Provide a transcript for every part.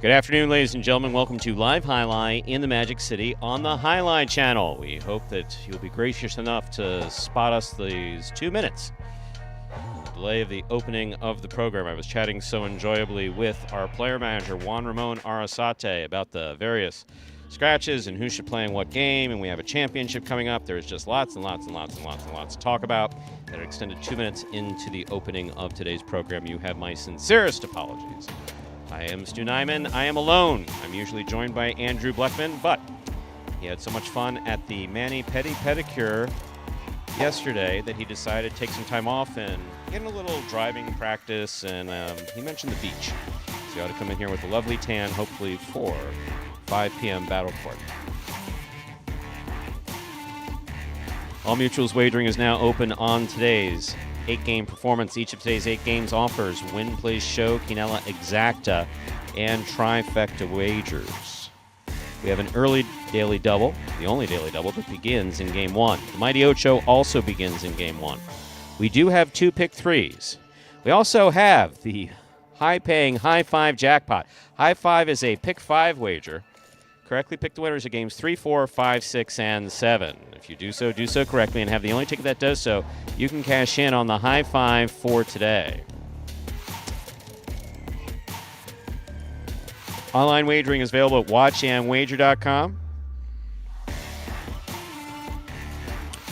Good afternoon, ladies and gentlemen. Welcome to Live Highlight in the Magic City on the Highlight channel. We hope that you'll be gracious enough to spot us these 2 minutes. The delay of the opening of the program. I was chatting so enjoyably with our player manager, Juan Ramon Arasate, about the various scratches and who should play in what game, and we have a championship coming up. There's just lots and lots to talk about that are extended 2 minutes into the opening of today's program. You have my sincerest apologies. I am Stu Nyman. I am alone. I'm usually joined by Andrew Bleckman, but he had so much fun at the mani-pedi pedicure yesterday that he decided to take some time off and get a little driving practice, and he mentioned the beach. So he ought to come in here with a lovely tan, hopefully for 5 p.m. Battle Court. All Mutual's wagering is now open on today's 8-game performance. Each of today's 8 games offers win, plays, show, quinella, exacta, and trifecta wagers. We have an early daily double, the only daily double that begins in Game 1. The Mighty Ocho also begins in Game 1. We do have 2 pick 3s. We also have the high-paying High Five jackpot. High Five is a pick 5 wager. Correctly pick the winners of games 3, 4, 5, 6, and 7. If you do so correctly and have the only ticket that does so, you can cash in on the High Five for today. Online wagering is available at watchandwager.com.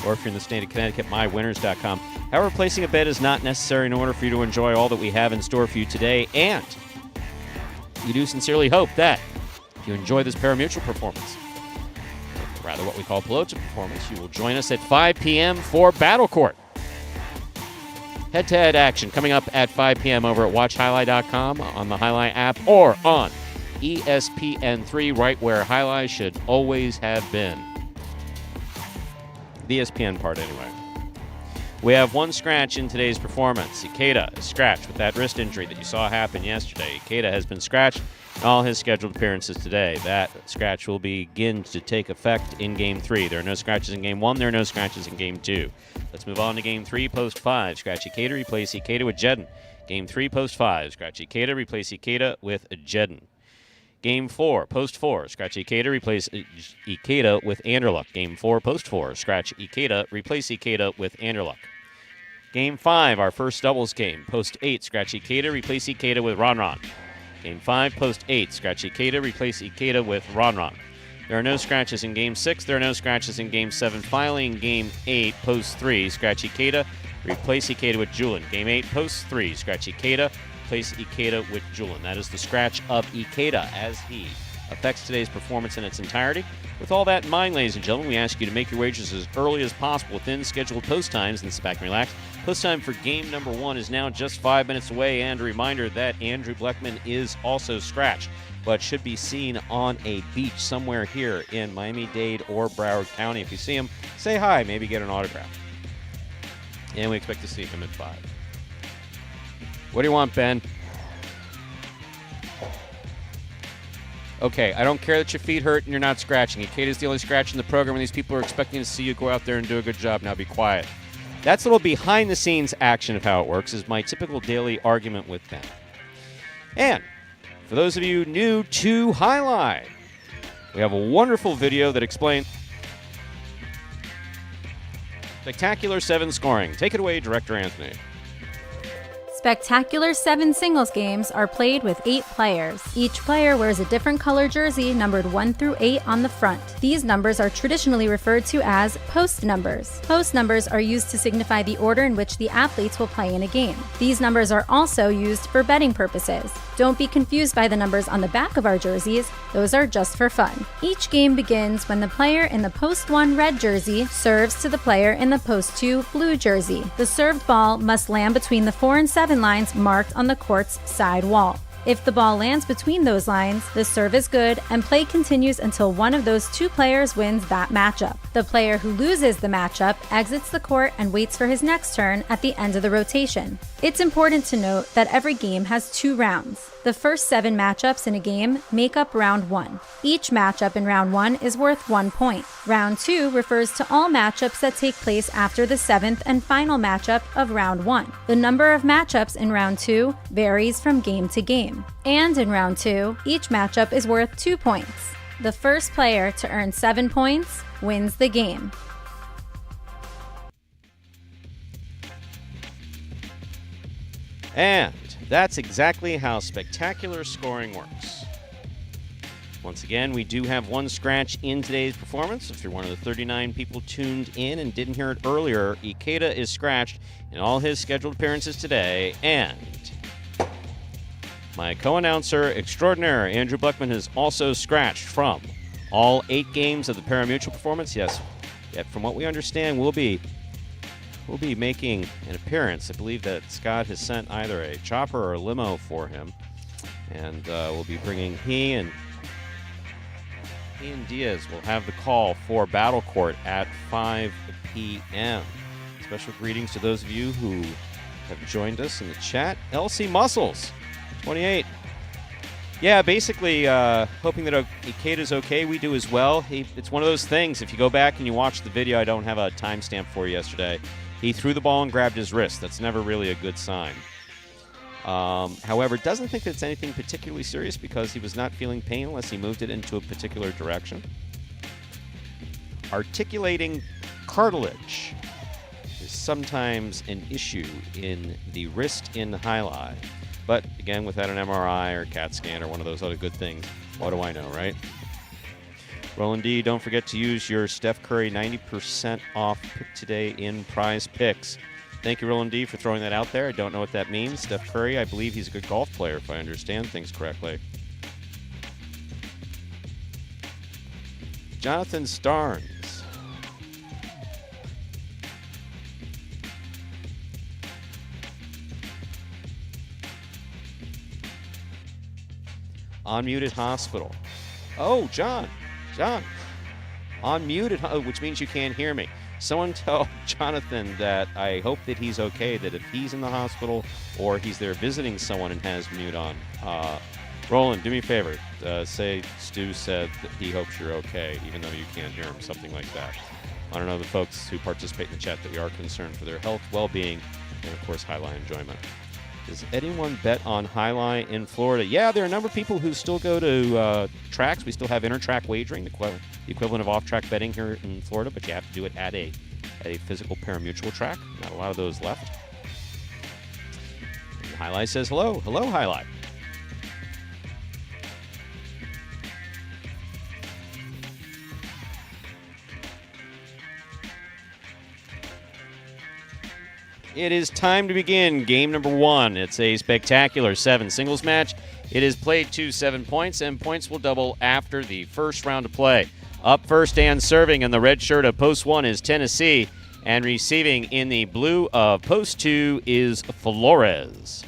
Or if you're in the state of Connecticut, mywinners.com. However, placing a bet is not necessary in order for you to enjoy all that we have in store for you today. And we do sincerely hope that if you enjoy this Pari-mutuel performance, or rather what we call Pelota performance, you will join us at 5 p.m. for Battle Court. Head-to-head action coming up at 5 p.m. over at watchhighlight.com, on the Highlight app, or on ESPN3, right where Highlight should always have been. The ESPN part, anyway. We have one scratch in today's performance. Ikeda is scratched with that wrist injury that you saw happen yesterday. Ikeda has been scratched in all his scheduled appearances today. That scratch will begin to take effect in Game 3. There are no scratches in Game 1. There are no scratches in Game 2. Let's move on to Game 3, Post 5. Scratch Ikeda, replace Ikeda with Jedden. Game 3, Post 5. Scratch Ikeda, replace Ikeda with Jedden. Game 4, Post 4. Scratch Ikeda, replace Ikeda with Anderluck. Game 4, Post 4. Scratch Ikeda, replace Ikeda with Anderluck. Game 5, our first doubles game. Post 8, scratch Ikeda, replace Ikeda with Ron. Game 5, Post 8, scratch Ikeda, replace Ikeda with Ron. There are no scratches in Game 6. There are no scratches in Game 7. Finally, in Game 8, Post 3, scratch Ikeda, replace Ikeda with Julin. Game 8, Post 3, scratch Ikeda, replace Ikeda with Julin. That is the scratch of Ikeda as he affects today's performance in its entirety. With all that in mind, ladies and gentlemen, we ask you to make your wagers as early as possible within scheduled post times and sit back and relax. Post time for game number 1 is now just 5 minutes away, and a reminder that Andrew Bleckman is also scratched, but should be seen on a beach somewhere here in Miami-Dade or Broward County. If you see him, say hi, maybe get an autograph. And we expect to see him at 5. What do you want, Ben? Okay, I don't care that your feet hurt and you're not scratching. Ikeda's the only scratch in the program, and these people are expecting to see you go out there and do a good job. Now be quiet. That's a little behind-the-scenes action of how it works, is my typical daily argument with Ben. And for those of you new to Highlight, we have a wonderful video that explains Spectacular 7 scoring. Take it away, Director Anthony. Spectacular 7 singles games are played with 8 players. Each player wears a different color jersey numbered 1 through 8 on the front. These numbers are traditionally referred to as post numbers. Post numbers are used to signify the order in which the athletes will play in a game. These numbers are also used for betting purposes. Don't be confused by the numbers on the back of our jerseys. Those are just for fun. Each game begins when the player in the post 1 red jersey serves to the player in the post 2 blue jersey. The served ball must land between the 4 and 7 lines marked on the court's side wall. If the ball lands between those lines, the serve is good and play continues until one of those 2 players wins that matchup. The player who loses the matchup exits the court and waits for his next turn at the end of the rotation. It's important to note that every game has 2 rounds. The first 7 matchups in a game make up round 1. Each matchup in round 1 is worth 1 point. Round 2 refers to all matchups that take place after the 7th and final matchup of round 1. The number of matchups in round 2 varies from game to game. And in round 2, each matchup is worth 2 points. The first player to earn 7 points wins the game. And that's exactly how spectacular scoring works. Once again, we do have one scratch in today's performance. If you're one of the 39 people tuned in and didn't hear it earlier, Ikeda is scratched in all his scheduled appearances today. And my co-announcer extraordinaire, Andrew Buckman, has also scratched from all 8 games of the Pari-mutuel performance. Yes, from what we understand, we'll be making an appearance. I believe that Scott has sent either a chopper or a limo for him. And we'll be bringing he and Diaz will have the call for Battle Court at 5 p.m. Special greetings to those of you who have joined us in the chat. LC Muscles, 28. Yeah, basically hoping that Ikeda's okay. We do as well. It's one of those things, if you go back and you watch the video, I don't have a timestamp for you yesterday. He threw the ball and grabbed his wrist. That's never really a good sign. However, doesn't think that it's anything particularly serious because he was not feeling pain unless he moved it into a particular direction. Articulating cartilage is sometimes an issue in the wrist in Alai. But again, without an MRI or CAT scan or one of those other good things, what do I know, right? Roland D, don't forget to use your Steph Curry 90% off pick today in Prize Picks. Thank you, Roland D, for throwing that out there. I don't know what that means. Steph Curry, I believe he's a good golf player, if I understand things correctly. Jonathan Starnes. Unmuted hospital. Oh, John, unmuted, which means you can't hear me. Someone tell Jonathan that I hope that he's okay, that if he's in the hospital or he's there visiting someone and has mute on. Roland, do me a favor. Say Stu said that he hopes you're okay, even though you can't hear him, something like that. I don't know, the folks who participate in the chat, that we are concerned for their health, well-being, and, of course, Alai enjoyment. Does anyone bet on Alai in Florida? Yeah, there are a number of people who still go to tracks. We still have inter-track wagering, the equivalent of off-track betting here in Florida, but you have to do it at a physical pari-mutuel track. Not a lot of those left. And Alai says hello. Hello, Alai. It is time to begin game number 1. It's a spectacular 7 singles match. It is played to 7 points, and points will double after the first round of play. Up first and serving in the red shirt of Post 1 is Tennessee, and receiving in the blue of Post 2 is Flores.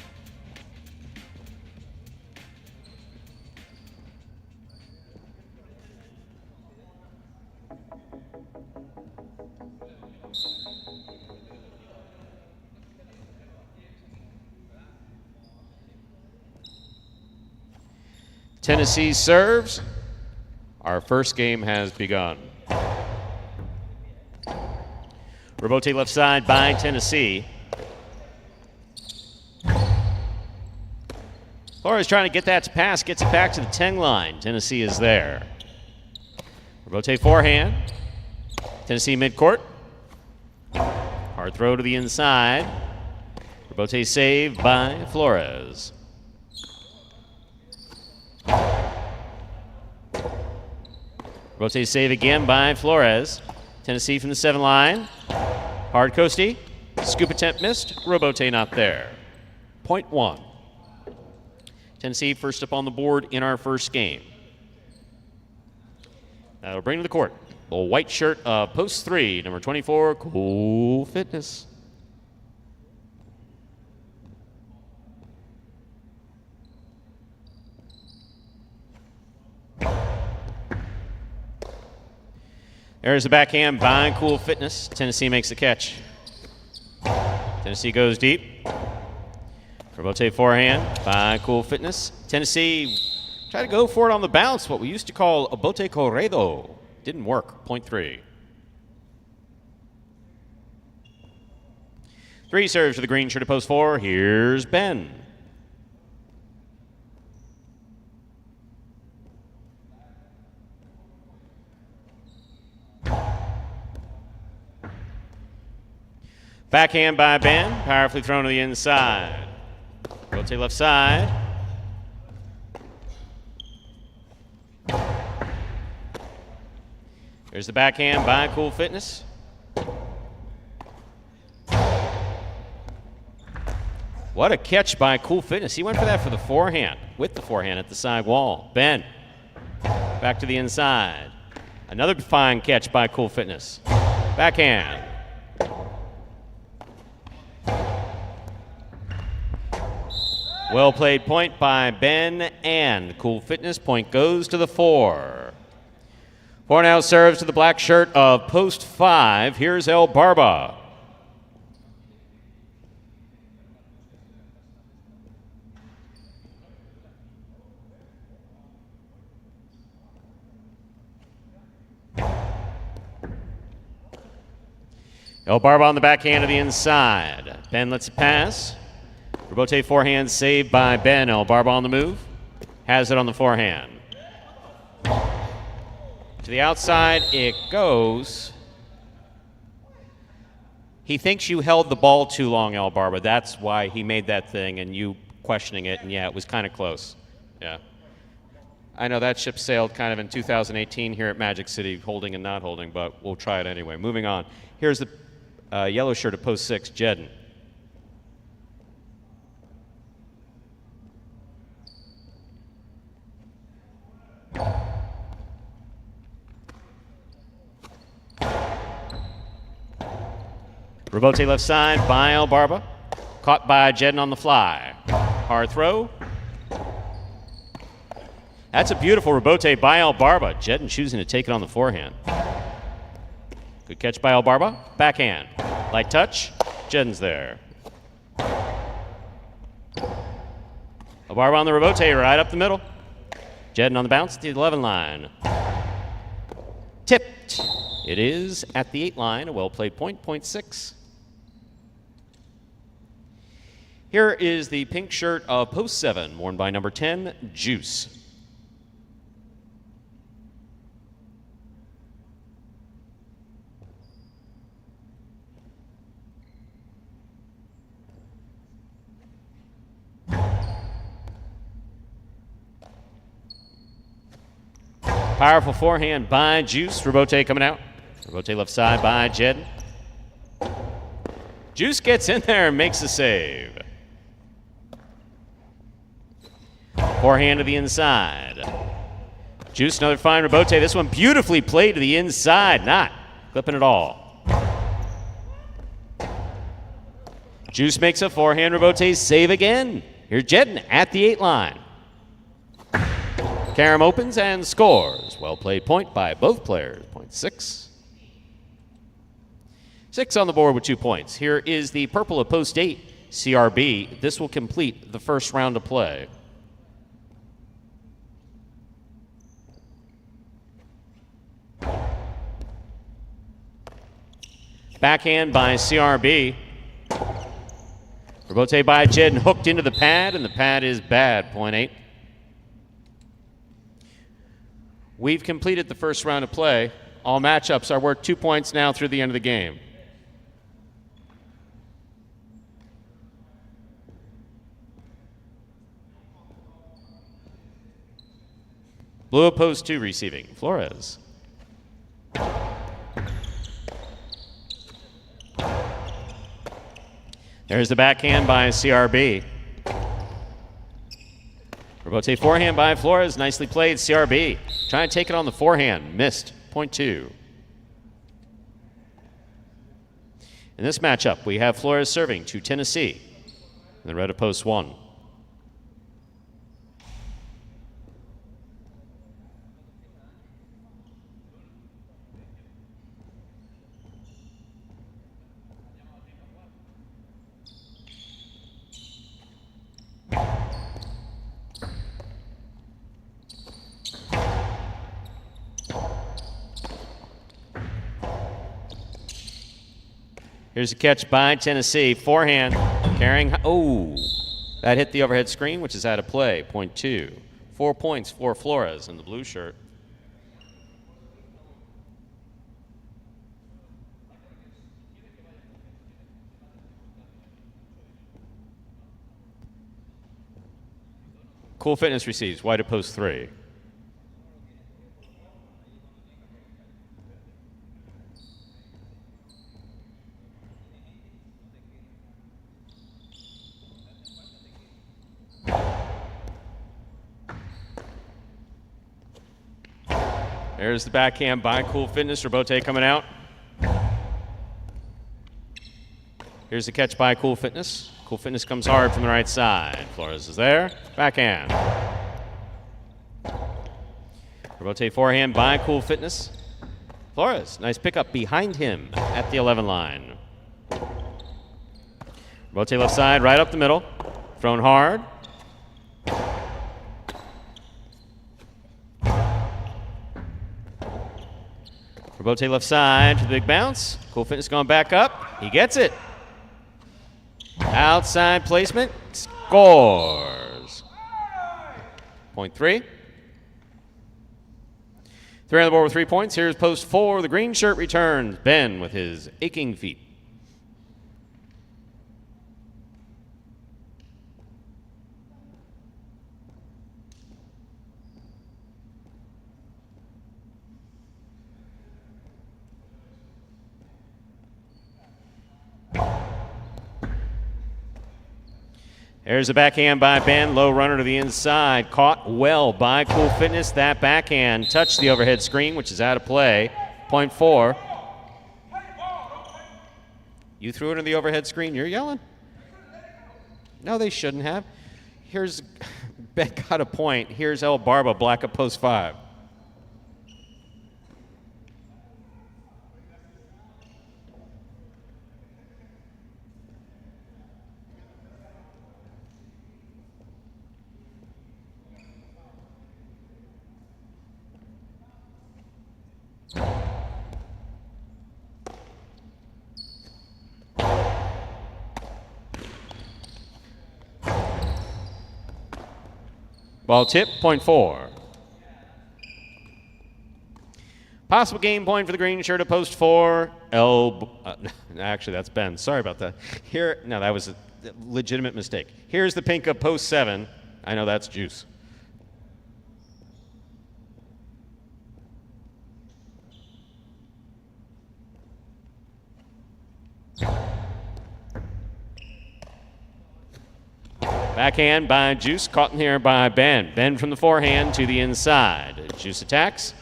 Tennessee serves. Our first game has begun. Robote left side by Tennessee. Flores trying to get that to pass, gets it back to the 10 line. Tennessee is there. Robote forehand. Tennessee midcourt. Hard throw to the inside. Robote saved by Flores. Robote save again by Flores. Tennessee from the 7 line. Hard coastie. Scoop attempt missed. Robote not there. Point 1. Tennessee first up on the board in our first game. That'll bring to the court the white shirt of Post 3, number 24, Cool Fitness. There's the backhand by Cool Fitness. Tennessee makes the catch. Tennessee goes deep. Rebote forehand by Cool Fitness. Tennessee tried to go for it on the bounce, what we used to call a bote corrido. Didn't work, point 3. 3 serves to the green shirt at post 4. Here's Ben. Backhand by Ben, powerfully thrown to the inside. Rotate left side. There's the backhand by Cool Fitness. What a catch by Cool Fitness. He went for that for the forehand, with the forehand at the side wall. Ben, back to the inside. Another fine catch by Cool Fitness. Backhand. Well played point by Ben and Cool Fitness. Point goes to the 4. 4 now serves to the black shirt of post 5. Here's El Barba. El Barba on the backhand to the inside. Ben lets it pass. Rebote forehand saved by Ben. El Barba on the move. Has it on the forehand. To the outside it goes. He thinks you held the ball too long, El Barba. That's why he made that thing and you questioning it. And yeah, it was kind of close. Yeah. I know that ship sailed kind of in 2018 here at Magic City, holding and not holding, but we'll try it anyway. Moving on. Here's the yellow shirt at post 6, Jedden. Rebote left side by El Barba. Caught by Jedden on the fly. Hard throw. That's a beautiful rebote by El Barba. Jedden choosing to take it on the forehand. Good catch by El Barba. Backhand. Light touch. Jedden's there. El Barba on the rebote right up the middle. Jedden on the bounce at the 11 line. Tipped. It is at the 8 line. A well-played point, point 6. Here is the pink shirt of post 7, worn by number 10, Juice. Powerful forehand by Juice. Rebote coming out. Rebote left side by Jedden. Juice gets in there and makes the save. Forehand to the inside. Juice, another fine rebote. This one beautifully played to the inside. Not clipping it all. Juice makes a forehand rebote save again. Here's Jedden at the 8 line. Karam opens and scores. Well played point by both players. Point 6. 6 on the board with 2 points. Here is the purple of post 8, CRB. This will complete the first round of play. Backhand by CRB. Rebote by Jedden, hooked into the pad, and the pad is bad. Point 8. We've completed the first round of play. All matchups are worth 2 points now through the end of the game. Blue of post 2 receiving. Flores. There's the backhand by CRB. Rebote forehand by Flores. Nicely played, CRB. Trying to take it on the forehand. Missed. Point 2. In this matchup, we have Flores serving to Tennessee in the red of post 1. Here's a catch by Tennessee. Forehand. Carrying. Oh, that hit the overhead screen, which is out of play. Point 2. 4 points for Flores in the blue shirt. Cool Fitness receives. Wide at post 3. There's the backhand by Cool Fitness. Rebote coming out. Here's the catch by Cool Fitness. Cool Fitness comes hard from the right side. Flores is there. Backhand. Rebote forehand by Cool Fitness. Flores, nice pickup behind him at the 11 line. Rebote left side, right up the middle. Thrown hard. Rebote left side to the big bounce. Cool Fitness going back up. He gets it. Outside placement. Scores. Point 3. 3 on the board with 3 points. Here's post 4. The green shirt returns. Ben with his aching feet. There's a backhand by Ben. Low runner to the inside. Caught well by Cool Fitness. That backhand touched the overhead screen, which is out of play. Point 4. You threw it in the overhead screen. You're yelling? No, they shouldn't have. Here's Ben got a point. Here's El Barba, black at post 5. Ball tip, point 4. Possible game point for the green shirt at post 4. Actually, that's Ben. Sorry about that. No, that was a legitimate mistake. Here's the pink of post 7. I know that's Juice. Backhand by Juice, caught in here by Ben. Ben from the forehand to the inside. Juice attacks.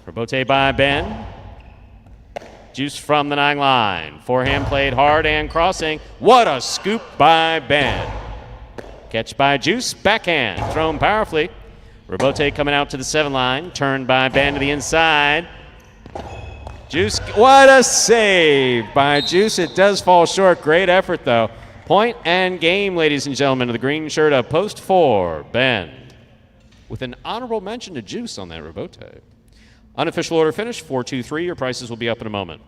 Rebote by Ben. Juice from the 9 line. Forehand played hard and crossing. What a scoop by Ben. Catch by Juice, backhand, thrown powerfully. Rebote coming out to the 7 line. Turned by Ben to the inside. Juice, what a save by Juice. It does fall short. Great effort, though. Point and game, ladies and gentlemen, of the green shirt of post 4, Ben. With an honorable mention to Juice on that rebote. Unofficial order finish, 4-2-3. Your prices will be up in a moment.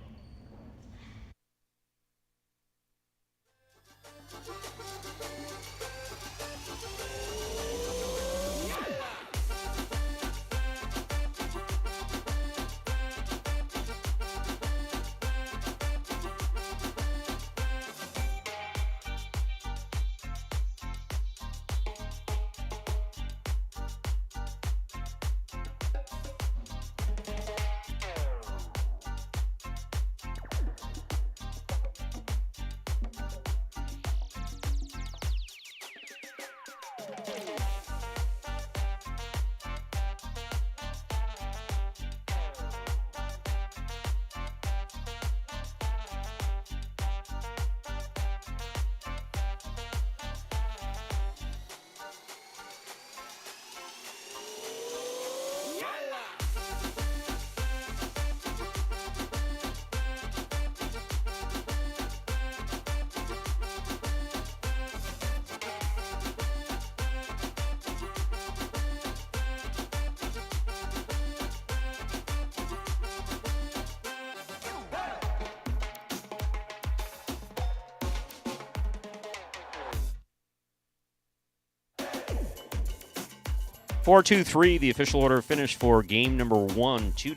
4-2-3, the official order finish for game number 1. $2.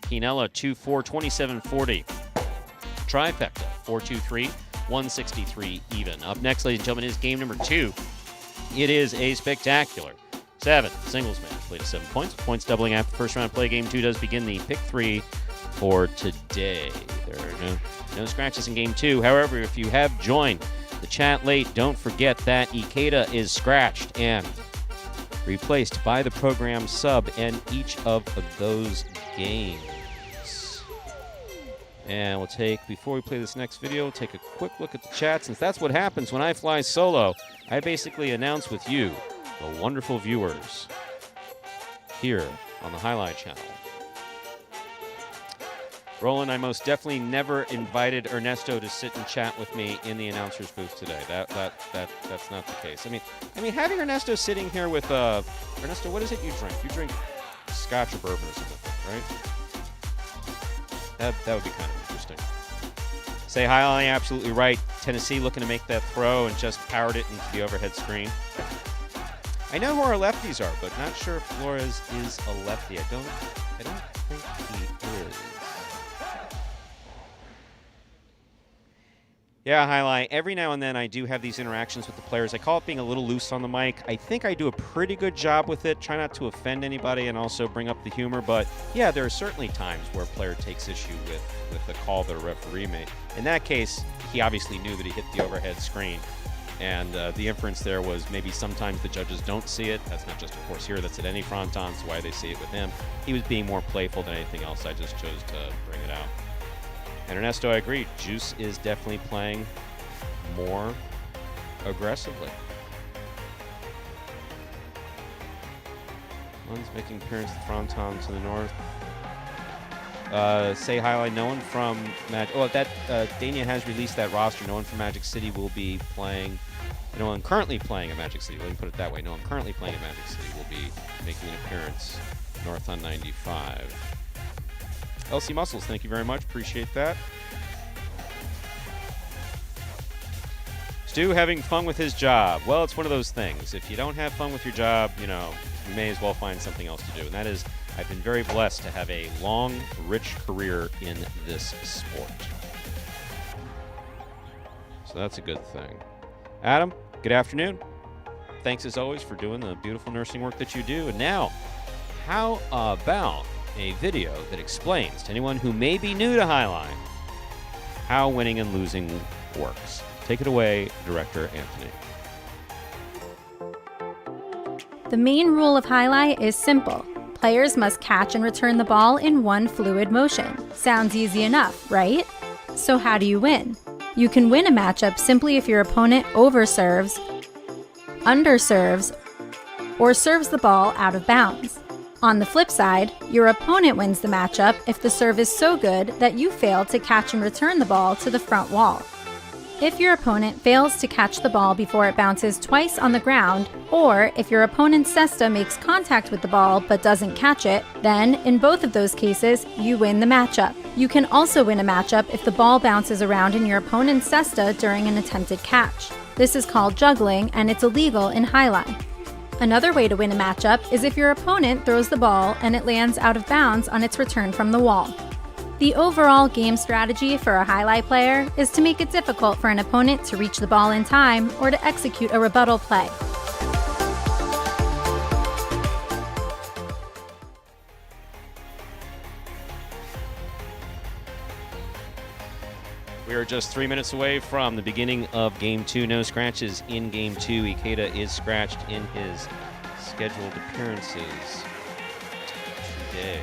Quinella, 2-4, 27-40. Trifecta, 4-2-3, 163 even. Up next, ladies and gentlemen, is game number 2. It is a spectacular 7 singles match. Played to 7 points. Points doubling after the first round of play. Game 2 does begin the pick 3 for today. There are no scratches in game 2. However, if you have joined the chat late, don't forget that Ikeda is scratched and replaced by the program sub in each of those games. And we'll take, before we play this next video, we'll take a quick look at the chat. Since that's what happens when I fly solo, I basically announce with you, the wonderful viewers, here on the Highlight channel. Roland, I most definitely never invited Ernesto to sit and chat with me in the announcer's booth today. That's not the case. I mean, having Ernesto sitting here with Ernesto, what is it you drink? You drink Scotch or bourbon or something, right? That would be kind of interesting. Say hi, Alai, absolutely right. Tennessee looking to make that throw and just powered it into the overhead screen. I know who our lefties are, but not sure if Flores is a lefty. I don't think he is. Yeah, Highlight. Every now and then I do have these interactions with the players. I call it being a little loose on the mic. I think I do a pretty good job with it. Try not to offend anybody and also bring up the humor. But yeah, there are certainly times where a player takes issue with the call that a referee made. In that case, he obviously knew that he hit the overhead screen. And the inference there was maybe sometimes the judges don't see it. That's not just, of course, here. That's at any fronton. That's why they see it with him. He was being more playful than anything else. I just chose to bring it out. And Ernesto, I agree. Juice is definitely playing more aggressively. One's making appearance at the fronton to the north. Say highlight. No one from Magic. Oh, Dania has released that roster. No one from Magic City will be playing. No one currently playing at Magic City. Let me put it that way. No one currently playing at Magic City will be making an appearance north on 95. LC Muscles, thank you very much. Appreciate that. Stu, having fun with his job. Well, it's one of those things. If you don't have fun with your job, you may as well find something else to do. And that is, I've been very blessed to have a long, rich career in this sport. So that's a good thing. Adam, good afternoon. Thanks as always for doing the beautiful nursing work that you do. And now, how about a video that explains to anyone who may be new to Highline how winning and losing works. Take it away, Director Anthony. The main rule of Highlight is simple. Players must catch and return the ball in one fluid motion. Sounds easy enough, right? So how do you win? You can win a matchup simply if your opponent overserves, underserves, or serves the ball out of bounds. On the flip side, your opponent wins the matchup if the serve is so good that you fail to catch and return the ball to the front wall. If your opponent fails to catch the ball before it bounces twice on the ground, or if your opponent's cesta makes contact with the ball but doesn't catch it, then in both of those cases, you win the matchup. You can also win a matchup if the ball bounces around in your opponent's cesta during an attempted catch. This is called juggling, and it's illegal in Highline. Another way to win a matchup is if your opponent throws the ball and it lands out of bounds on its return from the wall. The overall game strategy for a highlight player is to make it difficult for an opponent to reach the ball in time or to execute a rebuttal play. We are just 3 minutes away from the beginning of Game 2. No scratches in Game 2. Ikeda is scratched in his scheduled appearances today.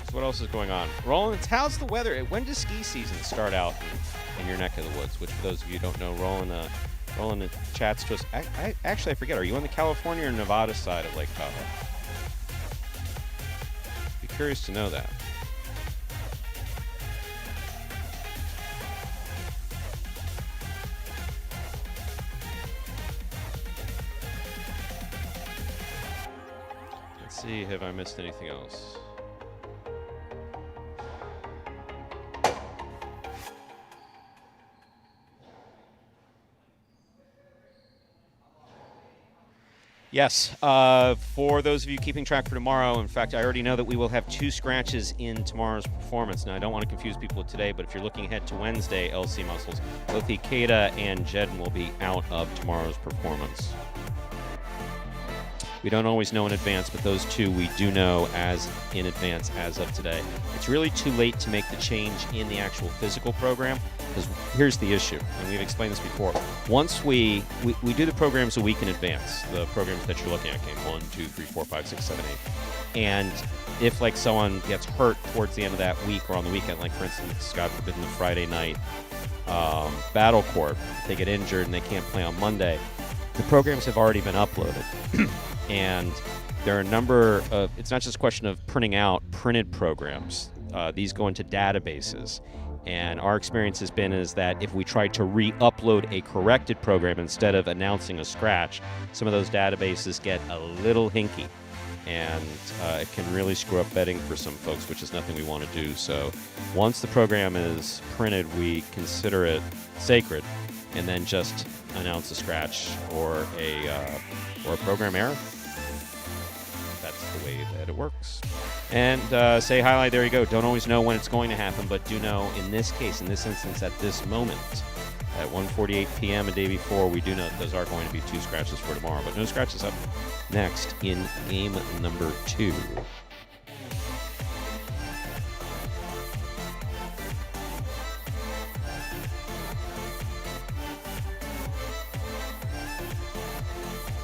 So what else is going on? Roland, how's the weather? When does ski season start out in your neck of the woods? Which, for those of you who don't know, Roland chats to us. Actually, I forget. Are you on the California or Nevada side of Lake Tahoe? Be curious to know that. Let's see, have I missed anything else? Yes. For those of you keeping track for tomorrow, in fact, I already know that we will have 2 scratches in tomorrow's performance. Now, I don't want to confuse people with today, but if you're looking ahead to Wednesday, LC Muscles, both Ikeda and Jedden will be out of tomorrow's performance. We don't always know in advance, but those 2 we do know as in advance as of today. It's really too late to make the change in the actual physical program, because here's the issue, and we've explained this before. Once we do the programs a week in advance, the programs that you're looking at, game 1, 2, 3, 4, 5, 6, 7, 8. And if like someone gets hurt towards the end of that week or on the weekend, like for instance, God forbid, the Friday night Battle Corp, they get injured and they can't play on Monday, the programs have already been uploaded. And there are a number of, it's not just a question of printing out printed programs. These go into databases. And our experience has been is that if we try to re-upload a corrected program instead of announcing a scratch, some of those databases get a little hinky. And it can really screw up betting for some folks, which is nothing we want to do. So once the program is printed, we consider it sacred and then just announce a scratch or a program error. That's the way that it works. And say highlight, there you go. Don't always know when it's going to happen, but do know in this case, in this instance, at this moment, at 1:48 p.m. a day before, we do know that those are going to be 2 scratches for tomorrow, but no scratches up next in game number 2.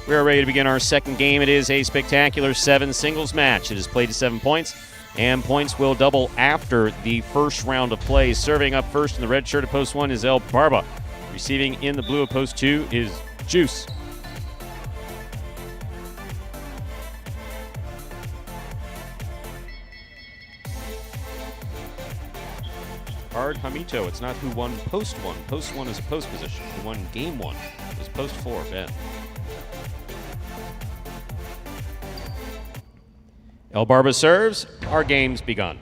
We are ready to begin our second game. It is a spectacular 7 singles match. It is played to 7 points, and points will double after the first round of play. Serving up first in the red shirt at post 1 is El Barba. Receiving in the blue at post 2 is Juice. Hard Hamito. It's not who won post 1. Post 1 is a post position. Who won game 1 is post 4, Ben. El Barba serves. Our game's begun.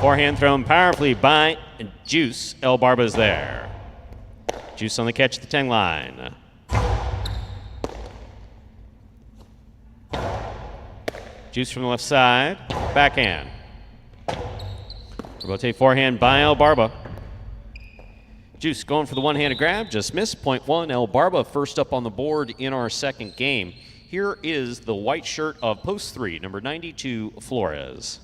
Forehand thrown powerfully by Juice. El Barba's there. Juice on the catch at the 10 line. Juice from the left side. Backhand. Rotate forehand by El Barba. Juice going for the one-handed grab. Just missed. Point 1. El Barba first up on the board in our second game. Here is the white shirt of post 3, number 92, Flores.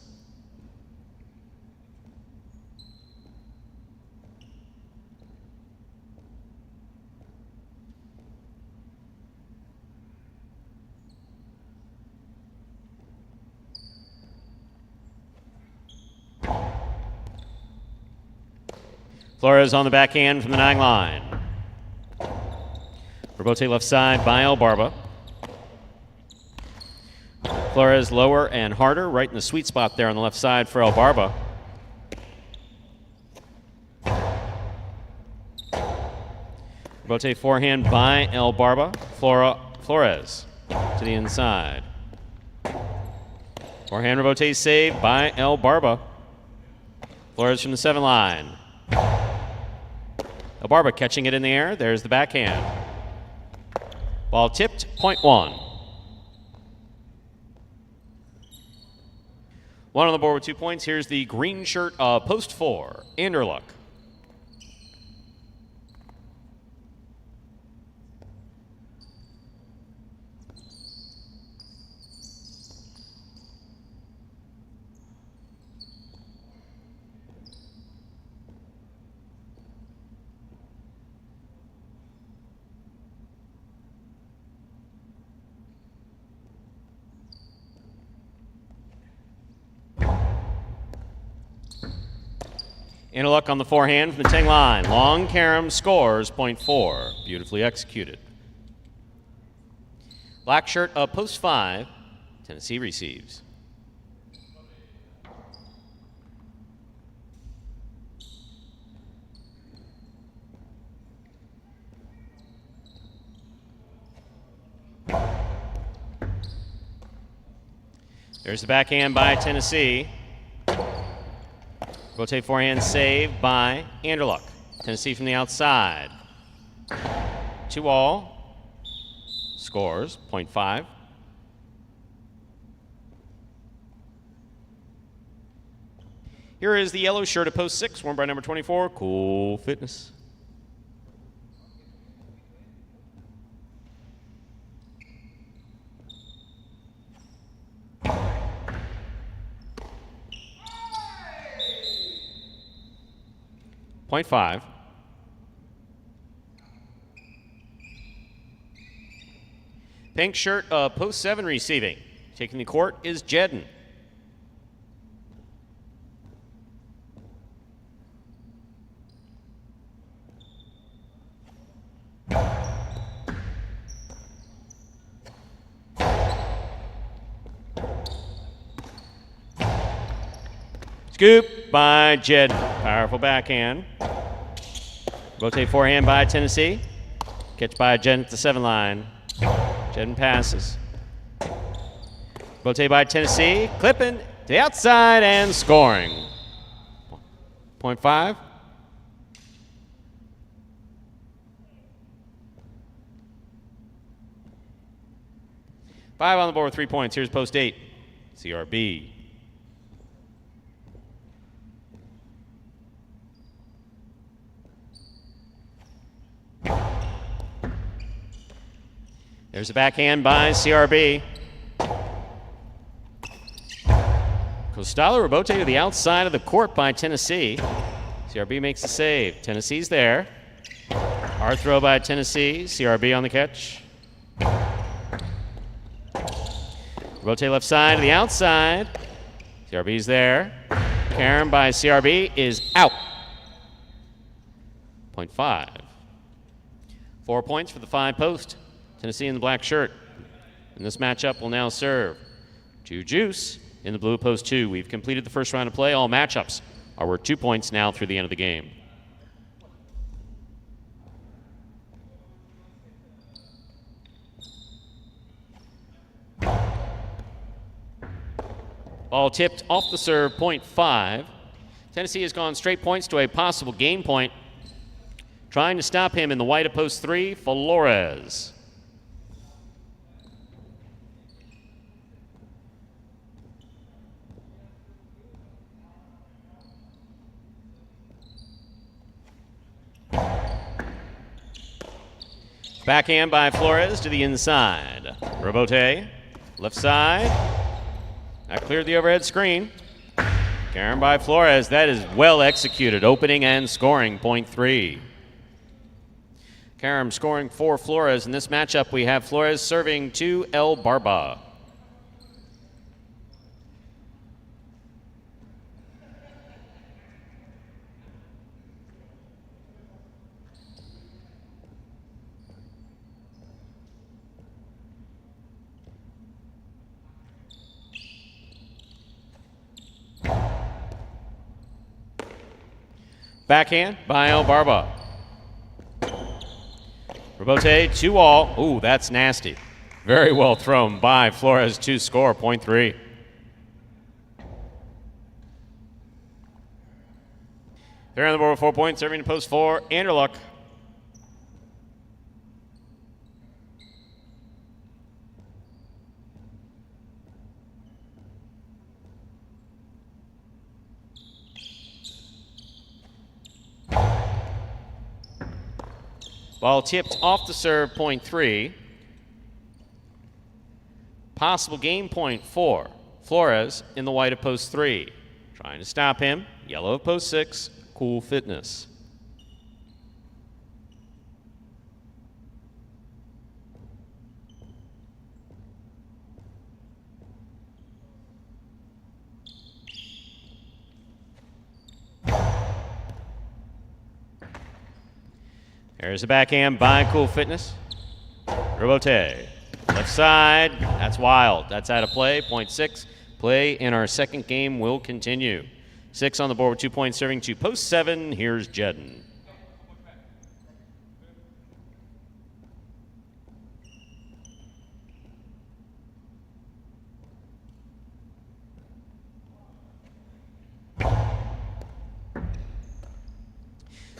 Flores on the backhand from the 9 line. Rebote left side by El Barba. Flores lower and harder, right in the sweet spot there on the left side for El Barba. Rebote forehand by El Barba. Flores to the inside. Forehand rebote saved by El Barba. Flores from the 7 line. El Barba catching it in the air. There's the backhand. Ball tipped, point 1. 1 on the board with 2 points. Here's the green shirt of post 4, Anderluck. Anderluck on the forehand from the 10 line. Long carom scores, point 4. Beautifully executed. Black shirt of post 5. Tennessee receives. There's the backhand by Tennessee. Rotate forehand save by Anderluck. Tennessee from the outside. 2 all. scores, 0.5. Here is the yellow shirt at post 6, worn by number 24, Cool Fitness. Point 5. Pink shirt, post 7 receiving. Taking the court is Jedden. Scoop by Jedden. Powerful backhand. Rotate forehand by Tennessee. Catch by Jedden at the 7 line. Jedden passes. Rotate by Tennessee. Clipping to the outside and scoring. 0.5. Five on the board with 3 points. Here's post 8. CRB. There's a backhand by CRB. Costalo Robote to the outside of the court by Tennessee. CRB makes the save. Tennessee's there. Hard throw by Tennessee. CRB on the catch. Robote left side to the outside. CRB's there. Karam by CRB is out. 0.5. 4 points for the 5 post. Tennessee in the black shirt. And this matchup will now serve to Juice in the blue post 2. We've completed the first round of play. All matchups are worth 2 points now through the end of the game. Ball tipped off the serve, 0.5. Tennessee has gone straight points to a possible game point. Trying to stop him in the white of post 3, Flores. Backhand by Flores to the inside. Robote, left side. That cleared the overhead screen. Karam by Flores. That is well executed. Opening and scoring, 0.3. Karam scoring for Flores. In this matchup, we have Flores serving to El Barba. Backhand by El Barba. Robote, 2 all. Ooh, that's nasty. Very well thrown by Flores to score, 0.3. They're on the board with 4 points, serving to post 4, Anderluck. Ball tipped off the serve, 0.3. Possible game point 4. Flores in the white of post 3. Trying to stop him. Yellow of post 6. Cool Fitness. There's a backhand by Cool Fitness. Robote, left side. That's wild. That's out of play. 0.6. Play in our second game will continue. 6 on the board with 2 points, serving to post 7. Here's Jedden.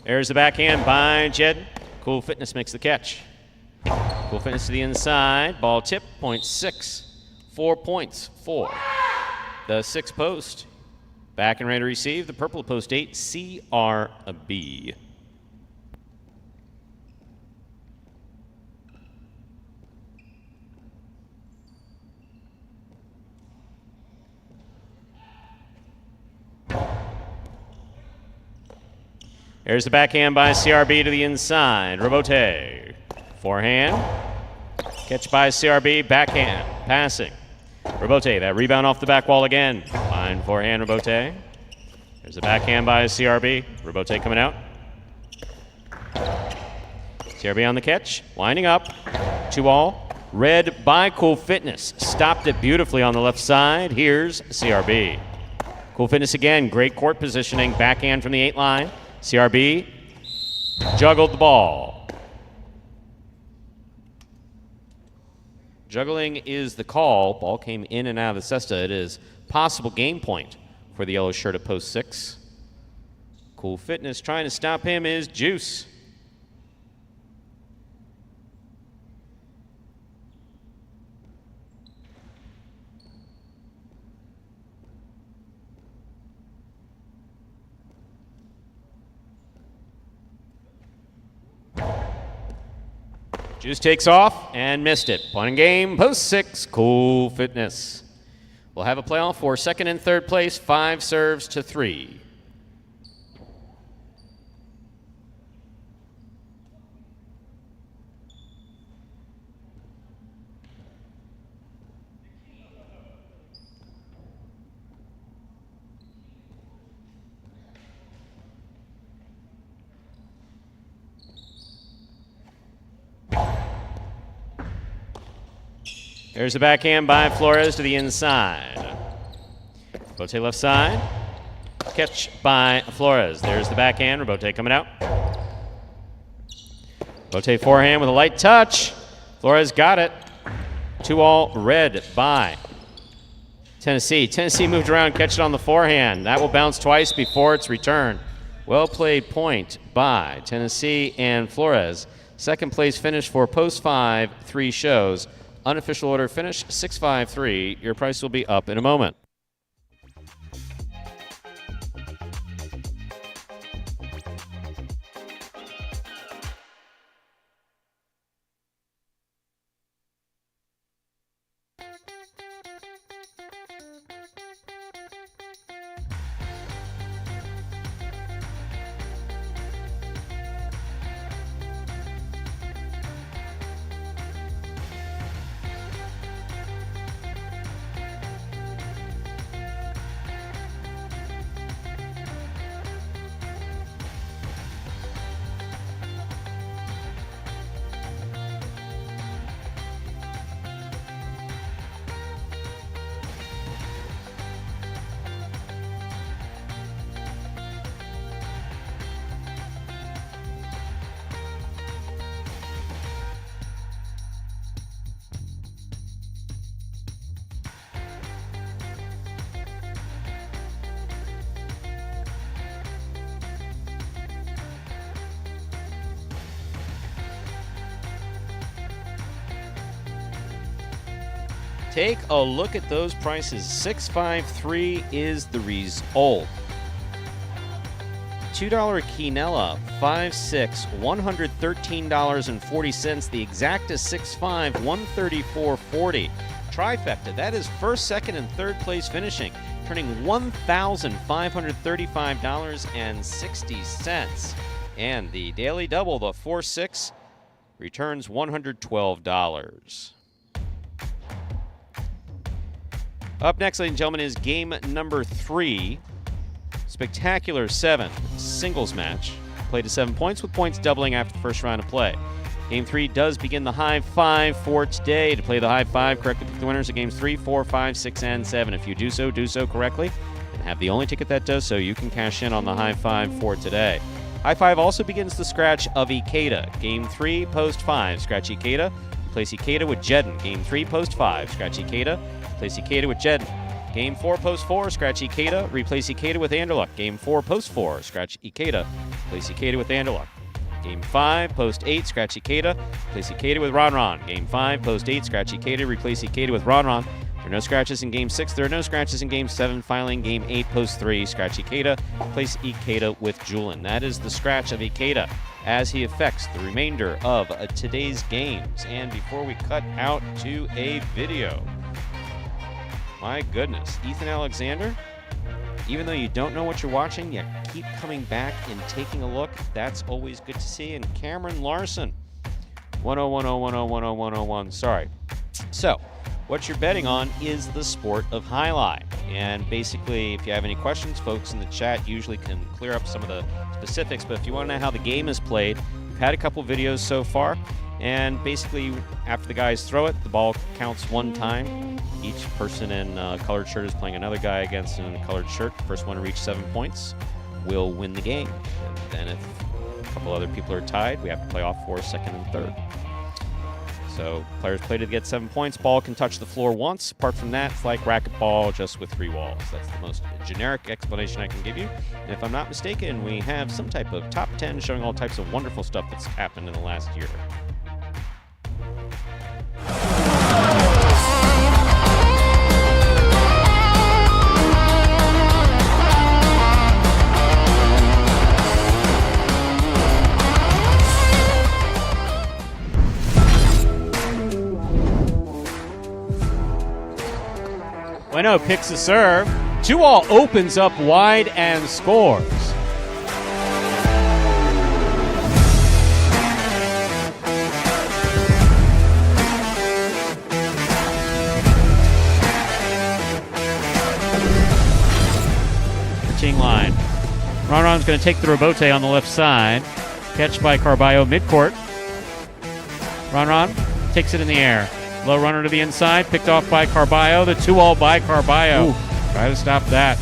There's the backhand by Jedden. Cool Fitness makes the catch. Cool Fitness to the inside. Ball tip, point 6. 4 points for the 6 post. Back and ready to receive the purple post 8, CRB. There's the backhand by CRB to the inside. Robote. Forehand. Catch by CRB. Backhand. Passing. Robote. That rebound off the back wall again. Fine forehand, Robote. There's the backhand by CRB. Robote coming out. CRB on the catch. Winding up. 2-all. Red by Cool Fitness. Stopped it beautifully on the left side. Here's CRB. Cool Fitness again. Great court positioning. Backhand from the 8 line. CRB juggled the ball. Juggling is the call. Ball came in and out of the cesta. It is possible game point for the yellow shirt at post 6. Cool Fitness trying to stop him is Juice. Juice takes off and missed it. Point in game, post 6, Cool Fitness. We'll have a playoff for second and third place, 5 serves to 3. There's the backhand by Flores to the inside. Robote left side. Catch by Flores. There's the backhand. Robote coming out. Robote forehand with a light touch. Flores got it. 2-all red by Tennessee. Tennessee moved around, catch it on the forehand. That will bounce twice before it's returned. Well played point by Tennessee and Flores. Second place finish for post 5, 3 shows. Unofficial order finish, 653. Your price will be up in a moment. Take a look at those prices. 653 is the result. $2 quinella, 5.6, $113.40. The exacta 6.5, $134.40. Trifecta, that is first, second, and third place finishing, turning $1,535.60. And the daily double, the 4.6, returns $112. Up next, ladies and gentlemen, is game number 3. Spectacular 7 singles match. Played to 7 points, with points doubling after the first round of play. Game 3 does begin the high 5 for today. To play the high 5, correctly pick the winners of games 3, 4, 5, 6, and 7. If you do so correctly, and have the only ticket that does so, you can cash in on the high 5 for today. High 5 also begins the scratch of Ikeda. Game 3, post 5, scratch Ikeda. Replace Ikeda with Jedden. Game 3, post 5, scratch Ikeda. Replace Ikeda with Jedden. Game 4, post 4, scratch Ikeda. Replace Ikeda with Anderluck. Game 4, post 4, scratch Ikeda. Replace Ikeda with Anderluck. Game 5, post 8, scratch Ikeda, replace Ikeda with Ron. Game 5, post 8, scratch Ikeda, replace Ikeda with Ron. There are no scratches in Game 6. There are no scratches in Game 7. Finally, in Game 8, post 3, scratch Ikeda, replace Ikeda with Julin. That is the scratch of Ikeda as he affects the remainder of today's games. And before we cut out to a video, my goodness, Ethan Alexander, even though you don't know what you're watching, you keep coming back and taking a look. That's always good to see. And Cameron Larson, 10101010101. Sorry. So, what you're betting on is the sport of Alai. And basically, if you have any questions, folks in the chat usually can clear up some of the specifics. But if you want to know how the game is played, we've had a couple videos so far. And basically, after the guys throw it, the ball counts one time. Each person in a colored shirt is playing another guy against in a colored shirt. The first one to reach 7 points will win the game. And then if a couple other people are tied, we have to play off for second and third. So players play to get 7 points. Ball can touch the floor once. Apart from that, it's like racquetball, just with 3 walls. That's the most generic explanation I can give you. And if I'm not mistaken, we have some type of top 10 showing all types of wonderful stuff that's happened in the last year. Bueno picks a serve. 2-all opens up wide and scores. Pitching line. Ron's going to take the rebote on the left side. Catch by Carballo midcourt. Ron takes it in the air. Low runner to the inside, picked off by Carballo. The 2-all by Carballo. Ooh. Try to stop that.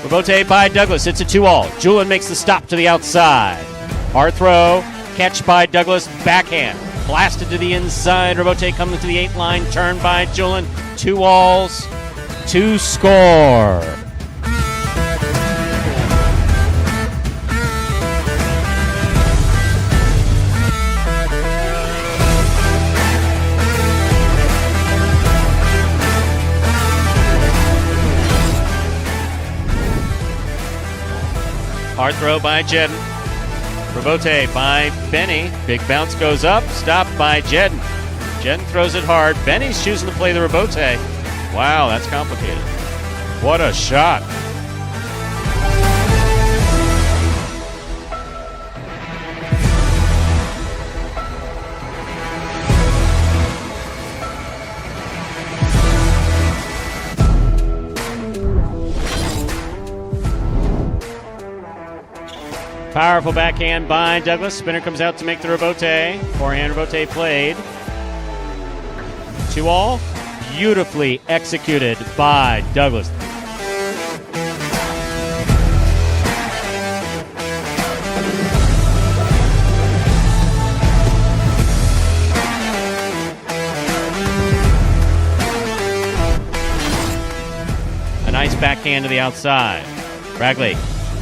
Rebote by Douglas. It's a 2-all. Julin makes the stop to the outside. Hard throw. Catch by Douglas. Backhand. Blasted to the inside. Rebote coming to the 8 line. Turn by Julin. 2-alls to score. Hard throw by Jedden. Rebote by Benny. Big bounce goes up. Stopped by Jedden. Jedden throws it hard. Benny's choosing to play the rebote. Wow, that's complicated. What a shot. Powerful backhand by Douglas. Spinner comes out to make the rebote. Forehand rebote played. 2-all. Beautifully executed by Douglas. A nice backhand to the outside. Bragley.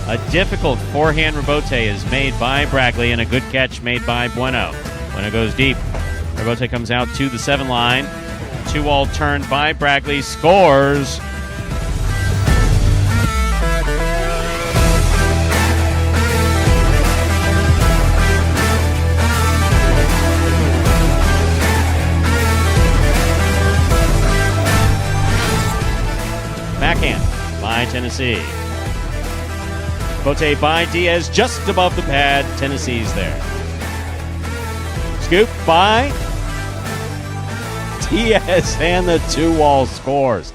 A difficult forehand rebote is made by Bragley and a good catch made by Bueno. Bueno goes deep. Rebote comes out to the 7 line. 2-all turned by Bragley. Scores. Backhand by Tennessee. Bote by Diaz just above the pad. Tennessee's there. Scoop by Diaz and the 2-all scores.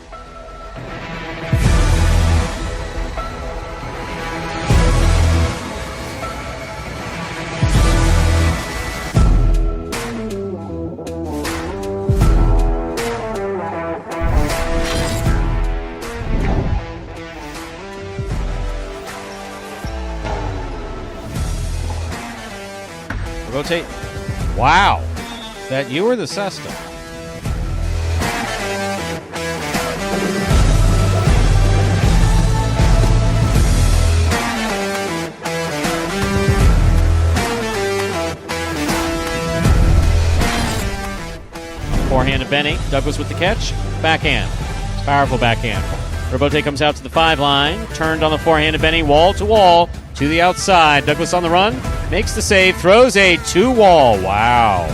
Wow. Is that you or the Cesta? Forehand to Benny. Douglas with the catch. Backhand. Powerful backhand. Robote comes out to the 5 line. Turned on the forehand to Benny. Wall to wall. To the outside. Douglas on the run. Makes the save. Throws a 2-wall. Wow.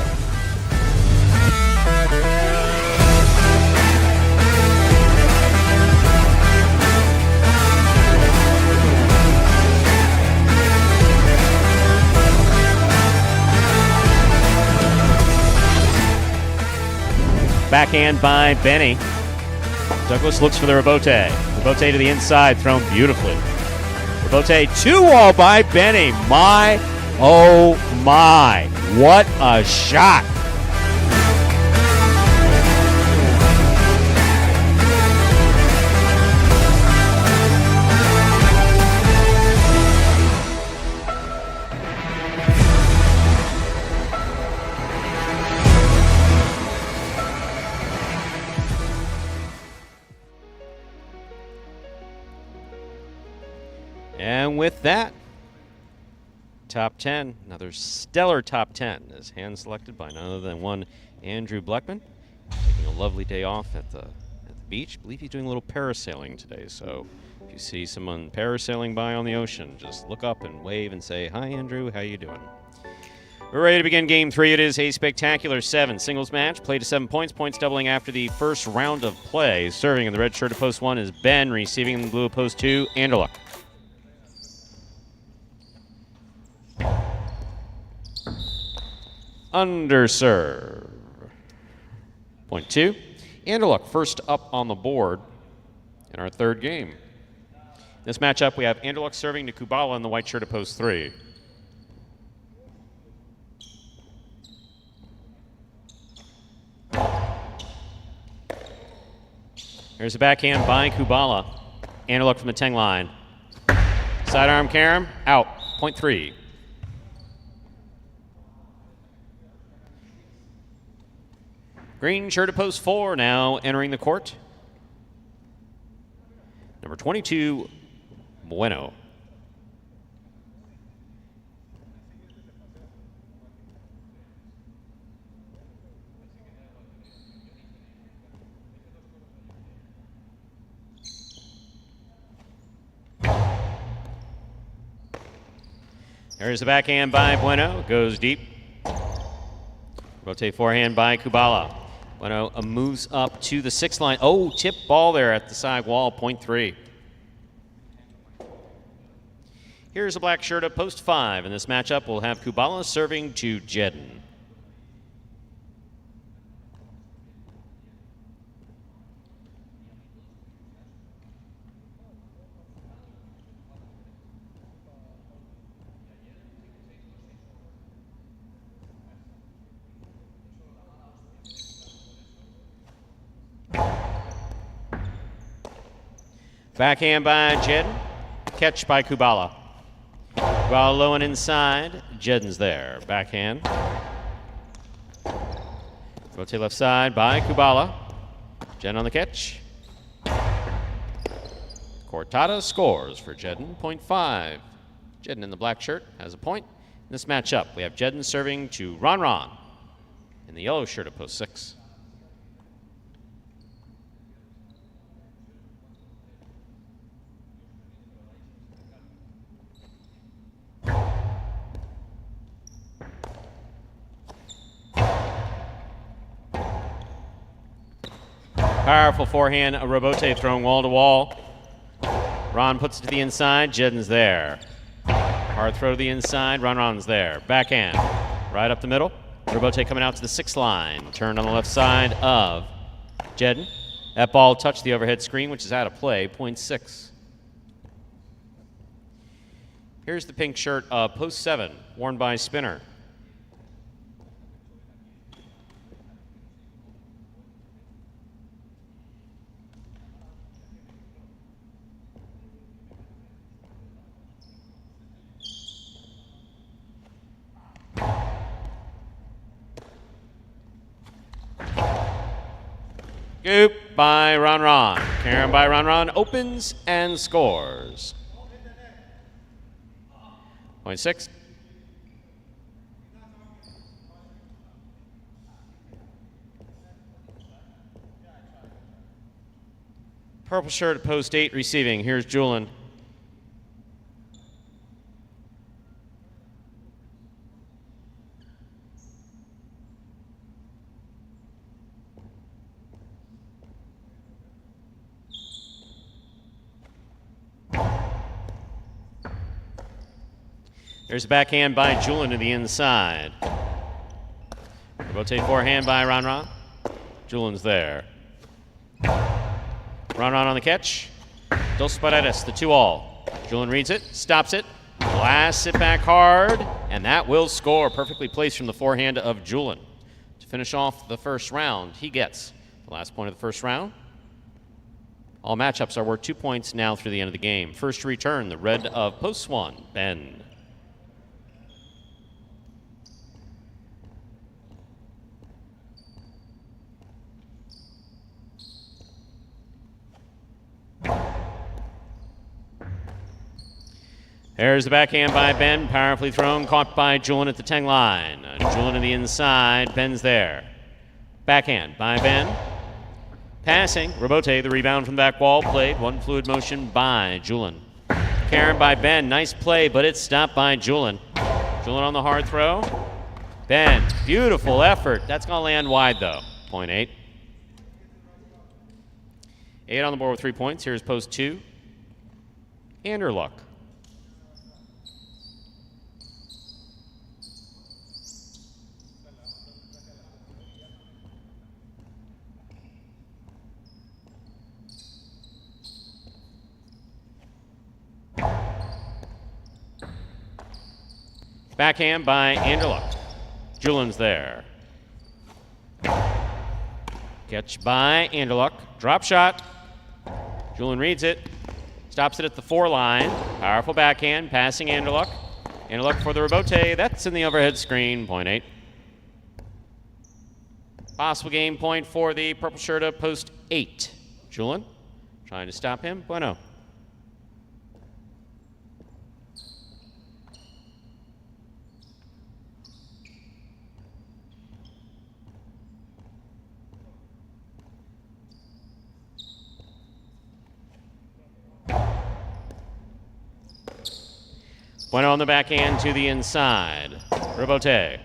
Backhand by Benny. Douglas looks for the Robote. Robote to the inside, thrown beautifully. Robote 2-wall by Benny. My, oh my. What a shot. And with that, top 10, another stellar top 10 is hand selected by none other than one Andrew Bleckman. Taking a lovely day off at the beach. I believe he's doing a little parasailing today, so if you see someone parasailing by on the ocean, just look up and wave and say, "Hi Andrew, how you doing?" We're ready to begin game 3. It is a spectacular 7 singles match. Play to 7 points. Points doubling after the first round of play. Serving in the red shirt of post 1 is Ben. Receiving in the blue of post 2, Anderluck. Underserve. Point 2. Anderluck first up on the board in our third game. In this matchup, we have Anderluck serving to Kubala in the white shirt of post 3. There's a backhand by Kubala. Anderluck from the 10 line. Sidearm carom, out. Point 3. Green shirt of post 4 now entering the court. Number 22, Bueno. There's the backhand by Bueno. Goes deep. Rotate forehand by Kubala. Bueno moves up to the 6 line. Oh, tip ball there at the side wall, point 3. Here's a black shirt of post 5. In this matchup, we'll have Kubala serving to Jedden. Backhand by Jedden. Catch by Kubala. Kubala low and inside. Jedden's there. Backhand. Rotate left side by Kubala. Jedden on the catch. Cortada scores for Jedden. Point 5. Jedden in the black shirt has a point. In this matchup, we have Jedden serving to Ron in the yellow shirt of post 6. Powerful forehand, a Robote thrown wall to wall. Ron puts it to the inside, Jedden's there. Hard throw to the inside, Ron's there. Backhand, right up the middle. Robote coming out to the 6 line. Turned on the left side of Jedden. That ball touched the overhead screen, which is out of play, point 6. Here's the pink shirt, post 7, worn by Spinner. Scoop by Ron Ron. Karen by Ron Ron opens and scores. Point 6. Purple shirt at post 8 receiving. Here's Julian. There's a backhand by Julian to the inside. Rotate forehand by Ron Ron. Julian's there. Ron Ron on the catch. Dos Paredes, the 2-all. Julian reads it, stops it, blasts it back hard, and that will score. Perfectly placed from the forehand of Julian. To finish off the first round, he gets the last point of the first round. All matchups are worth 2 points now through the end of the game. First to return, the red of post 1, Ben. There's the backhand by Ben, powerfully thrown, caught by Julian at the 10 line. Julian to the inside, Ben's there. Backhand by Ben. Passing, Robote, the rebound from the back wall, played. One fluid motion by Julian. Karen by Ben, nice play, but it's stopped by Julian. Julian on the hard throw. Ben, beautiful effort. That's going to land wide, though. Point 8. 8 on the board with 3 points. Here's post 2. Anderluck. Backhand by Anderluck. Julian's there. Catch by Anderluck. Drop shot. Julian reads it. Stops it at the 4 line. Powerful backhand. Passing Anderluck. Anderluck for the rebote. That's in the overhead screen. Point 8. Possible game point for the purple shirt of post 8. Julian trying to stop him. Bueno. Bueno on the backhand to the inside. Rebote.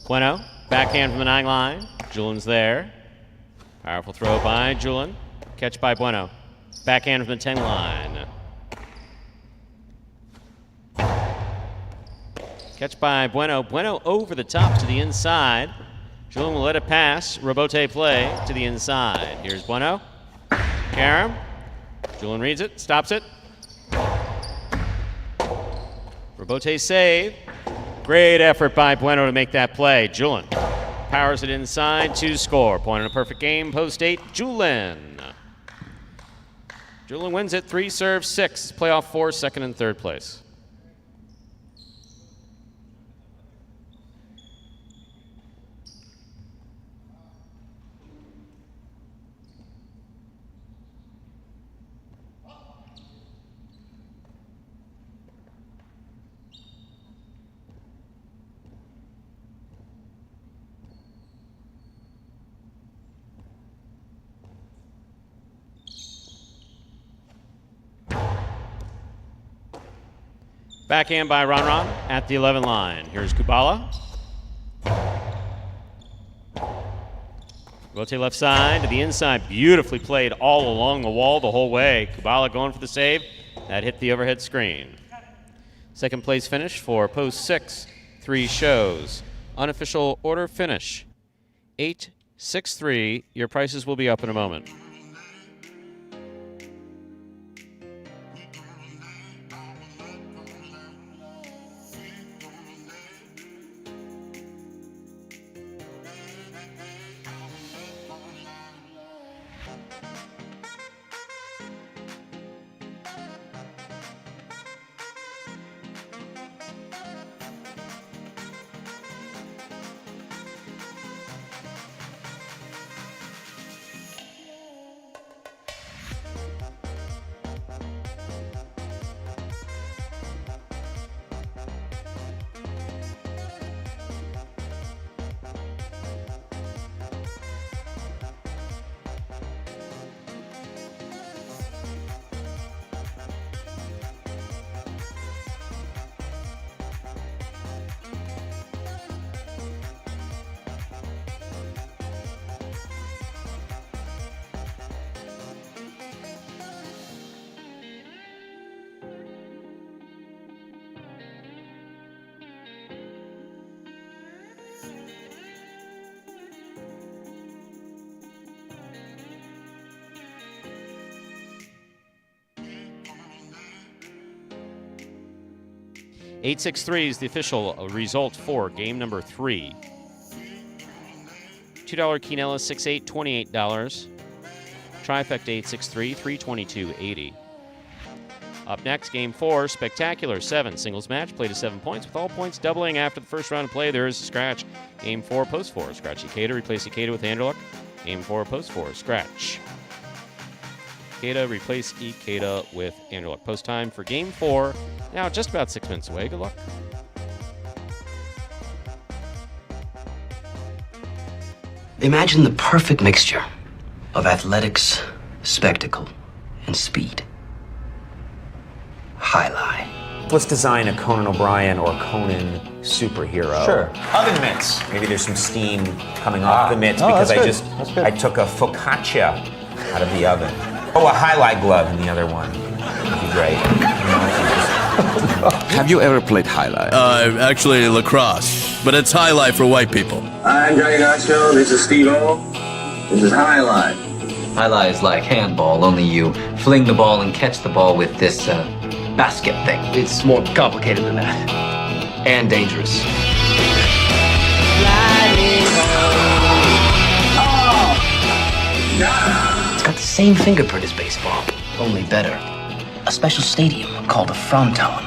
Bueno, backhand from the 9 line. Julian's there. Powerful throw by Julian. Catch by Bueno. Backhand from the 10 line. Catch by Bueno. Bueno over the top to the inside. Julian will let it pass. Rebote play to the inside. Here's Bueno. Karam. Julian reads it, stops it. Rebote save. Great effort by Bueno to make that play. Julian powers it inside to score. Point in a perfect game. Post 8, Julian. Julian wins it. 3 serves, 6. Playoff 4, second and third place. Backhand by Ron Ron at the 11 line. Here's Kubala. Rotate left side to the inside. Beautifully played all along the wall the whole way. Kubala going for the save. That hit the overhead screen. Second place finish for post 6. 3 shows. Unofficial order finish. 8-6-3. Your prices will be up in a moment. 863 is the official result for game number 3. $2 quinella, 6-8, $28. Trifecta 863, $322.80. Up next, game 4, spectacular 7 singles match, played to 7 points, with all points doubling after the first round of play. There is a scratch. Game 4, post 4, scratch Ikeda, replace Ikeda with Anderluck. Game 4, post 4, scratch Ikeda, replace Ikeda with Anderluck. Post time for game 4, now just about 6 minutes away. Good luck. Imagine the perfect mixture of athletics, spectacle, and speed. Alai. Let's design a Conan O'Brien or Conan superhero. Sure. Oven mitts. Maybe there's some steam coming off the mitts because I took a focaccia out of the oven. Oh, a highlight glove in the other one. That'd be great. Have you ever played highlight? Actually lacrosse, but it's highlight for white people. I'm Johnny Nacho, this is Steve-O. This is Highlight. Alai is like handball, only you fling the ball and catch the ball with this basket thing. It's more complicated than that. And dangerous. It's got the same fingerprint as baseball, only better. A special stadium called a fronton.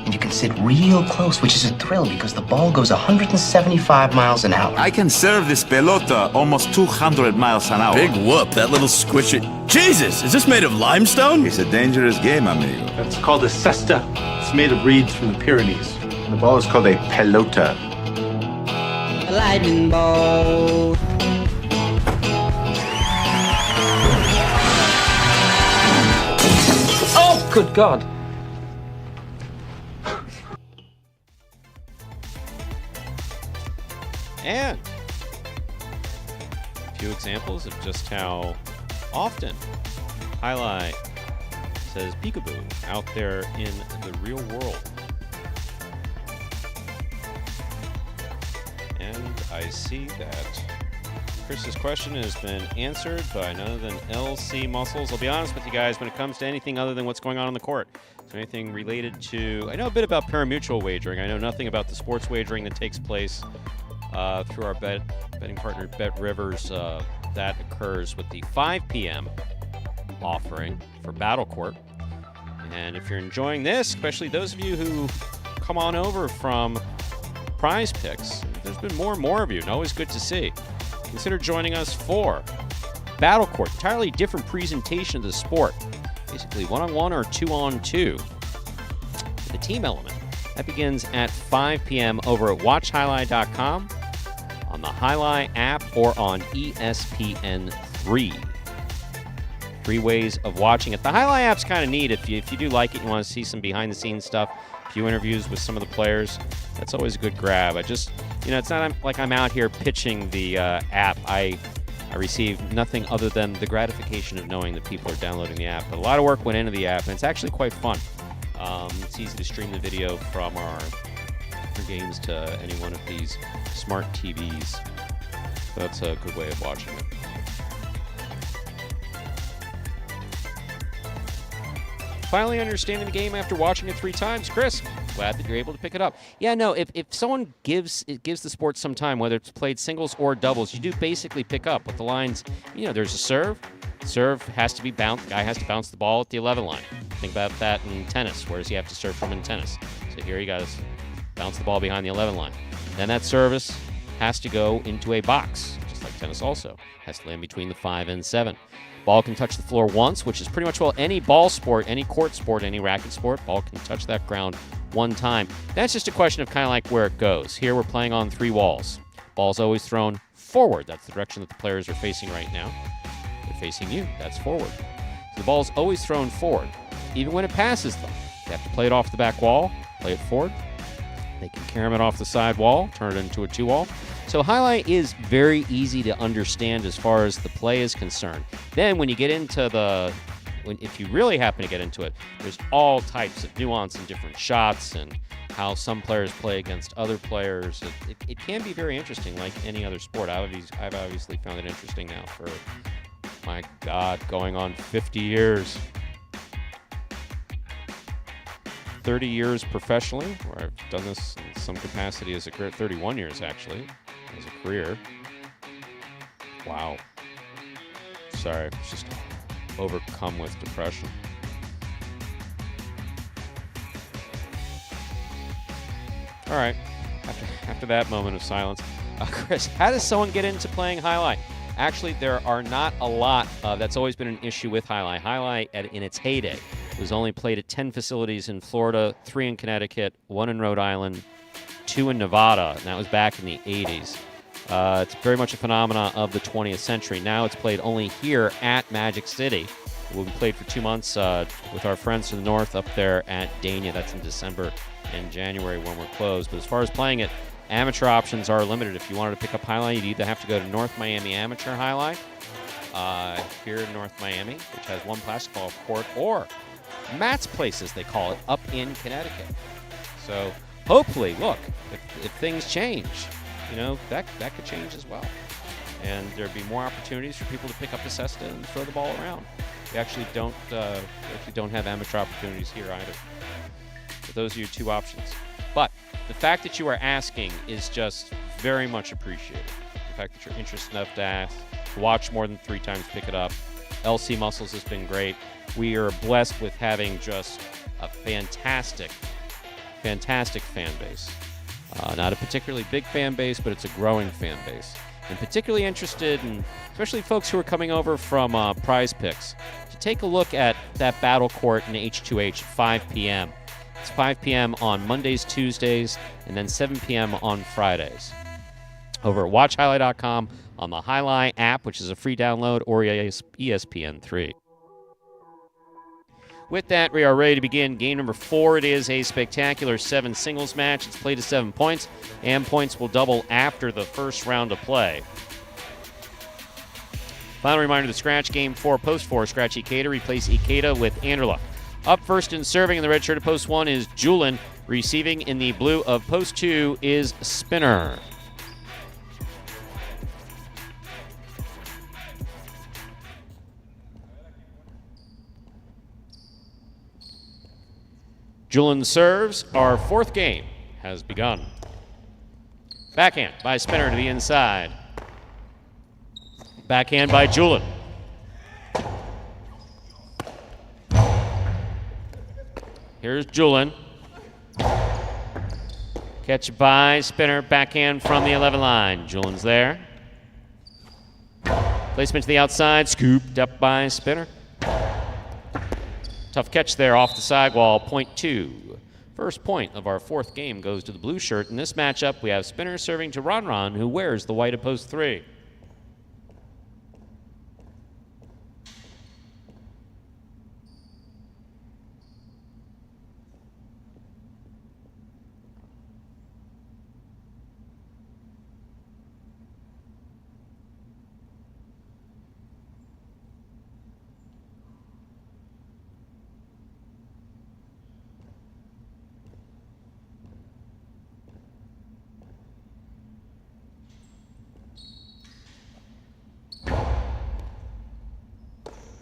And you can sit real close, which is a thrill because the ball goes 175 miles an hour. I can serve this pelota almost 200 miles an hour. Big whoop, that little squishy. Jesus, is this made of limestone? It's a dangerous game, amigo. It's called a cesta. It's made of reeds from the Pyrenees. The ball is called a pelota. A lightning ball. Oh, good God. And a few examples of just how often Alai says peekaboo out there in the real world. And I see that Chris's question has been answered by none other than LC Muscles. I'll be honest with you guys, when it comes to anything other than what's going on the court, so anything related to, I know a bit about pari-mutuel wagering. I know nothing about the sports wagering that takes place through our betting partner Bet Rivers. That occurs with the 5 p.m. offering for Battle Court. And if you're enjoying this, especially those of you who come on over from Prize Picks, there's been more and more of you, and always good to see. Consider joining us for Battle Court, entirely different presentation of the sport. Basically 1-on-1 or 2-on-2. The team element. That begins at 5 p.m. over at watchhighlight.com, on the Highlight app, or on ESPN3. 3 ways of watching it. The Highlight app's kind of neat if you do like it, you want to see some behind-the-scenes stuff, a few interviews with some of the players. That's always a good grab. It's not like I'm out here pitching the app. I receive nothing other than the gratification of knowing that people are downloading the app. But a lot of work went into the app, and it's actually quite fun. It's easy to stream the video from our games to any one of these smart TVs. So that's a good way of watching it. Finally understanding the game after watching it 3 times. Chris, glad that you're able to pick it up. Yeah, no, if someone gives the sport some time, whether it's played singles or doubles, you do basically pick up with the lines. There's a serve. Serve has to be bounced. The guy has to bounce the ball at the 11 line. Think about that in tennis. Where does he have to serve from in tennis? So here he goes. Bounce the ball behind the 11 line. Then that service has to go into a box, just like tennis also. Has to land between the 5 and 7. Ball can touch the floor once, which is pretty much, any ball sport, any court sport, any racket sport, ball can touch that ground one time. That's just a question of kind of like where it goes. Here we're playing on 3 walls. Ball's always thrown forward. That's the direction that the players are facing right now. They're facing you. That's forward. So the ball's always thrown forward. Even when it passes them, they have to play it off the back wall, play it forward. They can carom it off the side wall, turn it into a 2-wall. So highlight is very easy to understand as far as the play is concerned. Then when you get into if you really happen to get into it, there's all types of nuance and different shots and how some players play against other players. It can be very interesting, like any other sport. I've obviously found it interesting now for, my God, going on 50 years. 30 years professionally, where I've done this in some capacity as a career, 31 years actually, as a career. Wow. Sorry, I was just overcome with depression. All right, after that moment of silence. Chris, how does someone get into playing Alai? Actually, there are not a lot. That's always been an issue with Alai. Alai, in its heyday, was only played at 10 facilities in Florida, 3 in Connecticut, 1 in Rhode Island, 2 in Nevada, and that was back in the 80s. It's very much a phenomenon of the 20th century. Now it's played only here at Magic City. It will be played for 2 months with our friends to the north up there at Dania. That's in December and January when we're closed. But as far as playing it, amateur options are limited. If you wanted to pick up Alai, you'd either have to go to North Miami Amateur Alai here in North Miami, which has 1 basketball court, or Matt's Place, as they call it, up in Connecticut. So hopefully, look, if things change, that could change as well. And there'd be more opportunities for people to pick up the cesta and throw the ball around. We actually don't have amateur opportunities here either. So those are your 2 options. But the fact that you are asking is just very much appreciated. The fact that you're interested enough to ask, to watch more than 3 times, pick it up. LC Muscles has been great. We are blessed with having just a fantastic fan base. Not a particularly big fan base, but it's a growing fan base. And particularly interested in, especially folks who are coming over from Prize Picks, to take a look at that battle court in H2H at 5 p.m. It's 5 p.m. on Mondays, Tuesdays, and then 7 p.m. on Fridays. Over at WatchHighlight.com, on the Alai app, which is a free download, or ESPN3. With that, we are ready to begin game number 4. It is a spectacular 7 singles match. It's played to 7 points, and points will double after the first round of play. Final reminder, the scratch game 4, post 4, scratch Ikeda, replace Ikeda with Anderluck. Up first and serving in the red shirt of post 1 is Julin. Receiving in the blue of post 2 is Spinner. Julin serves. Our 4th game has begun. Backhand by Spinner to the inside. Backhand by Julin. Here's Julin. Catch by Spinner. Backhand from the 11 line. Julin's there. Placement to the outside. Scooped up by Spinner. Tough catch there off the sidewall. Point 2. First point of our 4th game goes to the blue shirt. In this matchup, we have Spinner serving to Ron, who wears the white of post 3.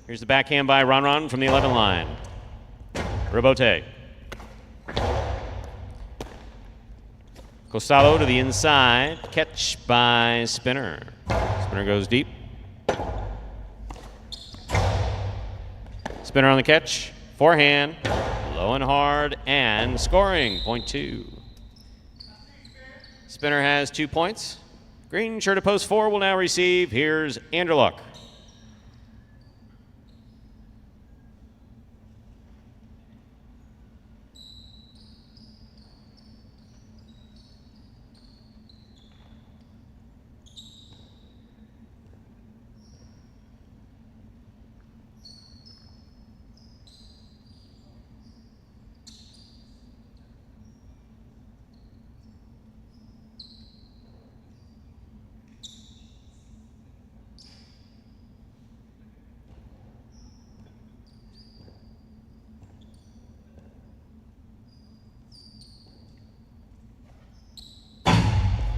Here's the backhand by Ron from the 11 line. Rebote. Costalo to the inside. Catch by Spinner. Spinner goes deep. Spinner on the catch. Forehand. Low and hard. And scoring. Point 2. Spinner has 2 points. Green shirt of post 4 will now receive. Here's Anderluck.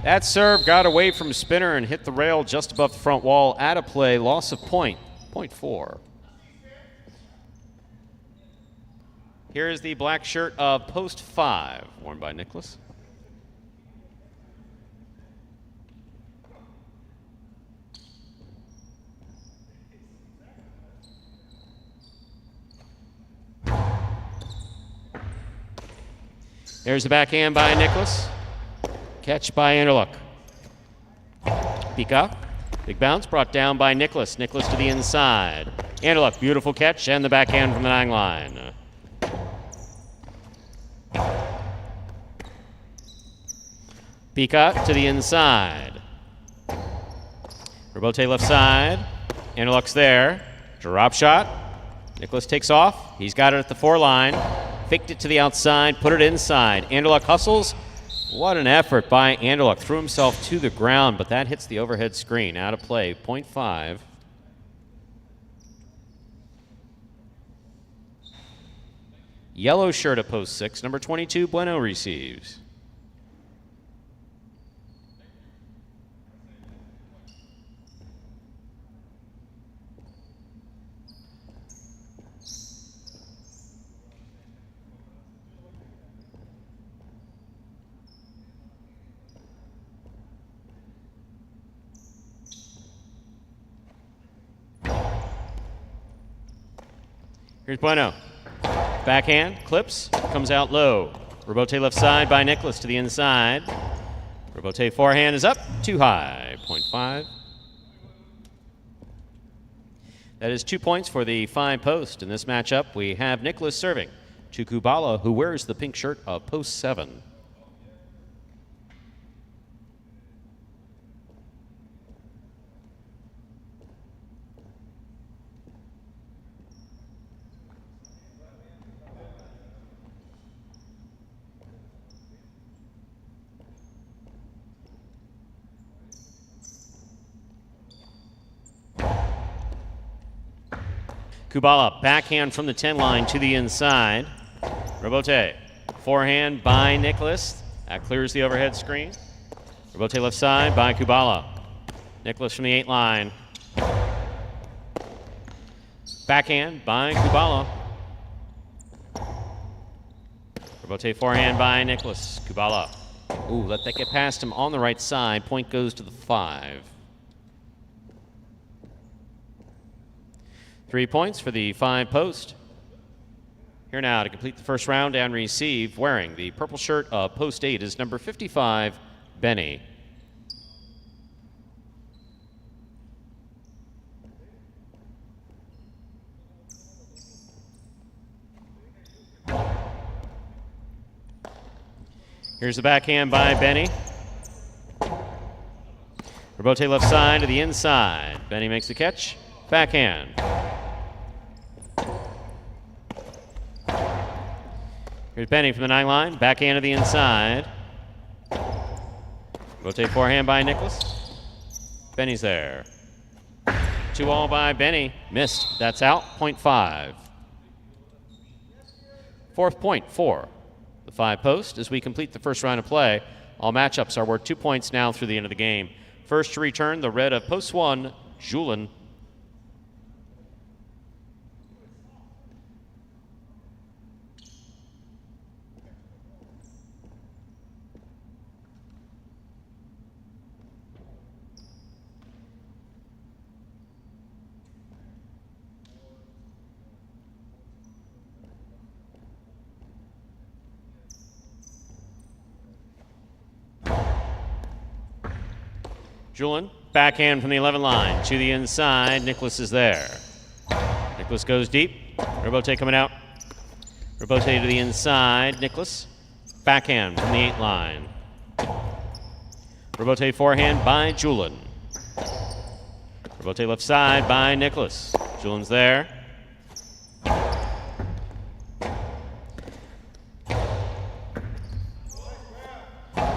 That serve got away from Spinner and hit the rail just above the front wall. Out of play, loss of point. Point 4. Here is the black shirt of post 5, worn by Nicholas. There's the backhand by Nicholas. Catch by Anderluck. Peacock. Big bounce brought down by Nicholas. Nicholas to the inside. Anderluck, beautiful catch, and the backhand from the 9 line. Peacock to the inside. Rebote left side. Anderluck's there. Drop shot. Nicholas takes off. He's got it at the 4 line. Faked it to the outside, put it inside. Anderluck hustles. What an effort by Anderluck. Threw himself to the ground, but that hits the overhead screen. Out of play, 0.5. Yellow shirt at post 6, number 22, Bueno receives. Here's Bueno. Backhand, clips, comes out low. Rebote left side by Nicholas to the inside. Rebote forehand is up, too high, 0.5. That is 2 points for the 5 post. In this matchup, we have Nicholas serving to Kubala, who wears the pink shirt of post 7. Kubala, backhand from the 10 line to the inside. Rebote, forehand by Nicholas. That clears the overhead screen. Rebote left side by Kubala. Nicholas from the 8 line. Backhand by Kubala. Rebote forehand by Nicholas. Kubala. Ooh, let that get past him on the right side. Point goes to the 5. 3 points for the 5 post. Here now to complete the first round and receive, wearing the purple shirt of post 8 is number 55, Benny. Here's the backhand by Benny. Rebote left side to the inside. Benny makes the catch. Backhand. Here's Benny from the 9 line. Backhand to the inside. Rotate forehand by Nicholas. Benny's there. 2-all by Benny. Missed. That's out. 0.5. 4th point for the 5 post as we complete the first round of play. All matchups are worth 2 points now through the end of the game. First to return, the red of post 1, Julin. Julin, backhand from the 11 line to the inside. Nicholas is there. Nicholas goes deep. Rebote coming out. Rebote to the inside. Nicholas, backhand from the 8 line. Rebote forehand by Julin. Rebote left side by Nicholas. Julin's there.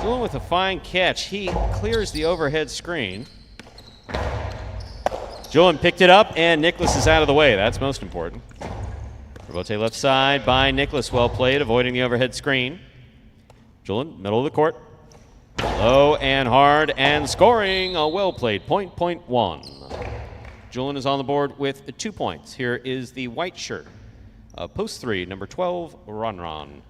Julin with a fine catch. He clears the overhead screen. Julin picked it up, and Nicholas is out of the way. That's most important. Rebote left side by Nicholas. Well played, avoiding the overhead screen. Julin, middle of the court. Low and hard, and scoring. A well-played point, 0.1. Julin is on the board with 2 points. Here is the white shirt of post 3, number 12, Ron.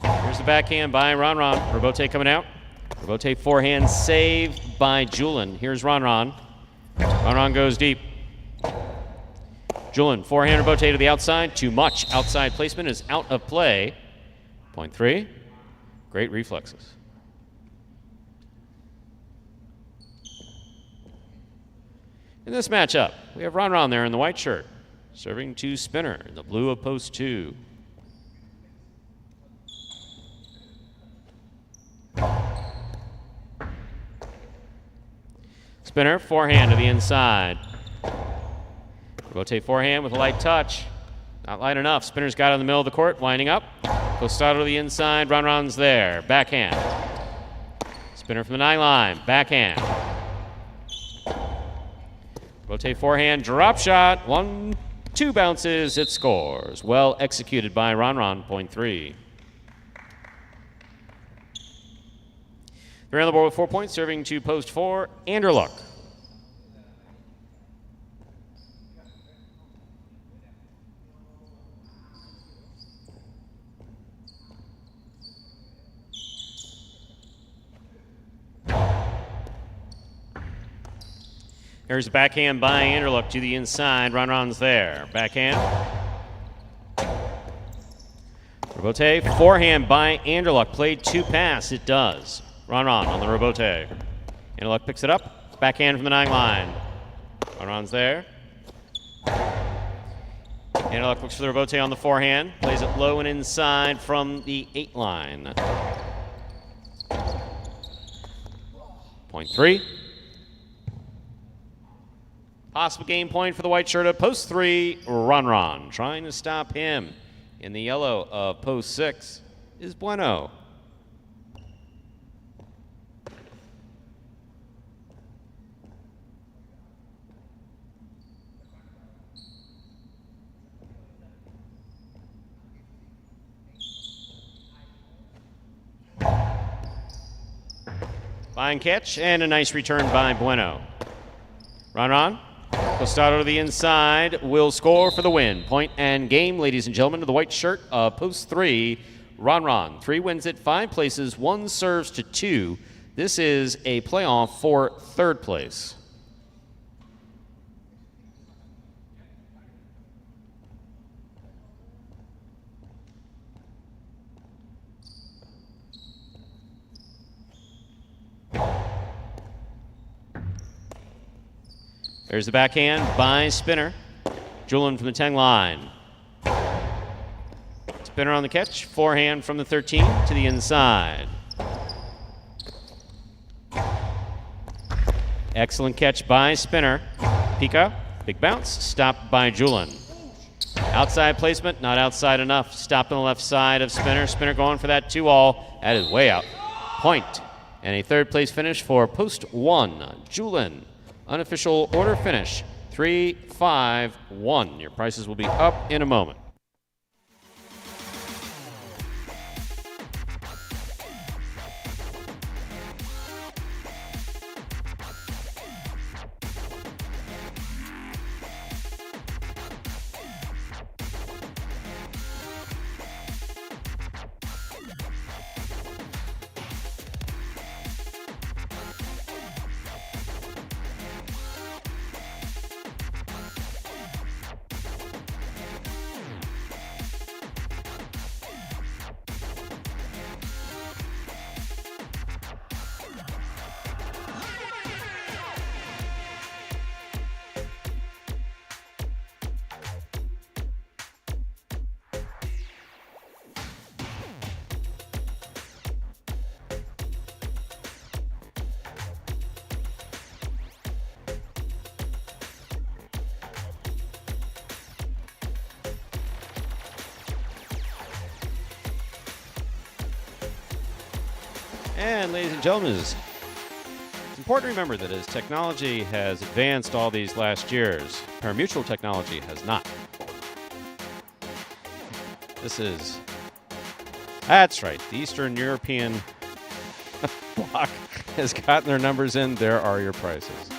Here's the backhand by Ron. Robote coming out. Robote forehand save by Julin. Here's Ron. Ron goes deep. Julin, forehand Robote to the outside. Too much. Outside placement is out of play. Point 3. Great reflexes. In this matchup, we have Ron there in the white shirt, serving to Spinner in the blue of post 2. Spinner, forehand to the inside. Robote forehand with a light touch. Not light enough. Spinner's got it in the middle of the court, winding up. Costado to the inside. Ron's there. Backhand. Spinner from the 9 line. Backhand. Robote forehand. Drop shot. 1, 2 bounces. It scores. Well executed by Ron. Point 3. They're on the board with 4 points, serving to post 4, Anderluck. Here's the backhand by Anderluck to the inside. Ron's there. Backhand. Robote, forehand by Anderluck. Played 2 pass. It does. Ron on the Robote. Anderluck picks it up. Backhand from the 9 line. Ron's there. Anderluck looks for the Robote on the forehand. Plays it low and inside from the 8 line. Point 3. Possible game point for the white shirt of post 3, Ron. Trying to stop him in the yellow of post 6 is Bueno. Fine catch and a nice return by Bueno. Ron. Costado to the inside will score for the win. Point and game, ladies and gentlemen, to the white shirt of post 3, Ron. 3 wins it 5 places, 1 serves to 2. This is a playoff for 3rd place. There's the backhand by Spinner. Julin from the 10 line. Spinner on the catch. Forehand from the 13 to the inside. Excellent catch by Spinner. Pika, big bounce, stopped by Julin. Outside placement, not outside enough. Stopped on the left side of Spinner. Spinner going for that 2-all. That is way out. Point. And a 3rd place finish for post 1, Julin. Unofficial order finish, 3-5-1. Your prices will be up in a moment. And ladies and gentlemen, it's important to remember that as technology has advanced all these last years, pari-mutuel technology has not. This is... That's right. The Eastern European block has gotten their numbers in. There are your prices.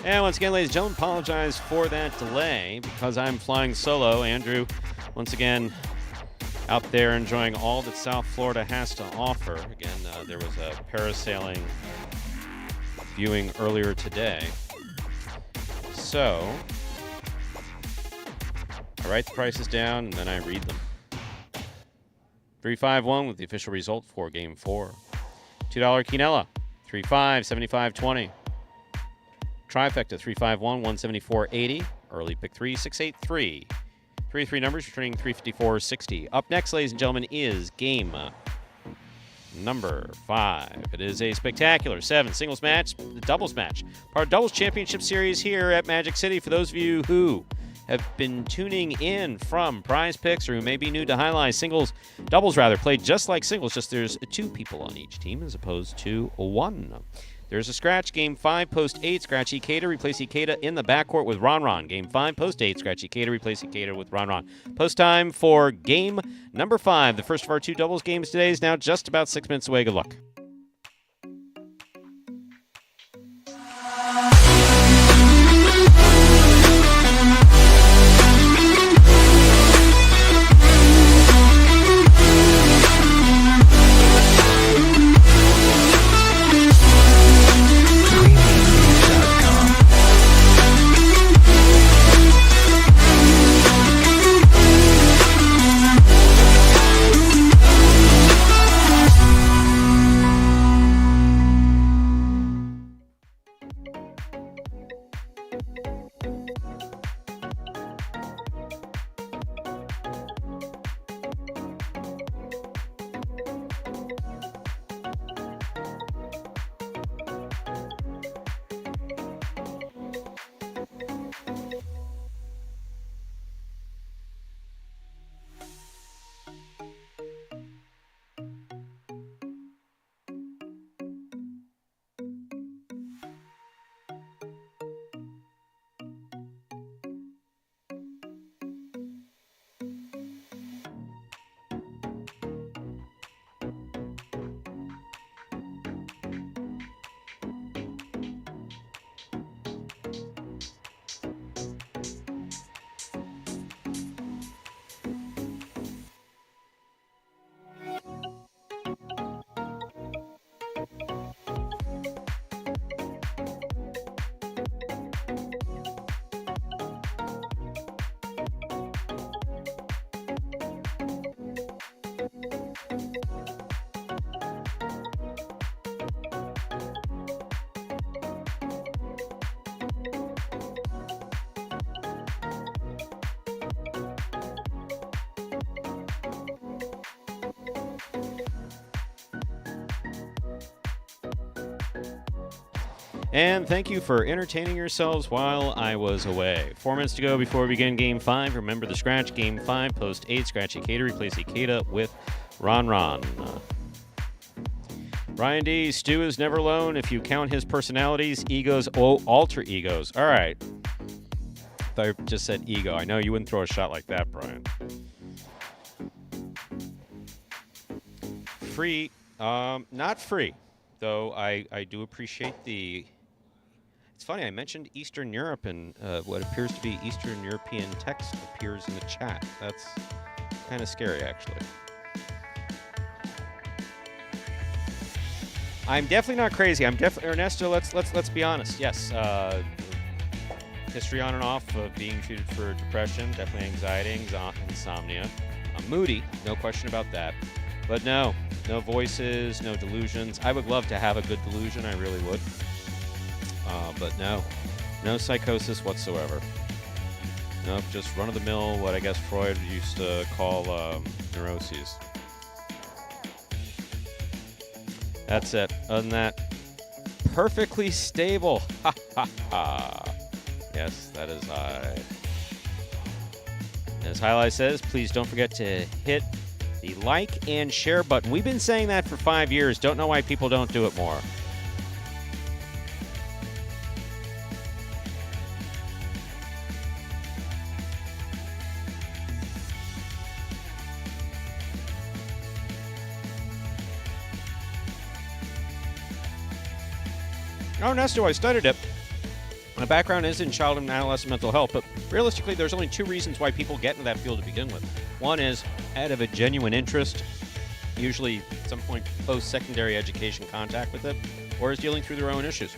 And once again, ladies and gentlemen, apologize for that delay because I'm flying solo. Andrew, once again, out there enjoying all that South Florida has to offer. Again, there was a parasailing viewing earlier today. So, I write the prices down and then I read them. 351 with the official result for Game 4. $2 Quinella, 3-5, 75-20. Trifecta, 351, 174.80. Early pick 3, 683. 3 numbers, returning 354.60. Up next, ladies and gentlemen, is game number 5. It is a spectacular 7 singles match, the doubles match. Part of Doubles Championship Series here at Magic City. For those of you who have been tuning in from Prize Picks or who may be new to Highlight, doubles played just like singles, just there's 2 people on each team as opposed to 1. There's a scratch. Game 5, post 8. Scratch Ikeda. Replace Ikeda in the backcourt with Ron. Game 5, post 8. Scratch Ikeda. Replace Ikeda with Ron. Post time for game number 5. The first of our 2 doubles games today is now just about 6 minutes away. Good luck. And thank you for entertaining yourselves while I was away. 4 minutes to go before we begin Game 5. Remember the scratch. Game 5, post 8. Scratch Ikeda. Replace Ikeda with Ron. Ryan D. Stu is never alone if you count his personalities, egos, alter egos. All right. I thought I just said ego. I know you wouldn't throw a shot like that, Brian. Free. Not free, though I do appreciate the... It's funny, I mentioned Eastern Europe, and what appears to be Eastern European text appears in the chat. kind of scary, actually. I'm definitely not crazy. I'm definitely Ernesto. Let's be honest. Yes, history on and off of being treated for depression, definitely anxiety, insomnia. I'm moody, no question about that. But no voices, no delusions. I would love to have a good delusion. I really would. But no psychosis whatsoever. Nope, just run-of-the-mill, what I guess Freud used to call neuroses. That's it. Other than that, perfectly stable. Ha ha ha. Yes, that is I. As Alai says, please don't forget to hit the like and share button. We've been saying that for 5 years. Don't know why people don't do it more. Oh, Ernesto, I studied it. My background is in child and adolescent mental health, but realistically, there's only 2 reasons why people get into that field to begin with. One is out of a genuine interest, usually at some point post-secondary education contact with it, or is dealing through their own issues.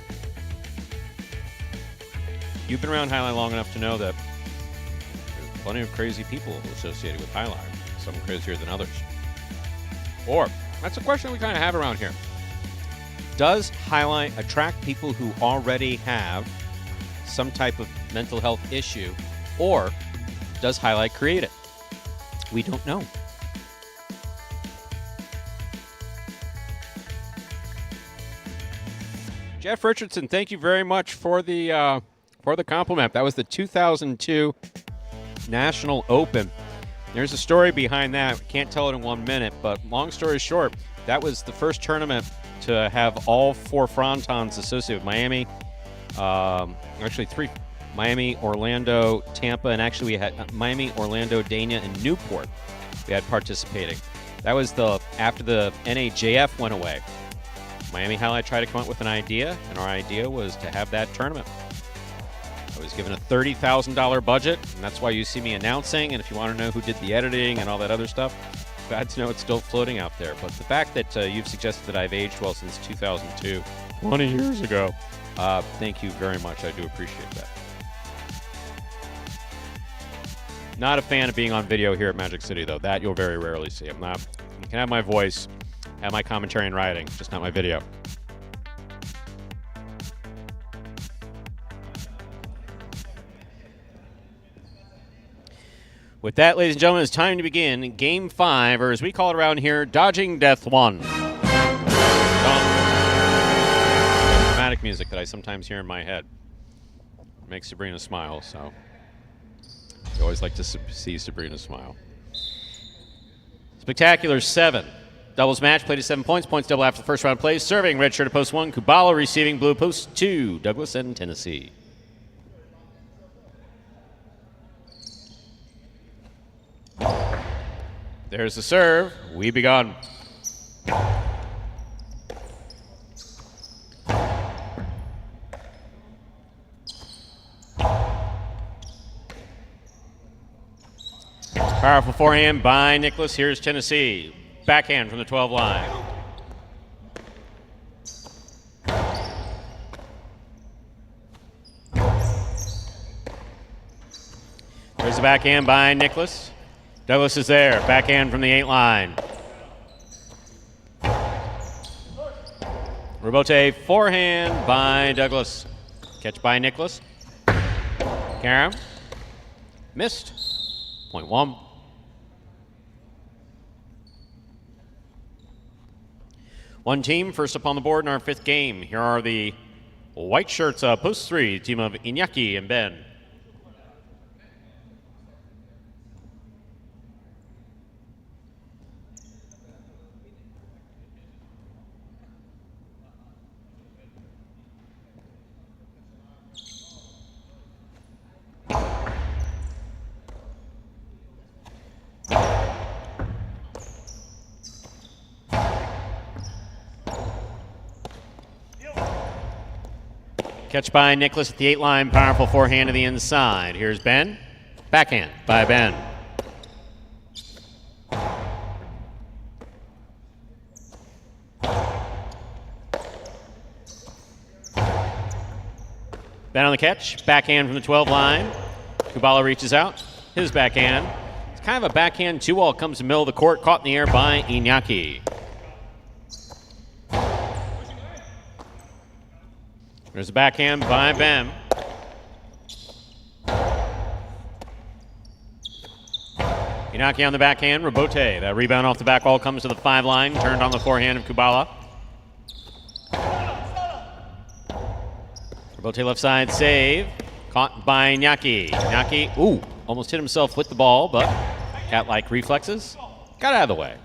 You've been around Highline long enough to know that there's plenty of crazy people associated with Highline, some crazier than others. Or, that's a question we kind of have around here. Does Highline attract people who already have some type of mental health issue, or does Highlight create it? We don't know. Jeff Richardson, thank you very much for the compliment. That was the 2002 National Open. There's a story behind that. Can't tell it in 1 minute, but long story short, that was the first tournament to have all 4 frontons associated with Miami. Actually 3. Miami, Orlando, Tampa, and actually we had Miami, Orlando, Dania, and Newport we had participating. That was after the NAJF went away. Miami Highlight tried to come up with an idea, and our idea was to have that tournament. I was given a $30,000 budget, and that's why you see me announcing, and if you want to know who did the editing and all that other stuff, glad to know it's still floating out there. But the fact that you've suggested that I've aged well since 2002, 20 years ago, thank you very much. I do appreciate that. Not a fan of being on video here at Magic City, though. That you'll very rarely see. I'm not. You can have my voice, have my commentary and writing, just not my video. With that, ladies and gentlemen, it's time to begin Game 5, or as we call it around here, Dodging Death 1. Dramatic music that I sometimes hear in my head. It makes Sabrina smile, so I always like to see Sabrina smile. Spectacular 7. Doubles match, played at 7 points. Points double after the first round plays. Serving, red shirt at post 1. Kubala receiving, blue post 2. Douglas and Tennessee. There's the serve. We begun. Powerful forehand by Nicholas. Here's Tennessee. Backhand from the 12 line. There's the backhand by Nicholas. Douglas is there. Backhand from the 8 line. Rebote forehand by Douglas. Catch by Nicholas. Karam. Missed. Point 1. One team first up on the board in our 5th game. Here are the white shirts, post 3, team of Iñaki and Ben. Catch by Nicholas at the 8 line. Powerful forehand to the inside. Here's Ben. Backhand by Ben. Ben on the catch. Backhand from the 12 line. Kubala reaches out. His backhand. It's kind of a backhand 2-all. Comes to the middle of the court. Caught in the air by Iñaki. There's a backhand by Ben. Iñaki on the backhand. Rebote. That rebound off the back wall comes to the 5 line. Turned on the forehand of Kubala. Rebote left side save. Caught by Iñaki. Iñaki, almost hit himself with the ball, but cat-like reflexes. Got out of the way.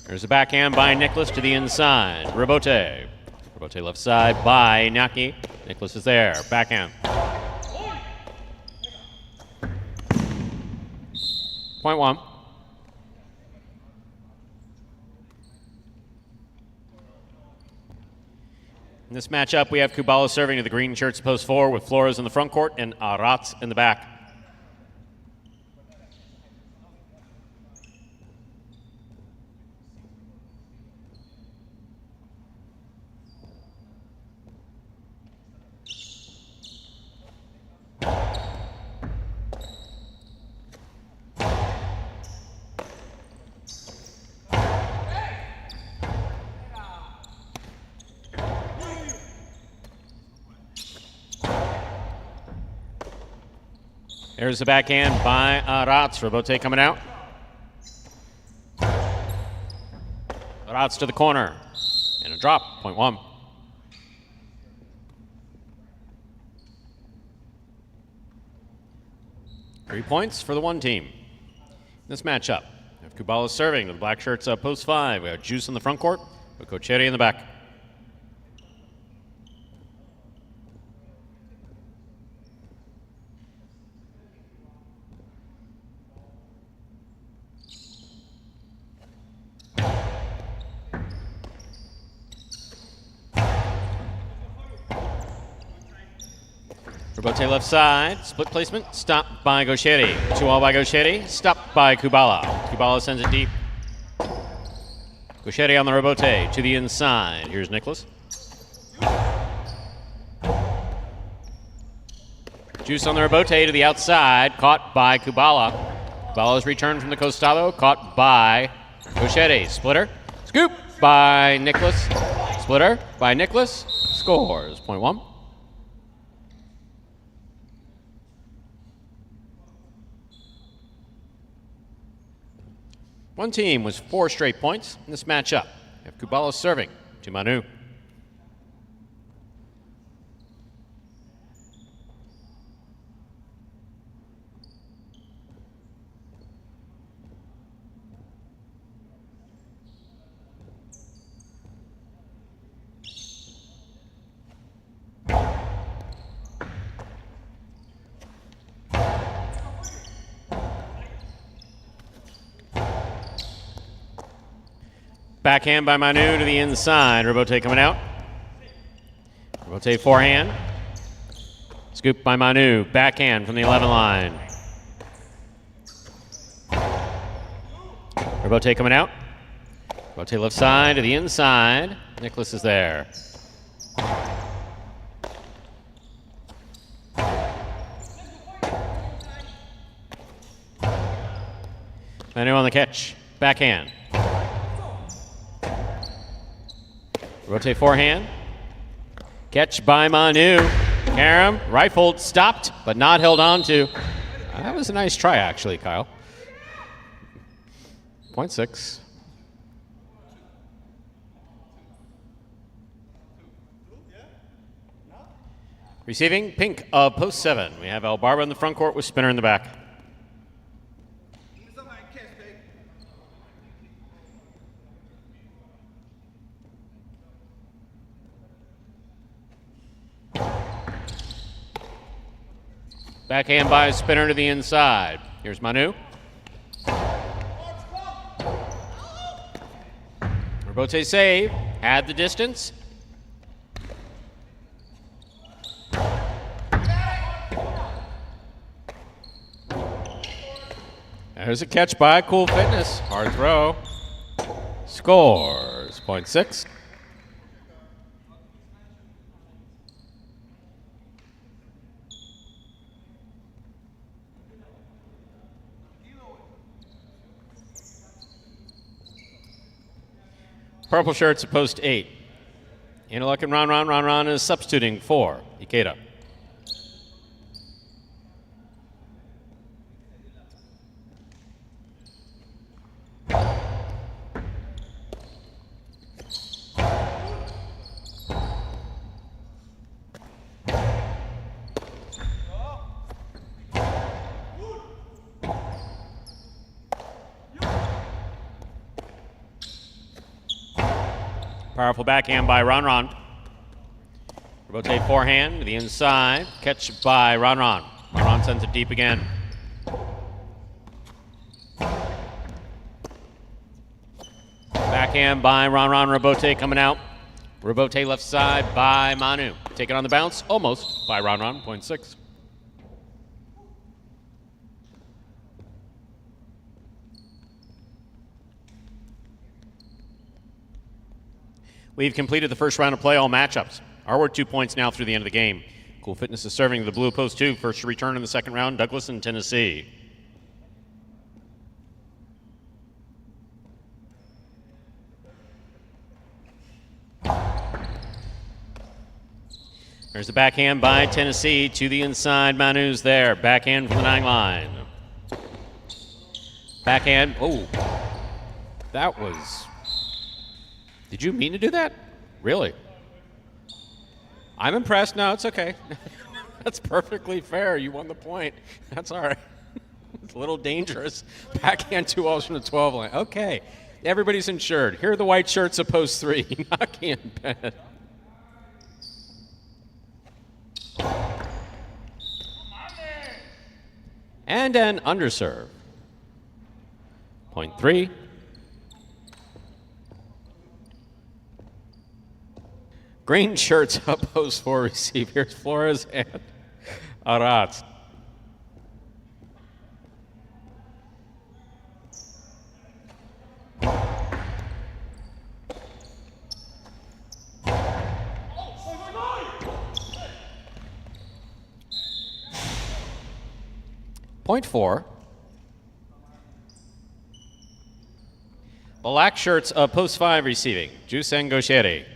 There's a backhand by Nicholas to the inside. Rebote. Rebote left side by Iñaki. Nicholas is there. Backhand. Point 1. In this matchup, we have Kubala serving to the green shirts post 4 with Flores in the front court and Arats in the back. There's the backhand by Arats. Rebote coming out. Arats to the corner. And a drop. Point 1. Three points for the one team. In this matchup, we have Kubala serving to the black shirts post 5. We have Juice in the front court with Cocheri in the back. Rebote left side, split placement, stopped by Gaucheri. 2-all by Gaucheri, stopped by Kubala. Kubala sends it deep. Gaucheri on the rebote to the inside. Here's Nicholas. Juice on the rebote to the outside, caught by Kubala. Kubala's return from the Costado, caught by Gaucheri. Splitter, scoop by Nicholas. Splitter by Nicholas, scores. Point 1. One team was 4 straight points in this matchup. We have Kubala serving to Manu. Backhand by Manu to the inside. Rebote coming out. Rebote forehand. Scoop by Manu. Backhand from the 11 line. Rebote coming out. Rebote left side to the inside. Nicholas is there. Manu on the catch. Backhand. Rotate forehand. Catch by Manu. Karam, rifled, stopped, but not held on to. That was a nice try, actually, Kyle. Point 6. Receiving, Pink of post 7. We have Albarba in the front court with Spinner in the back. Backhand by Spinner to the inside. Here's Manu. Rebote save. Had the distance. There's a catch by Cool Fitness. Hard throw. Scores. Point 6. Purple shirts at post 8. Interlock and Ron is substituting for Ikeda. Powerful backhand by Ron. Rotate forehand to the inside. Catch by Ron. Ron sends it deep again. Backhand by Ron. Robote coming out. Robote left side by Manu. Take it on the bounce, almost by Ron. Point 6. We've completed the first round of play, all matchups. Our worth 2 points now through the end of the game. Cool Fitness is serving the blue post 2. First to return in the second round, Douglas in Tennessee. There's the backhand by Tennessee to the inside. Manu's there. Backhand from the 9 line. Backhand. Oh, that was... Did you mean to do that? Really? I'm impressed. No, it's okay. That's perfectly fair. You won the point. That's all right. It's a little dangerous. Backhand 2 balls from the 12 line. Okay. Everybody's insured. Here are the white shirts of post 3. Knocking in bed. And an underserve. Point 3. Green shirts up post 4 receive. Here's Flores and Arat. Point 4. Black shirts up post 5 receiving. Juice and Gaucheri.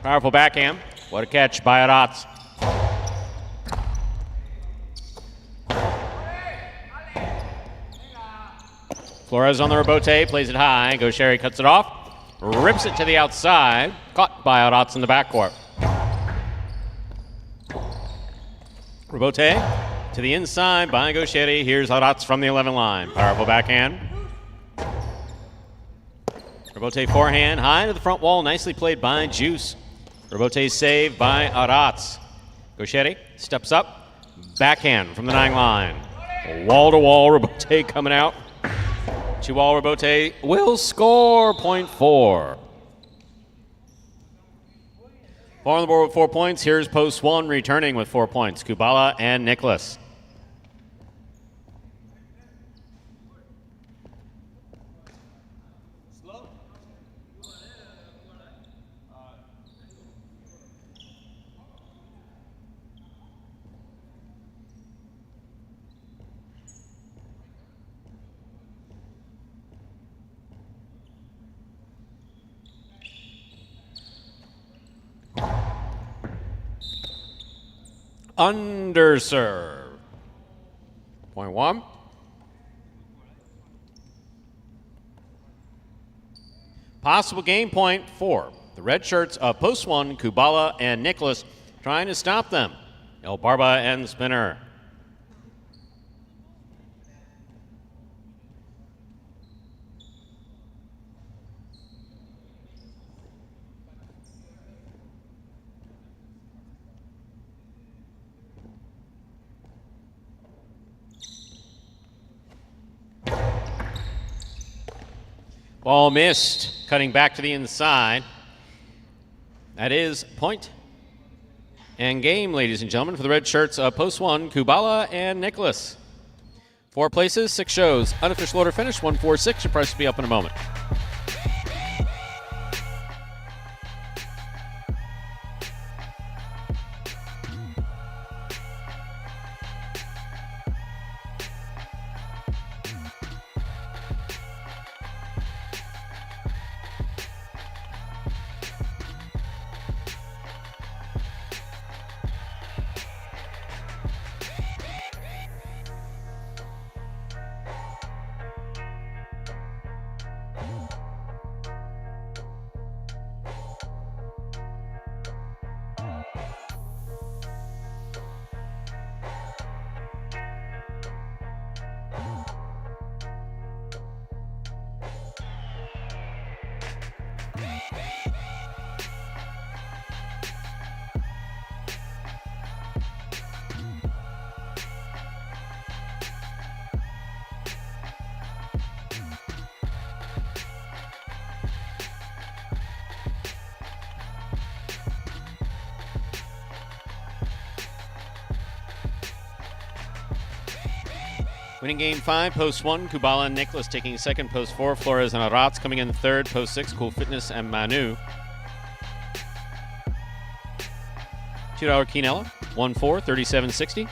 Powerful backhand. What a catch by Aratz. Flores on the rebote, plays it high. Gaucheri cuts it off, rips it to the outside. Caught by Aratz in the backcourt. Rebote to the inside by Gaucheri. Here's Aratz from the 11 line. Powerful backhand. Rebote forehand, high to the front wall. Nicely played by Juice. Rebote saved by Aratz. Gaucheri steps up. Backhand from the 9 line. Wall-to-wall Rebote coming out. 2-ball Rebote will score. Point 4. 4 on the board with 4 points. Here's post 1 returning with 4 points. Kubala and Nicholas. Underserve. Point 1. Possible game point 4. The red shirts of post 1, Kubala and Nicholas trying to stop them. El Barba and Spinner. Ball missed, cutting back to the inside. That is point and game, ladies and gentlemen, for the red shirts of Post 1, Kubala and Nicholas. 4 places, 6 shows. Unofficial order finish, 146. Your price will be up in a moment. Winning game 5, Post 1, Kubala and Nicholas taking second. Post 4, Flores and Arats coming in third. Post 6, Cool Fitness and Manu. $2 Quinella, 1-4, 37.60.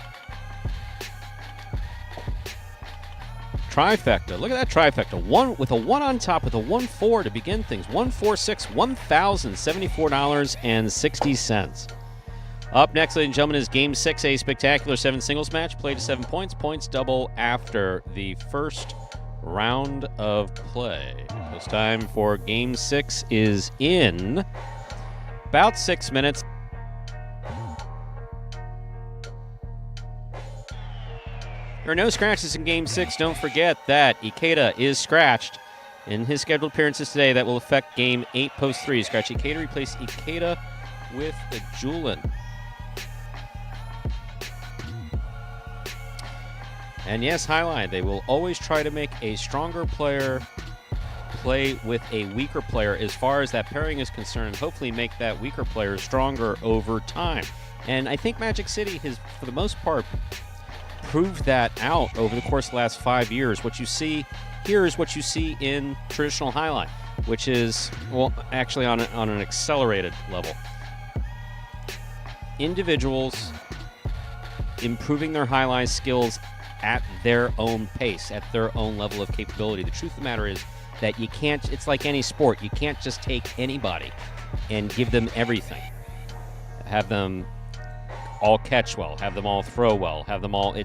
Trifecta. Look at that trifecta. One with a 1 on top with a 1-4 to begin things. 1-4-6, $1,074.60. Up next, ladies and gentlemen, is Game 6, a spectacular 7 singles match. Played to 7 points. Points double after the first round of play. Post time for Game 6 is in about 6 minutes. There are no scratches in Game 6. Don't forget that Ikeda is scratched in his scheduled appearances today. That will affect Game 8, Post 3. Scratch Ikeda, replace Ikeda with the Julin. And yes, highlight, they will always try to make a stronger player play with a weaker player as far as that pairing is concerned, and hopefully make that weaker player stronger over time. And I think Magic City has, for the most part, proved that out over the course of the last 5 years. What you see here is what you see in traditional highlight, which is, well, actually on an accelerated level. Individuals improving their highlight skills at their own pace, at their own level of capability. The truth of the matter is that you can't, it's like any sport, you can't just take anybody and give them everything. Have them all catch well, have them all throw well, have them all,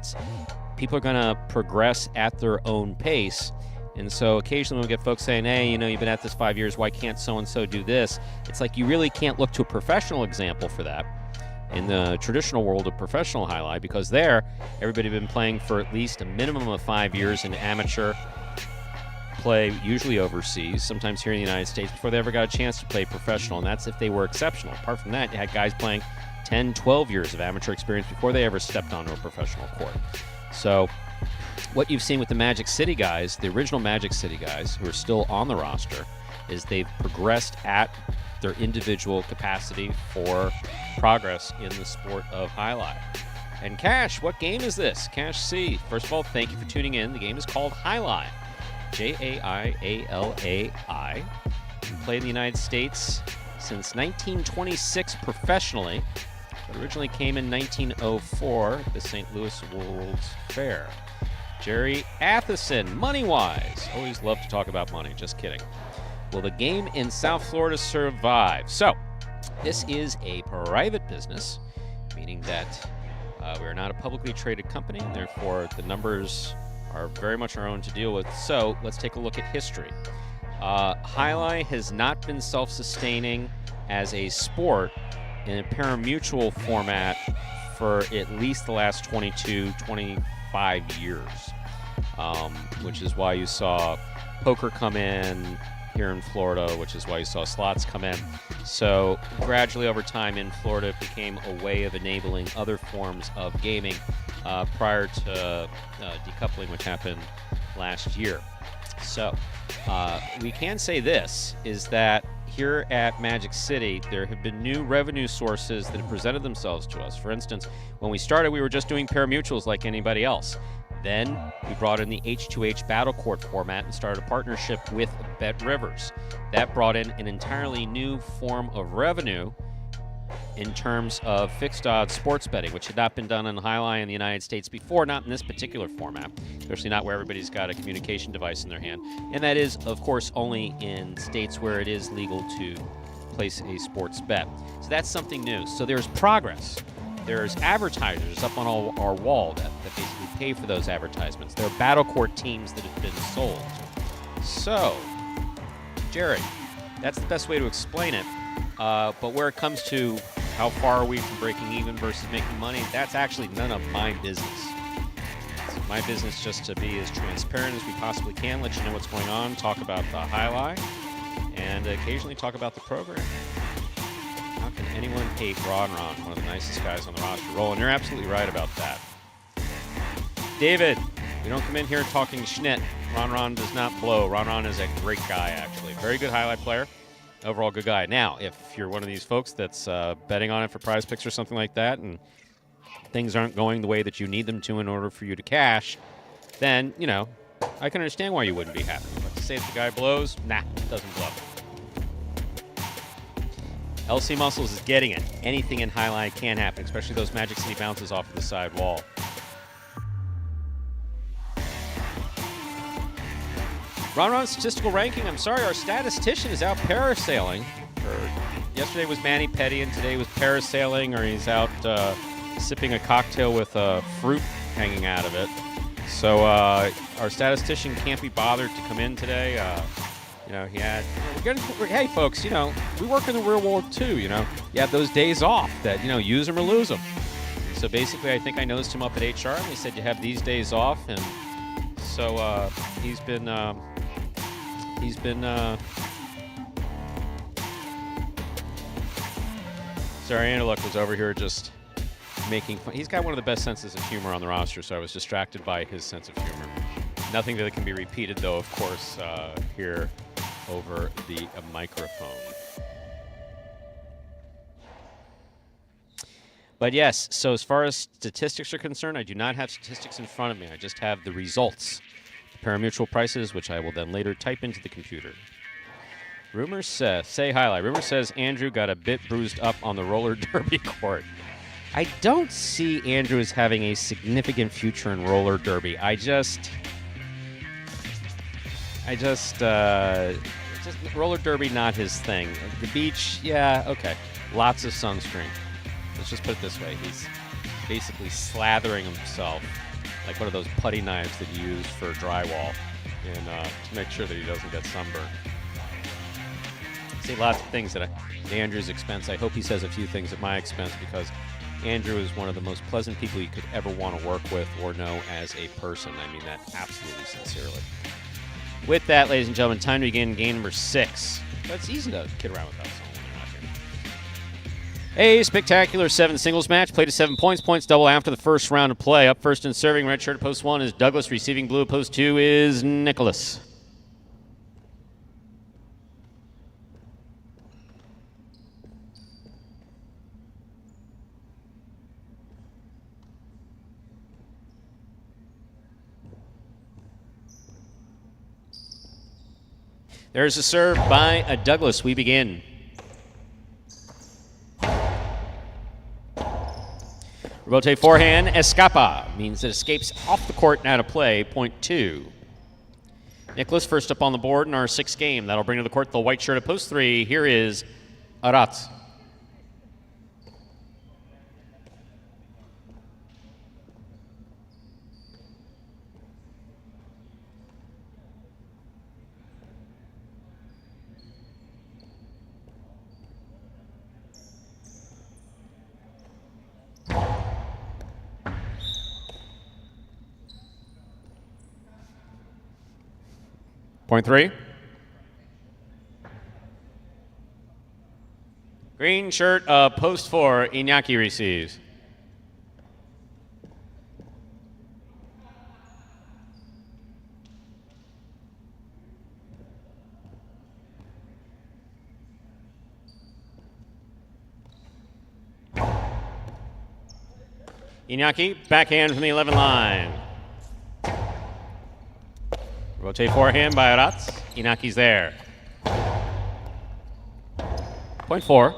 people are going to progress at their own pace. And so occasionally we'll get folks saying, hey, you've been at this 5 years, why can't so-and-so do this? It's like you really can't look to a professional example for that in the traditional world of professional highlight, because there, everybody has been playing for at least a minimum of 5 years in amateur play, usually overseas, sometimes here in the United States, before they ever got a chance to play professional, and that's if they were exceptional. Apart from that, you had guys playing 10, 12 years of amateur experience before they ever stepped onto a professional court. So what you've seen with the Magic City guys, the original Magic City guys who are still on the roster, is they've progressed at their individual capacity for progress in the sport of highlight. And Cash, what game is this? Cash C. First of all, thank you for tuning in. The game is called Highlight. Jaialai. Played in the United States since 1926 professionally, but originally came in 1904 at the St. Louis World's Fair. Jerry Atheson, money-wise. Always love to talk about money, just kidding. Will the game in South Florida survive? So, this is a private business, meaning that we are not a publicly traded company, and therefore the numbers are very much our own to deal with. So, let's take a look at history. Highlight has not been self-sustaining as a sport in a pari-mutuel format for at least the last 22, 25 years, which is why you saw poker come in here in Florida, which is why you saw slots come in. So gradually over time in Florida, it became a way of enabling other forms of gaming prior to decoupling, which happened last year. So we can say this, is that here at Magic City, there have been new revenue sources that have presented themselves to us. For instance, when we started, we were just doing pari-mutuels like anybody else. Then we brought in the H2H Battle Court format and started a partnership with Bet Rivers. That brought in an entirely new form of revenue in terms of fixed odds sports betting, which had not been done on Alai in the United States before, not in this particular format, especially not where everybody's got a communication device in their hand. And that is, of course, only in states where it is legal to place a sports bet. So that's something new. So there's progress. There's advertisers up on our wall that basically pay for those advertisements. There are battle court teams that have been sold. So, Jared, that's the best way to explain it. But where it comes to how far are we from breaking even versus making money, that's actually none of my business. It's my business just to be as transparent as we possibly can, let you know what's going on, talk about the highlight, and occasionally talk about the program. How can anyone hate Ron, one of the nicest guys on the roster? Roland, you're absolutely right about that. David, we don't come in here talking schnitt. Ron does not blow. Ron is a great guy, actually. Very good highlight player. Overall good guy. Now, if you're one of these folks that's betting on it for prize picks or something like that, and things aren't going the way that you need them to in order for you to cash, then, you know, I can understand why you wouldn't be happy. But to say that the guy blows, nah, doesn't blow. LC Muscles is getting it. Anything in highlight can happen, especially those Magic City bounces off of the side wall. Ron's statistical ranking, I'm sorry, our statistician is out parasailing. Yesterday was Manny Petty, and today was parasailing, or he's out sipping a cocktail with fruit hanging out of it. So our statistician can't be bothered to come in today. You know, he had, hey folks, you know, we work in the real world too, you know. You have those days off that, you know, use them or lose them. So basically, I think I nosed him up at HR, and they said you have these days off, and so he's been sorry, Andaluk was over here just making fun. He's got one of the best senses of humor on the roster, so I was distracted by his sense of humor. Nothing that can be repeated, though, of course, here over the microphone. But yes, so as far as statistics are concerned, I do not have statistics in front of me. I just have the results. Pari-mutuel prices, which I will then later type into the computer. Rumors say highlight. Rumor says Andrew got a bit bruised up on the roller derby court. I don't see Andrew as having a significant future in roller derby. Just roller derby, not his thing. The beach, yeah, okay. Lots of sunscreen. Let's just put it this way. He's basically slathering himself like one of those putty knives that you use for drywall, and to make sure that he doesn't get sunburned. I see lots of things at Andrew's expense. I hope he says a few things at my expense, because Andrew is one of the most pleasant people you could ever want to work with or know as a person. I mean that absolutely sincerely. With that, ladies and gentlemen, time to begin game number 6. It's easy to kid around with that song when you're not here. A spectacular 7 singles match, played to 7 points. Points double after the first round of play. Up first and serving, red shirt at post 1 is Douglas. Receiving blue at post 2 is Nicholas. There's a serve by Douglas. We begin. Rebote forehand, escapa, means it escapes off the court and out of play, point 2. Nicholas first up on the board in our 6th game. That'll bring to the court the white shirt at post 3. Here is Aratz. Point 3. Green shirt, post 4, Iñaki receives. Iñaki, backhand from the 11 line. Rotate forehand by Arats. Inaki's there. Point 4.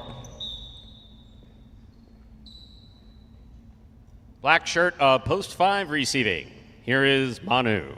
Black shirt of post 5 receiving. Here is Manu.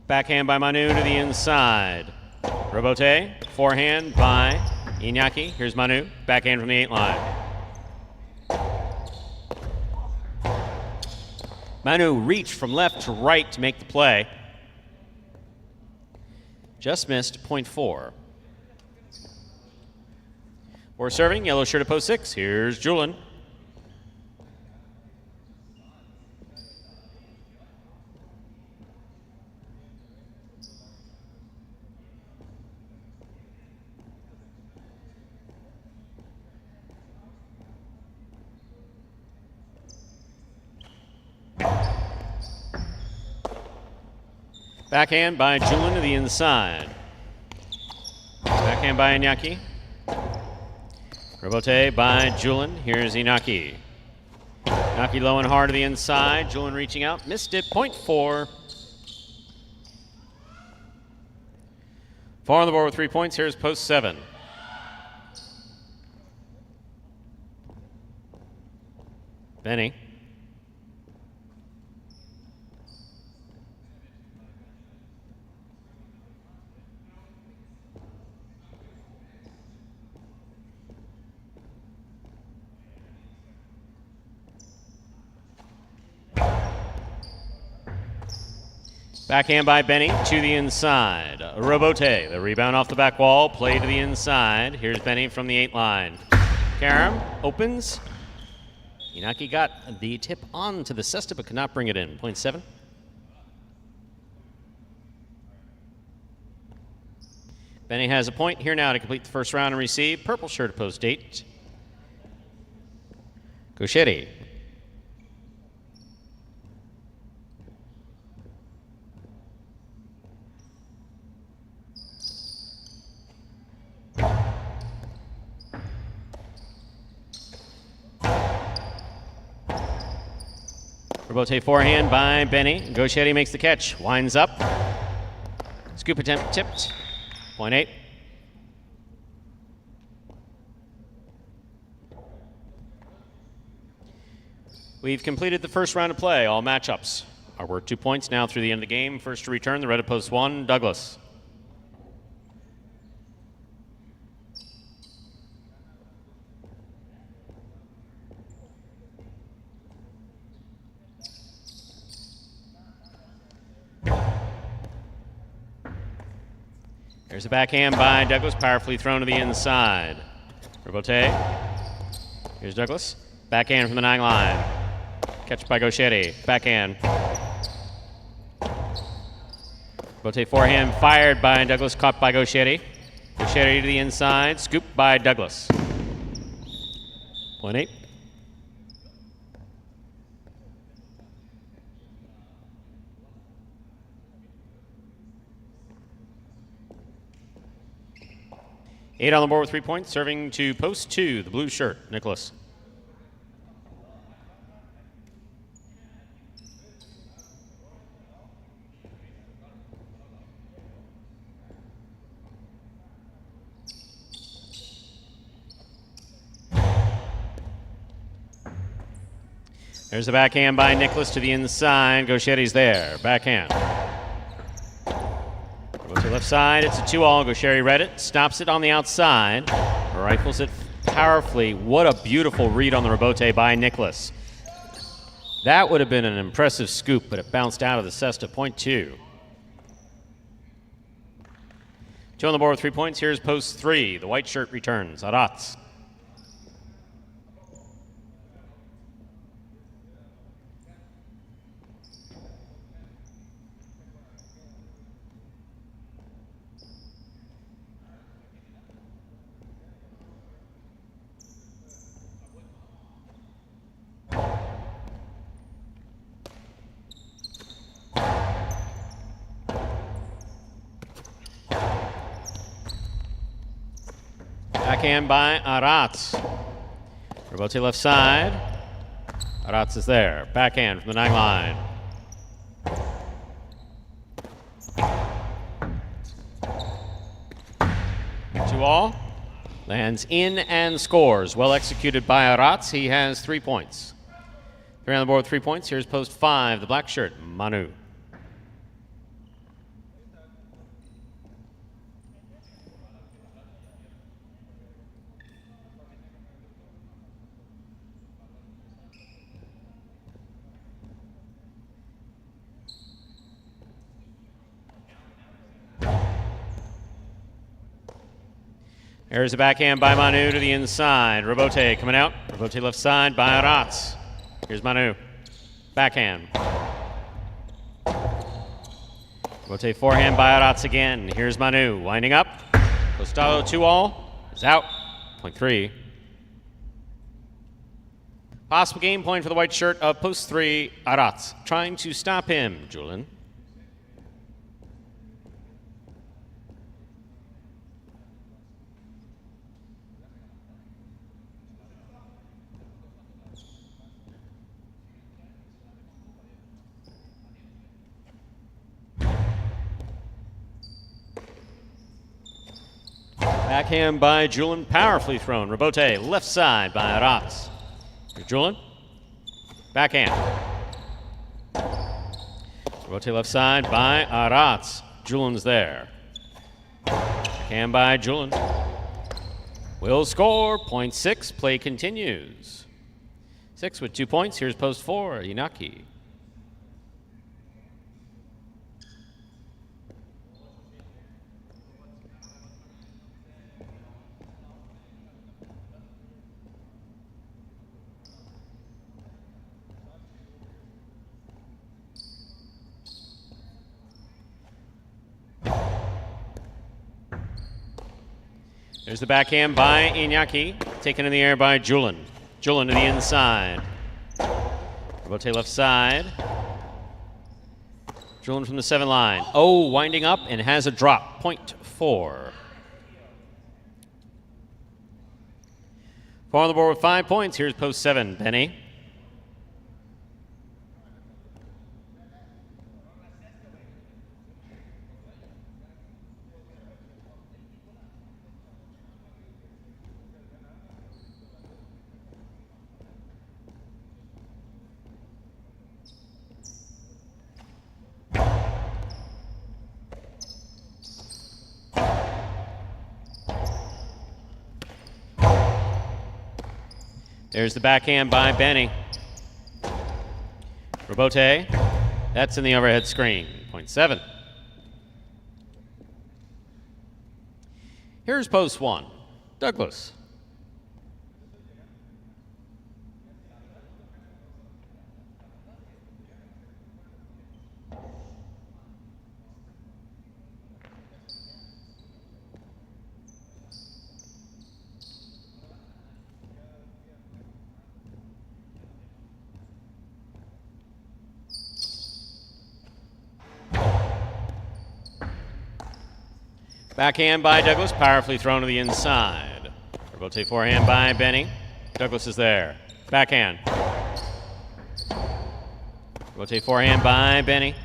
Backhand by Manu to the inside. Robote, forehand by Iñaki. Here's Manu, backhand from the 8 line. Manu reached from left to right to make the play. Just missed point 4. For serving, yellow shirt at post 6. Here's Julian. Backhand by Julian to the inside. Backhand by Iñaki. Robote by Julian. Here's Iñaki. Iñaki low and hard to the inside. Julian reaching out. Missed it. Point 4. 4 on the board with 3 points. Here's post 7. Benny. Backhand by Benny to the inside. Robote, the rebound off the back wall, play to the inside. Here's Benny from the 8 line. Karam opens. Iñaki got the tip onto the cesta but could not bring it in. Point 7. Benny has a point here now to complete the first round and receive. Purple shirt at post 8. Gauchetti. Robote forehand by Benny. Gauchetti makes the catch. Winds up. Scoop attempt tipped. Point 8. We've completed the first round of play. All matchups are worth 2 points now through the end of the game. First to return, the red at post 1, Douglas. There's a backhand by Douglas, powerfully thrown to the inside. Robote. Here's Douglas. Backhand from the 9 line. Catch by Gauchetti. Backhand. Robote forehand fired by Douglas, caught by Gauchetti. Gauchetti to the inside, scooped by Douglas. Point 8. Eight on the board with 3 points, serving to post 2, the blue shirt, Nicholas. There's the backhand by Nicholas to the inside. Gauchetti's there. Backhand. Goes to the left side. It's a 2-all. Gauchetti read it. Stops it on the outside. Rifles it powerfully. What a beautiful read on the rebote by Nicholas. That would have been an impressive scoop, but it bounced out of the cesta. Point 2. 2 on the board with 3 points. Here's post 3. The white shirt returns. Arats. backhand by Aratz. Robote left side. Aratz is there. Backhand from the 9 line. Two all. Lands in and scores. Well executed by Aratz. He has 3 points. 3 on the board with 3 points. Here's post 5, the black shirt, Manu. There's a backhand by Manu to the inside. Robote coming out. Robote left side by Aratz. Here's Manu. Backhand. Robote forehand by Aratz again. Here's Manu. Winding up. Costado 2 all. Is out. Point 3. Possible game point for the white shirt of post 3, Aratz. Trying to stop him, Julian. Backhand by Julian, powerfully thrown. Robote, left side by Aratz. Here's Julian. Backhand. Robote left side by Aratz. Julian's there. Backhand by Julian. Will score. Point 6. Play continues. 6 with 2 points. Here's post 4, Inaki. There's the backhand by Iñaki, taken in the air by Julian. Julian to the inside. Robote left side. Julian from the 7 line. Oh, winding up and has a drop. Point 4. 4 on the board with 5 points. Here's post 7, Benny. There's the backhand by Benny. Robote, that's in the overhead screen. Point 7. Here's post 1, Douglas. Backhand by Douglas, powerfully thrown to the inside. Robote forehand by Benny. Douglas is there. Backhand. Robote forehand by Benny.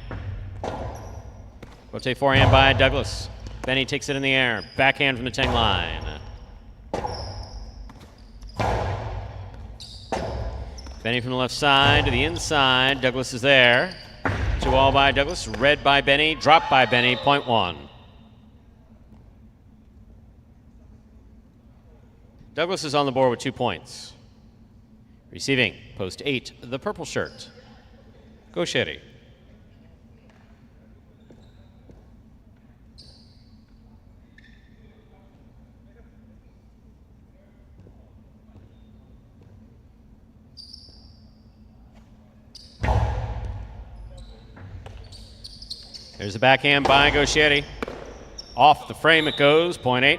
Robote forehand by Douglas. Benny takes it in the air. Backhand from the 10 line. Benny from the left side to the inside. Douglas is there. 2 all by Douglas. Red by Benny. Drop by Benny. Point 1. Douglas is on the board with 2 points. Receiving, post 8, the purple shirt, Gaucheri. There's a backhand by Gaucheri. Off the frame it goes, point 8.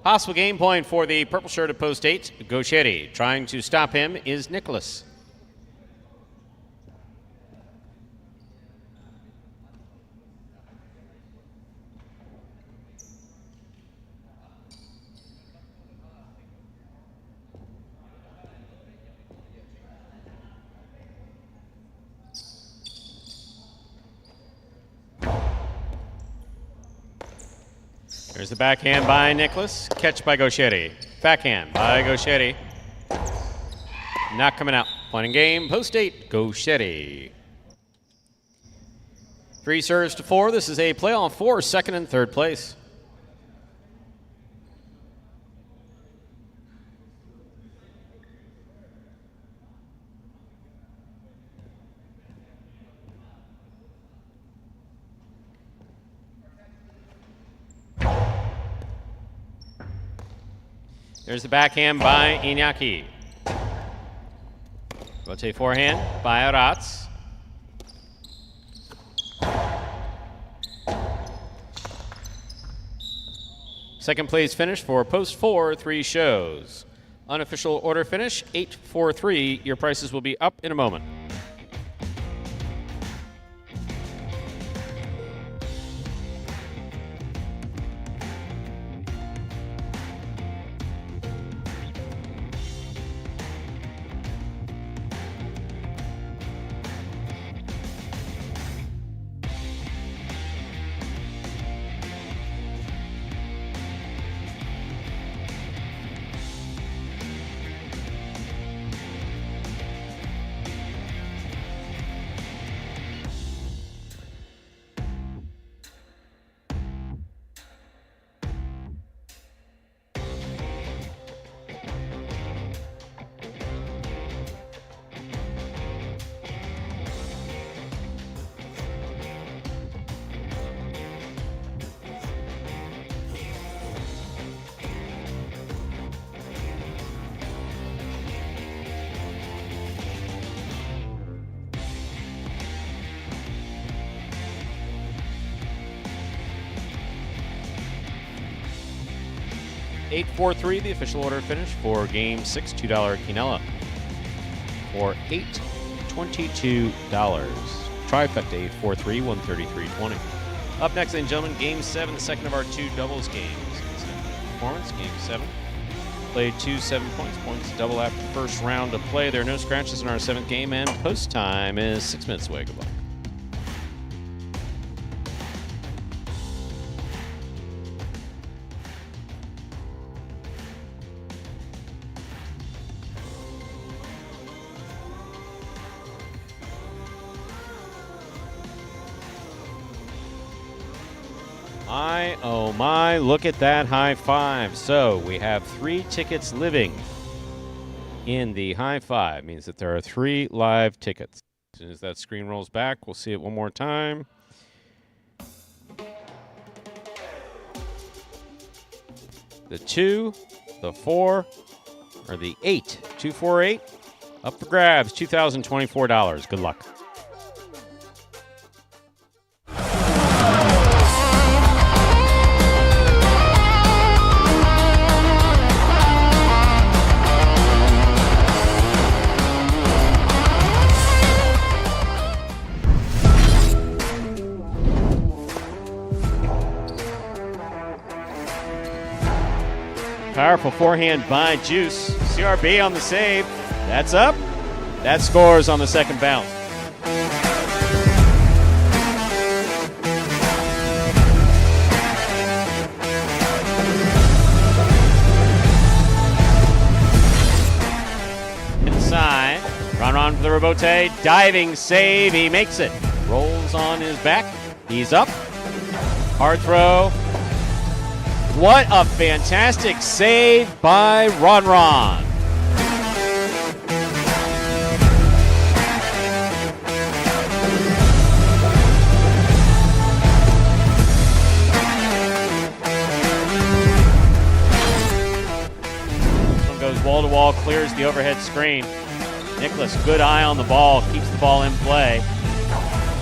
Possible game point for the purple shirt at post 8, Gaucheri. Trying to stop him is Nicholas. There's the backhand by Nicholas. Catch by Gaucheri. Backhand by Gaucheri. Not coming out. Point in game. Post 8. Gaucheri. 3 serves to 4. This is a play on 4, second and third place. There's the backhand by Iñaki. Rotate forehand by Aratz. Second place finish for post 4, 3 shows. Unofficial order finish, 8-4-3. Your prices will be up in a moment. $8-4-3, the official order finish for Game 6, $2 Quinella for $822. Trifecta 8-4-3, 133.20. Up next, ladies and gentlemen, Game 7, the second of our 2 doubles games. Performance, Game 7. Played 2 7 points. Points double after the first round of play. There are no scratches in our 7th game, and post time is 6 minutes away. Good luck. My, oh my, look at that high five. So we have 3 tickets living in the high five. Means that there are 3 live tickets. As soon as that screen rolls back, we'll see it one more time. The 2, the 4, or the 8. 2, 4, 8. Up for grabs, $2,024. Good luck. Powerful forehand by Juice. CRB on the save. That's up. That scores on the second bounce. Inside. Run for the rebote. Diving save. He makes it. Rolls on his back. He's up. Hard throw. What a fantastic save by Ron. This one goes wall to wall, clears the overhead screen. Nicholas, good eye on the ball, keeps the ball in play.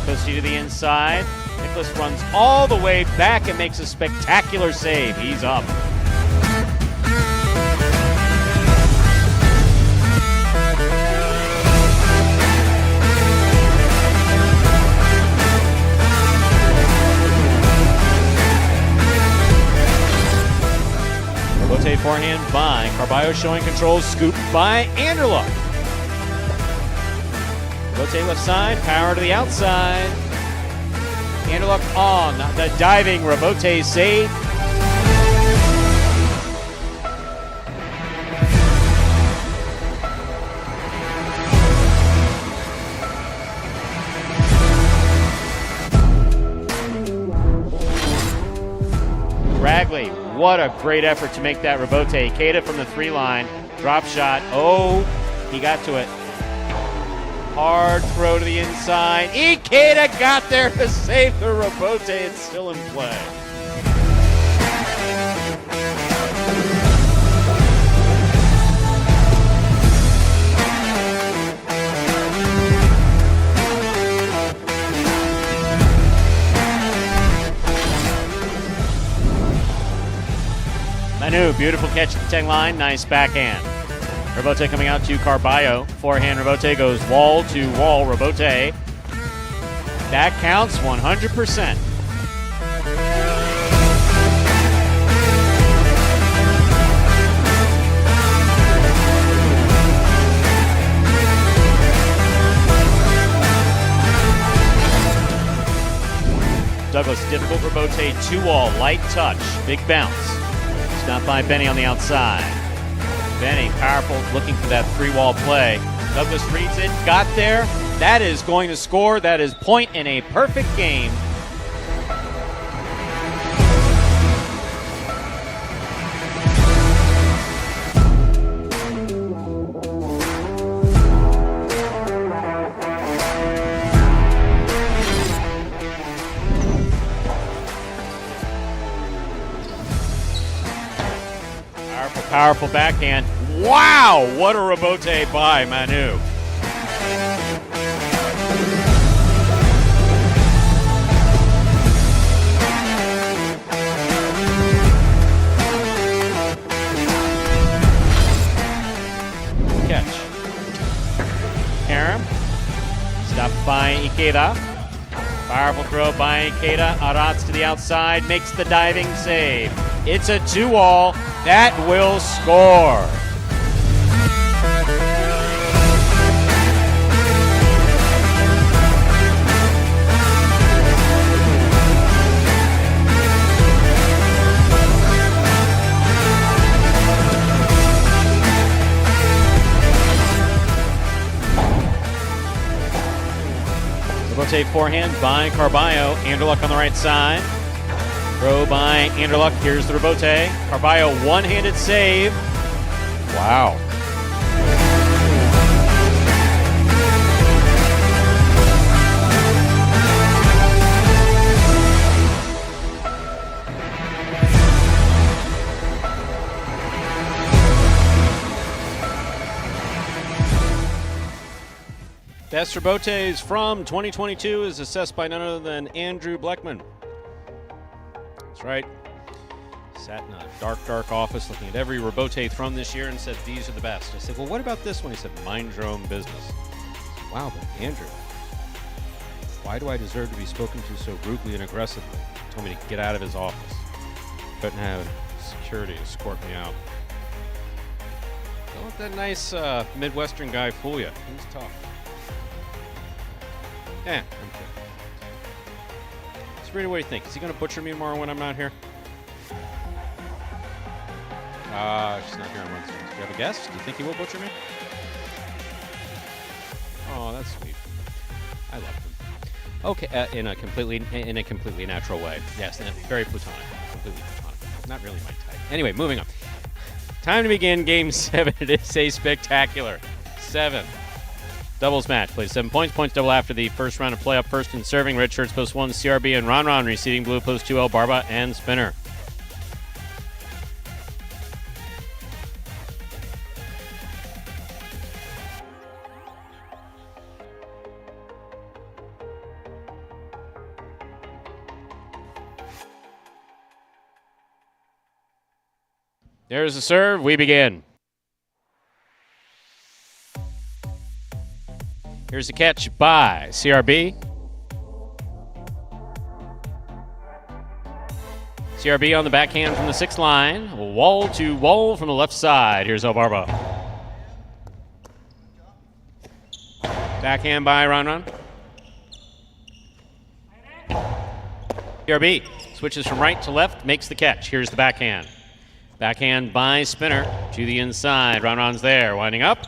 Posty to the inside. Nicholas runs all the way back and makes a spectacular save. He's up. Rotate forehand by Carballo, showing control. Scoop by Anderluck. Rotate left side, power to the outside. Anderluck on the diving rebote save. What a great effort to make that rebote. Ikeda from the 3 line. Drop shot. Oh, he got to it. Hard throw to the inside. Ikeda got there to save the rebote. It's still in play. Manu, beautiful catch at the 10 line. Nice backhand. Rebote coming out to Carballo. Forehand Rebote goes wall to wall. Rebote. That counts 100%. Douglas, difficult Rebote, 2-wall, light touch, big bounce. Stopped by Benny on the outside. Benny, powerful, looking for that 3-wall play. Douglas reads it, got there. That is going to score. That is point in a perfect game. Powerful backhand. Wow, what a rebote by Manu. Catch. Aram. Stopped by Ikeda. Powerful throw by Ikeda. Arats to the outside. Makes the diving save. It's a 2-wall. That will score. Rebote forehand by Carballo. Anderluck on the right side. Throw by Anderluck. Here's the rebote. Carballo, one-handed save. Wow. Best rebotes from 2022 is assessed by none other than Andrew Bleckman. That's right. Sat in a dark office looking at every rebote thrown this year and said, these are the best. I said, well, what about this one? He said, mind your own business. Said, wow, but Andrew, why do I deserve to be spoken to so rudely and aggressively? He told me to get out of his office. Couldn't have security escort me out. Don't let that nice Midwestern guy fool you. He's tough. Yeah, I'm kidding. Sabrina, what do you think? Is he going to butcher me tomorrow when I'm not here? She's not here on Wednesday. Do you have a guess? Do you think he will butcher me? Oh, that's sweet. I love him. Okay, in a completely natural way. Yes, very platonic. Completely platonic. Not really my type. Anyway, moving on. Time to begin Game 7. It is a spectacular 7. Doubles match. Plays 7 points. Points double after the first round of play. Up first in serving. Red shirts post 1, CRB and Ron. Receiving blue post 2L, Barba and Spinner. There's the serve. We begin. Here's the catch by CRB. CRB on the backhand from the 6th line. Wall to wall from the left side. Here's Barba. Backhand by Ron. CRB switches from right to left, makes the catch. Here's the backhand. Backhand by Spinner to the inside. Ron's there, winding up.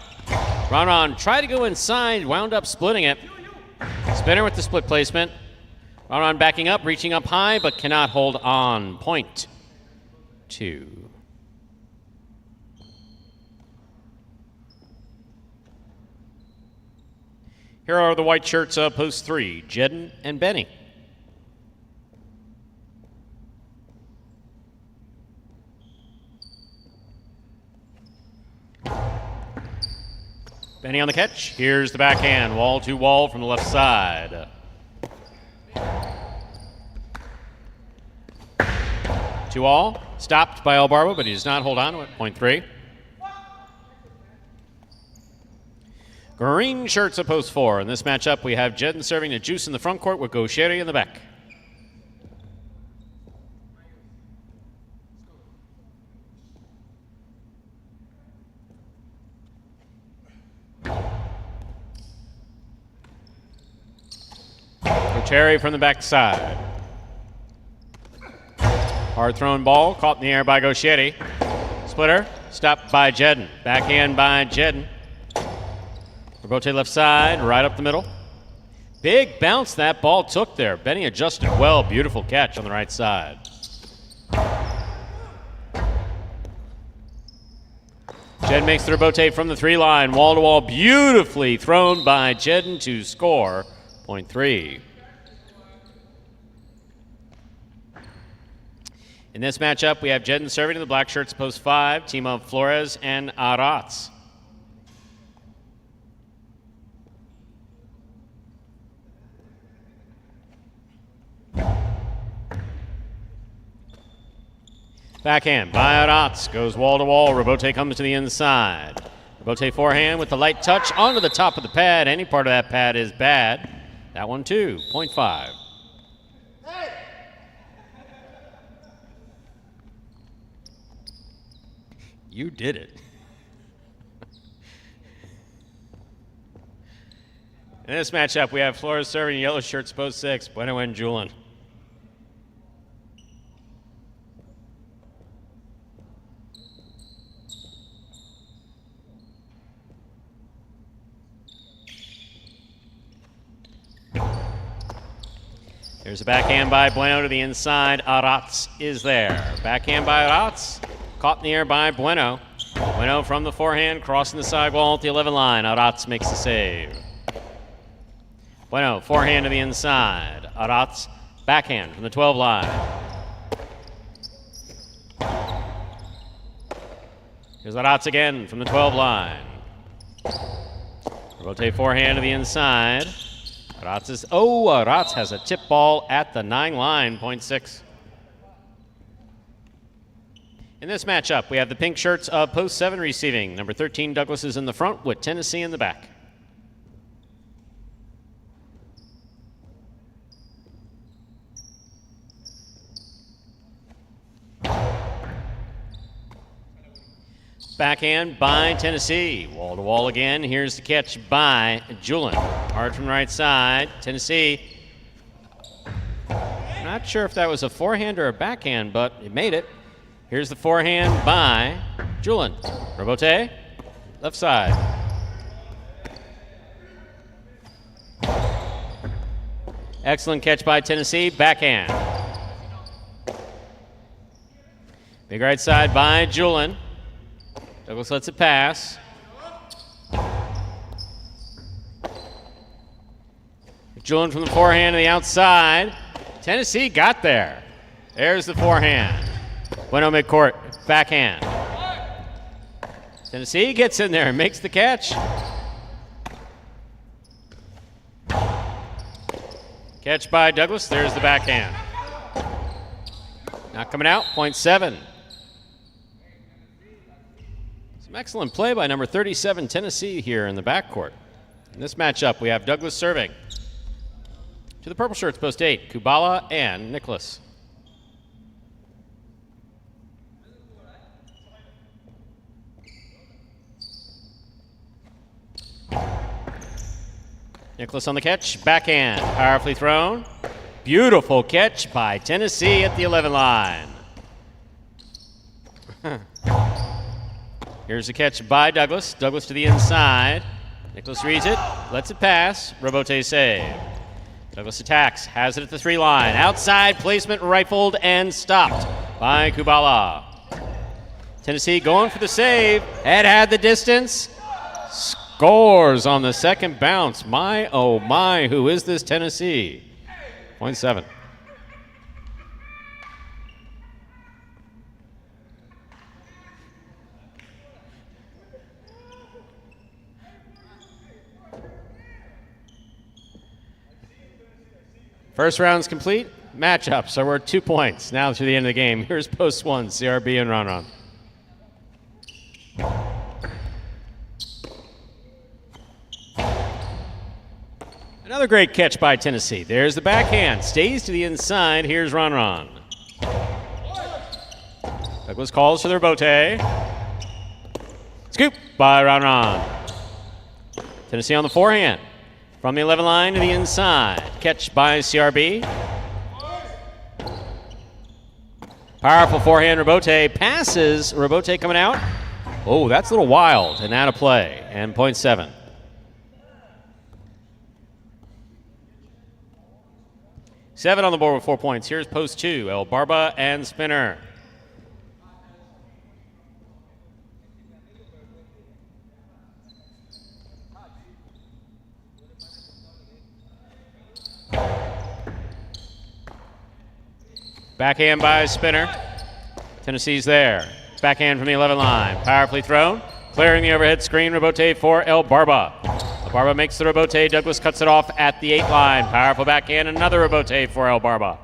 Ron tried to go inside, wound up splitting it. Spinner with the split placement. Ron backing up, reaching up high, but cannot hold on. Point. 2. Here are the white shirts of post 3, Jedden and Benny. Benny on the catch. Here's the backhand, wall to wall from the left side. 2-all. Stopped by Albarbo, but he does not hold on to it. Point 3. Green shirts of post 4. In this matchup, we have Jedden serving to Juice in the front court with Gaucheri in the back. Gaucheri from the backside. Hard thrown ball, caught in the air by Gaucheri. Splitter, stopped by Jedden. Backhand by Jedden. Robote left side, right up the middle. Big bounce that ball took there. Benny adjusted well. Beautiful catch on the right side. Jedden makes the Robote from the 3 line. Wall to wall, beautifully thrown by Jedden to score. Point 3. In this matchup, we have Jedden serving to the black shirts post 5, team of Flores and Aratz. Backhand by Aratz, goes wall to wall. Robote comes to the inside. Robote forehand with the light touch onto the top of the pad. Any part of that pad is bad. That one too, point 5. You did it. In this matchup, we have Flores serving yellow shirts post 6, Bueno and Julian. There's a backhand by Bueno to the inside. Aratz is there. Backhand by Aratz. Caught in the air by Bueno. Bueno from the forehand, crossing the sidewall at the 11 line. Aratz makes the save. Bueno, forehand to the inside. Aratz, backhand from the 12 line. Here's Aratz again from the 12 line. Rotate forehand to the inside. Aratz has a tip ball at the 9 line, point 6. In this matchup, we have the pink shirts of post 7 receiving. Number 13, Douglas is in the front with Tennessee in the back. Backhand by Tennessee. Wall to wall again. Here's the catch by Julian. Hard from the right side. Tennessee. Not sure if that was a forehand or a backhand, but it made it. Here's the forehand by Julian. Robote, left side. Excellent catch by Tennessee. Backhand. Big right side by Julian. Douglas lets it pass. Julian from the forehand to the outside. Tennessee got there. There's the forehand. Bueno midcourt, backhand. Tennessee gets in there and makes the catch. Catch by Douglas. There's the backhand. Not coming out, point 7. Some excellent play by number 37, Tennessee, here in the backcourt. In this matchup, we have Douglas serving. To the purple shirts, post 8, Kubala and Nicholas. Nicholas on the catch, backhand, powerfully thrown. Beautiful catch by Tennessee at the 11 line. Here's the catch by Douglas. Douglas to the inside. Nicholas reads it, lets it pass. Robote save. Douglas attacks, has it at the 3 line. Outside placement rifled and stopped by Kubala. Tennessee going for the save. Ed had the distance. Scores on the second bounce. My, oh my, who is this Tennessee? 0.7. First round's complete. Matchups are worth 2 points. Now to the end of the game. Here's post one, CRB and Ron. Another great catch by Tennessee. There's the backhand. Stays to the inside. Here's Ron. Douglas calls for the rebote. Scoop by Ron. Tennessee on the forehand. From the 11 line to the inside. Catch by CRB. Powerful forehand rebote. Passes. Rebote coming out. Oh, that's a little wild and out of play. And 0.7. Seven on the board with 4 points. Here's post two. El Barba and Spinner. Backhand by Spinner. Tennessee's there. Backhand from the 11 line. Powerfully thrown. Clearing the overhead screen. Rebote for El Barba. El Barba makes the rebote. Douglas cuts it off at the 8 line. Powerful backhand. Another rebote for El Barba.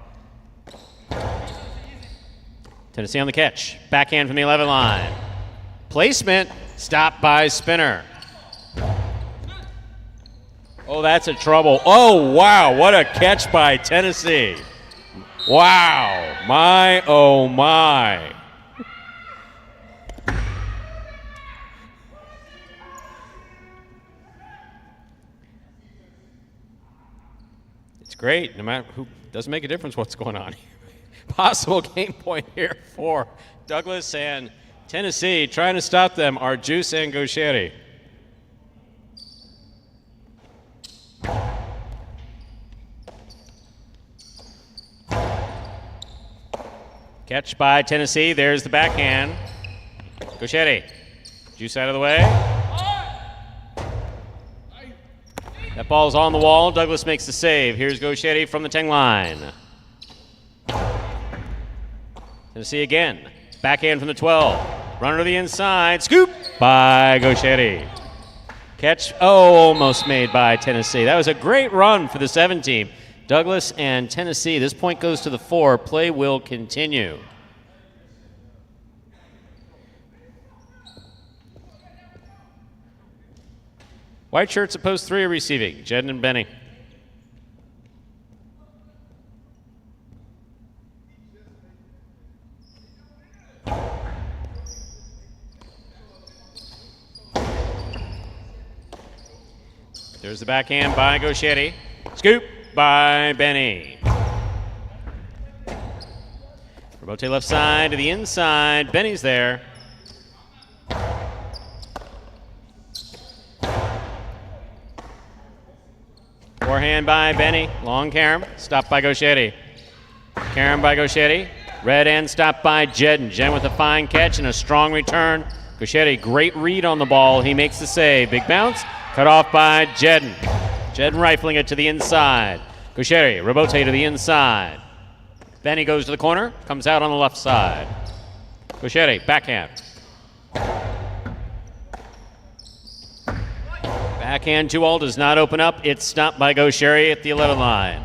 Tennessee on the catch. Backhand from the 11 line. Placement. Stopped by Spinner. Oh, that's a trouble. Oh, wow. What a catch by Tennessee. Wow. My, oh, my. It's great. No matter who, doesn't make a difference what's going on. Possible game point here for Douglas and Tennessee. Trying to stop them are Juice and Gaucheri. Catch by Tennessee. There's the backhand. Gaucheri. Juice out of the way. That ball's on the wall. Douglas makes the save. Here's Gaucheri from the 10 line. Tennessee again. Backhand from the 12. Runner to the inside. Scoop by Gaucheri. Catch, almost made by Tennessee. That was a great run for the 7 team. Douglas and Tennessee. This point goes to the 4. Play will continue. White shirts at post 3 are receiving. Jedden and Benny. There's the backhand by Gaucheri. Scoop by Benny. Rebote left side to the inside. Benny's there. Forehand by Benny. Long carom. Stopped by Gaucheri. Carom by Gaucheri. Red end stopped by Jedden. Jedden with a fine catch and a strong return. Gaucheri, great read on the ball. He makes the save. Big bounce. Cut off by Jedden. Jedden rifling it to the inside. Gaucheri, rebote to the inside. Benny goes to the corner. Comes out on the left side. Gaucheri, backhand. Backhand 2-all does not open up. It's stopped by Gaucheri at the 11 line.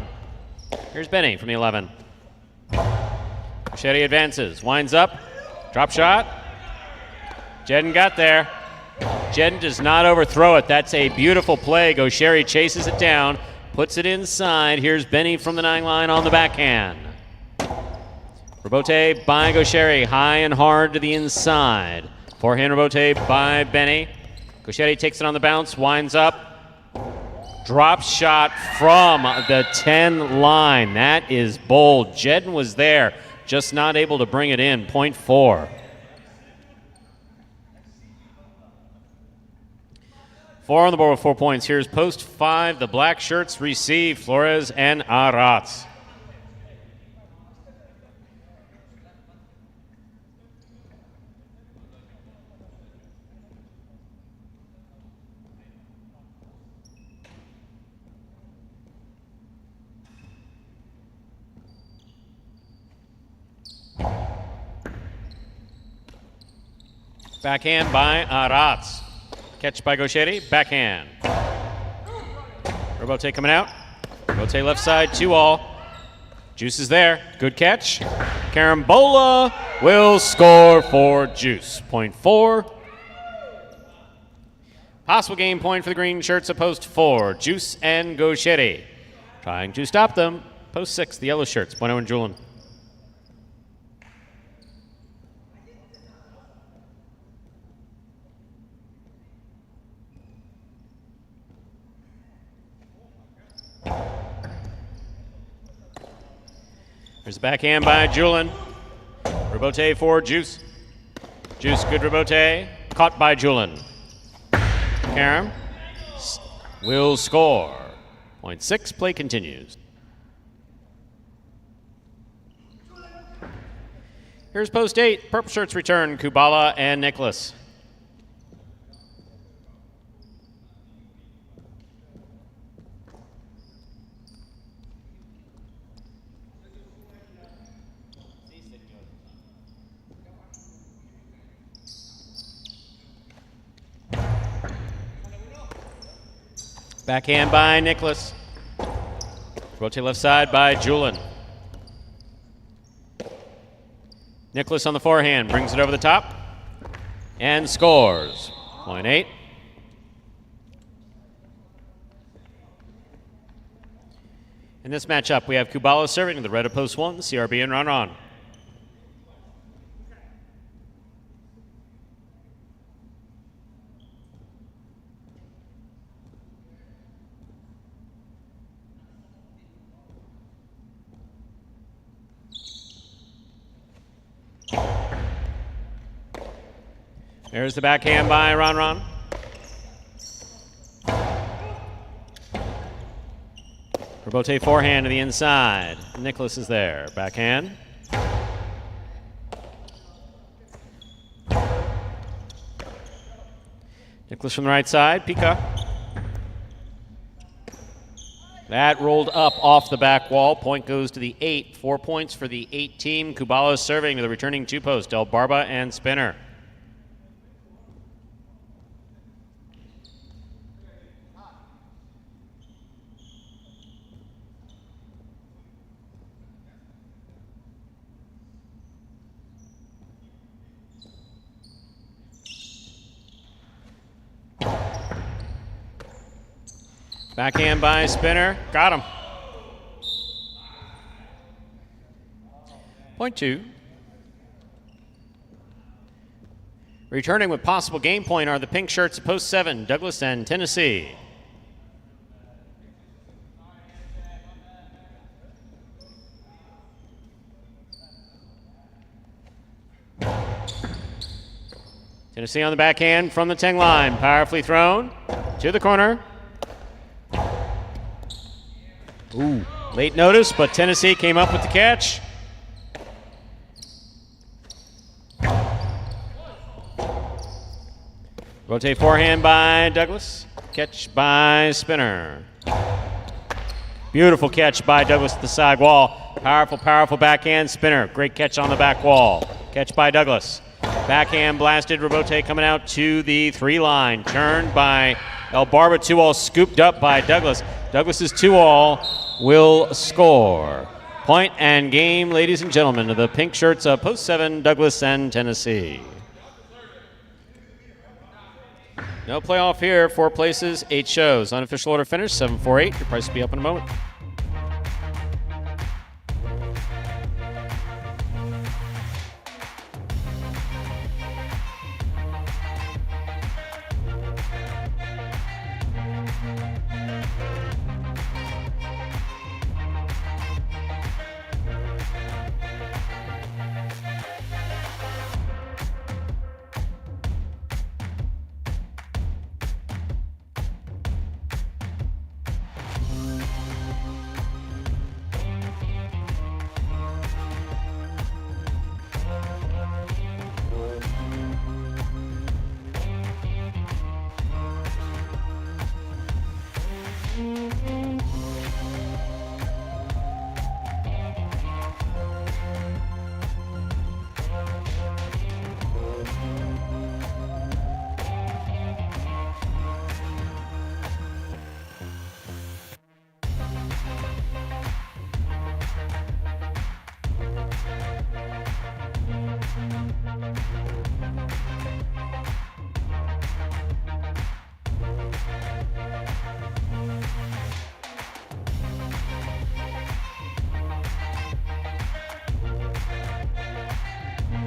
Here's Benny from the 11. Gaucheri advances, winds up, drop shot. Jedden got there. Jedden does not overthrow it. That's a beautiful play. Gaucheri chases it down, puts it inside. Here's Benny from the 9 line on the backhand. Rebote by Gaucheri, high and hard to the inside. Forehand rebote by Benny. Gaucheri takes it on the bounce, winds up. Drop shot from the 10 line. That is bold. Jedden was there, just not able to bring it in. 0.4. 4 on the board with 4 points. Here's post 5. The black shirts receive Flores and Arat. Backhand by Aratz. Catch by Gauchetti. Backhand. Robote coming out. Robote left side, 2-all. Juice is there. Good catch. Carambola will score for Juice. Point 4. Possible game point for the green shirts at post 4. Juice and Gauchetti. Trying to stop them. Post 6, the yellow shirts. Bueno and Julin. There's a backhand by Julin. Robote for Juice. Juice, good Robote. Caught by Julin. Karam will score. Point 6, play continues. Here's post 8. Purple shirts return. Kubala and Nicholas. Backhand by Nicholas. Rotate left side by Julin. Nicholas on the forehand, brings it over the top and scores. Point 8. In this matchup, we have Kubala serving to the red of post 1, CRB and Ron. There's the backhand by Ron. Robote forehand to the inside. Nicholas is there. Backhand. Nicholas from the right side. Pika. That rolled up off the back wall. Point goes to the 8. 4 points for the 8 team. Kubala is serving to the returning 2 post. Del Barba and Spinner. Backhand by Spinner. Got him. Point 2. Returning with possible game point are the pink shirts at post 7, Douglas and Tennessee. Tennessee on the backhand from the 10 line. Powerfully thrown to the corner. Ooh, late notice, but Tennessee came up with the catch. Rotate forehand by Douglas. Catch by Spinner. Beautiful catch by Douglas at the side wall. Powerful backhand Spinner. Great catch on the back wall. Catch by Douglas. Backhand blasted. Robote coming out to the 3 line. Turned by El Barba. 2-all scooped up by Douglas. Douglas's 2-all will score. Point and game, ladies and gentlemen, of the pink shirts of post 7, Douglas and Tennessee. No playoff here. 4 places, 8 shows. Unofficial order finish, 7-4-8. Your price will be up in a moment.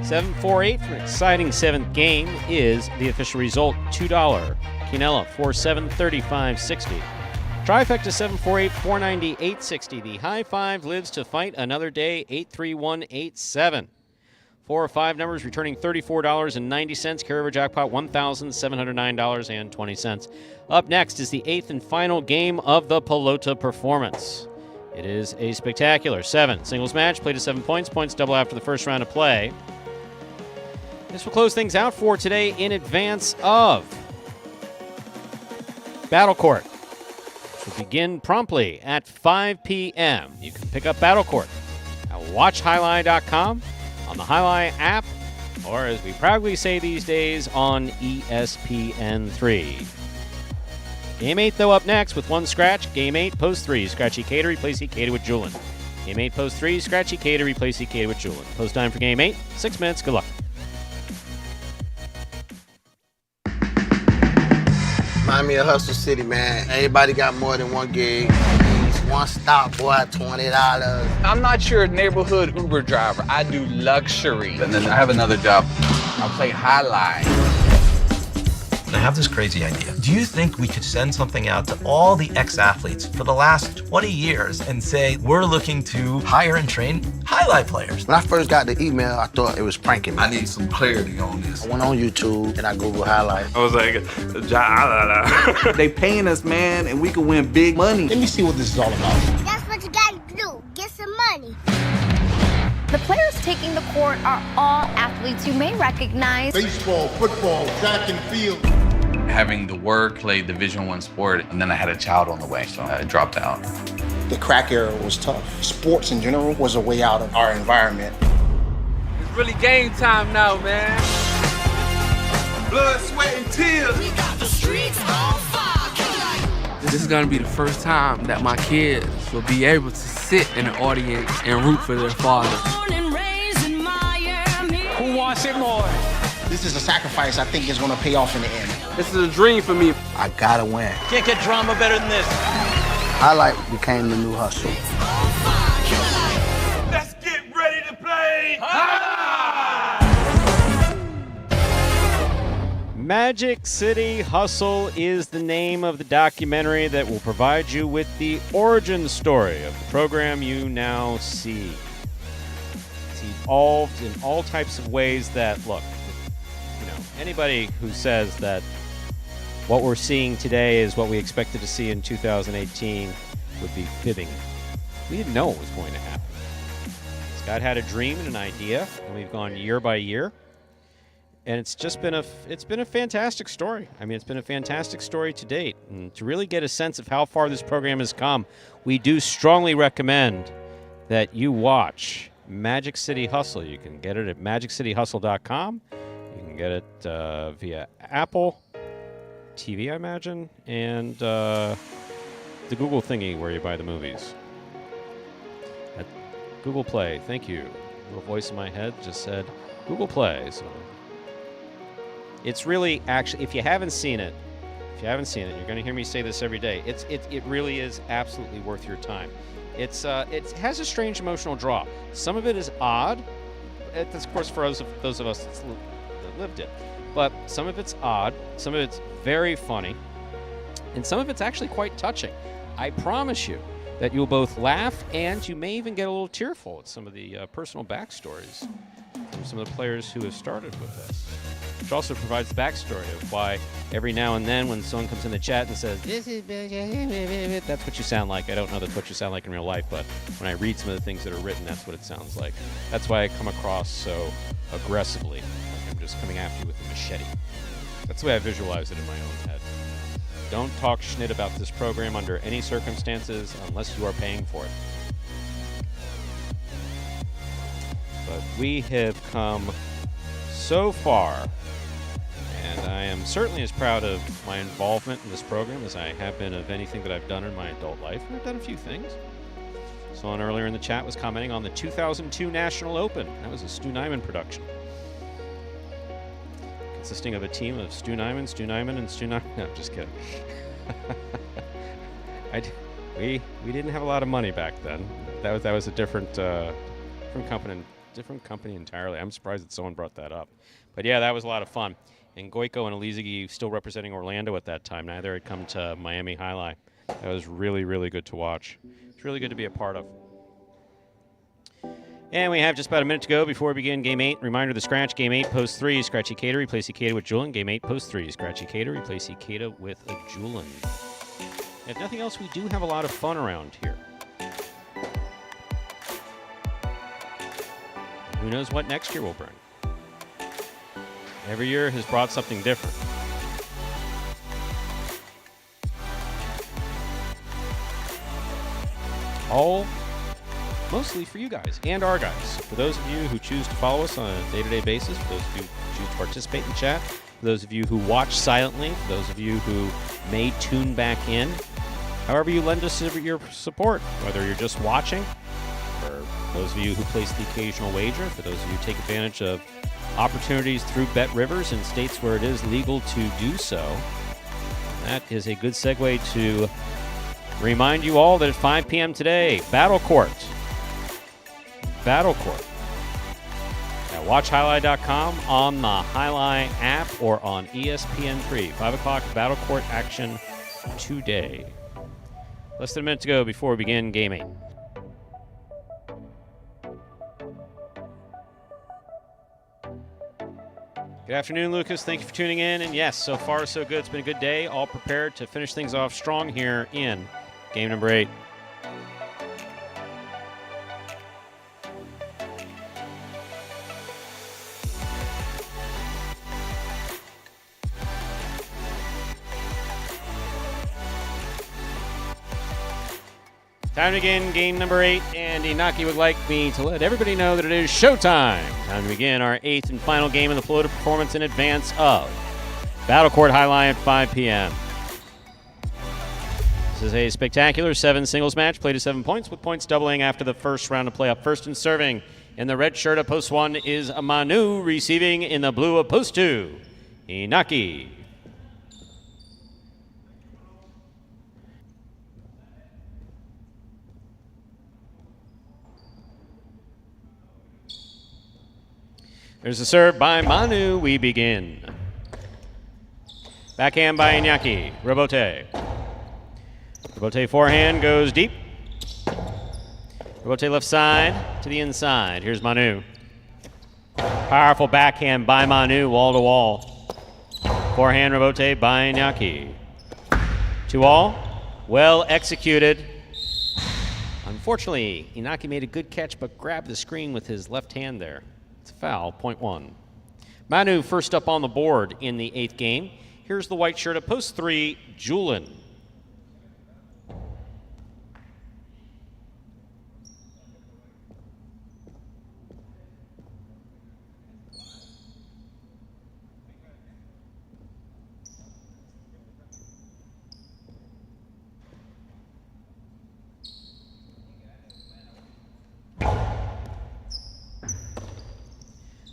7-4-8 for an exciting 7th game is the official result. $2. Quinella 4-7, 35-60. Trifecta 7-4-8, 490, 860. The high five lives to fight another day, 83187. 4 or 5 numbers returning $34.90. Carryover jackpot $1,709.20. Up next is the 8th and final game of the Pelota performance. It is a spectacular 7 singles match, played to 7 points. Points double after the first round of play. This will close things out for today in advance of Battle Court, which will begin promptly at 5 p.m. You can pick up Battle Court at watchhighlight.com, on the Highlight app, or as we proudly say these days, on ESPN3. Game 8, though, up next with one scratch. Game 8, post 3. Scratch Ikeda, replace Ikeda with Julin. Game 8, post 3. Scratch Ikeda, replace Ikeda with Julin. Post time for Game 8, 6 minutes. Good luck. Remind me of Hustle City, man. Everybody got more than one gig. One stop, boy, $20. I'm not your neighborhood Uber driver. I do luxury. And then I have another job. I play Alai. I have this crazy idea. Do you think we could send something out to all the ex-athletes for the last 20 years and say, we're looking to hire and train highlight players? When I first got the email, I thought it was pranking me. I need some clarity on this. I went on YouTube and I Googled highlight. I was like, They paying us, man, and we can win big money. Let me see what this is all about. That's what you gotta do. Get some money. The players taking the court are all athletes you may recognize. Baseball, football, track and field. Having the work, played Division I sport, and then I had a child on the way, so I dropped out. The crack era was tough. Sports in general was a way out of our environment. It's really game time now, man. blood, sweat, and tears. We got the streets on fire. This is gonna be the first time that my kids will be able to sit in the audience and root for their father. Who wants it more? This is a sacrifice I think is gonna pay off in the end. This is a dream for me. I gotta win. Can't get drama better than this. Highlight became the new hustle. Let's get ready to play. Magic City Hustle is the name of the documentary that will provide you with the origin story of the program you now see. It's evolved in all types of ways that, look, you know, anybody who says that what we're seeing today is what we expected to see in 2018 would be fibbing. We didn't know what was going to happen. Scott had a dream and an idea, and we've gone year by year. And it's just been a fantastic story. I mean, it's been a fantastic story to date. And to really get a sense of how far this program has come, we do strongly recommend that you watch Magic City Hustle. You can get it at magiccityhustle.com. You can get it via Apple TV, I imagine, and the Google thingy where you buy the movies. At Google Play, thank you. A little voice in my head just said Google Play. So it's really, actually, if you haven't seen it, you're going to hear me say this every day. It really is absolutely worth your time. It has a strange emotional draw. Some of it is odd. That's, of course, for those of us that lived it. But some of it's odd. Some of it's very funny. And some of it's actually quite touching. I promise you that you'll both laugh and you may even get a little tearful at some of the personal backstories from some of the players who have started with this. Which also provides the backstory of why every now and then when someone comes in the chat and says, "This is that's what you sound like." I don't know that's what you sound like in real life, but when I read some of the things that are written, that's what it sounds like. That's why I come across so aggressively, like I'm just coming after you with a machete. That's the way I visualize it in my own head. Don't talk schnitt about this program under any circumstances unless you are paying for it. But we have come so far, and I am certainly as proud of my involvement in this program as I have been of anything that I've done in my adult life. And I've done a few things. Someone earlier in the chat was commenting on the 2002 National Open. That was a Stu Nyman production. Consisting of a team of Stu Nyman, and Stu Nyman. No, just kidding. we didn't have a lot of money back then. That was a different company different company entirely. I'm surprised that someone brought that up. But yeah, that was a lot of fun. And Goico and Elizagi still representing Orlando at that time. Neither had come to Miami Highlight. That was really, really good to watch. It's really good to be a part of. And we have just about a minute to go before we begin Game 8. Reminder, the scratch, Game 8, Post 3, scratch Ikeda, replace Ikeda with Julian. Game 8, Post 3, scratch Ikeda, replace Ikeda with a Julian. If nothing else, we do have a lot of fun around here. Who knows what next year will bring? Every year has brought something different. All mostly for you guys and our guys. For those of you who choose to follow us on a day-to-day basis, for those of you who choose to participate in chat, for those of you who watch silently, for those of you who may tune back in, however you lend us your support, whether you're just watching, for those of you who place the occasional wager, for those of you who take advantage of opportunities through Bet Rivers in states where it is legal to do so. That is a good segue to remind you all that at 5 p.m. today, Battle Court at watchhighlight.com, on the Highlight app, or on ESPN3. 5 o'clock Battle Court action today. Less than a minute to go before we begin Game 8. Good afternoon, Lucas. Thank you for tuning in. And yes, so far so good. It's been a good day. All prepared to finish things off strong here in game number 8. Time to begin game number 8, and Inaki would like me to let everybody know that it is showtime. Time to begin our 8th and final game of the Pelota performance in advance of Battle Court Highlight at 5 p.m. This is a spectacular 7 singles match, played to 7 points, with points doubling after the first round of play. Up first and serving in the red shirt of Post 1 is Manu, receiving in the blue of Post 2, Inaki. There's a serve by Manu. We begin. Backhand by Iñaki. Robote. Robote forehand goes deep. Robote left side to the inside. Here's Manu. Powerful backhand by Manu, wall to wall. Forehand Robote by Iñaki. 2-all. Well executed. Unfortunately, Inaki made a good catch but grabbed the screen with his left hand there. It's a foul, point 1. Manu first up on the board in the 8th game. Here's the white shirt at Post 3, Julin.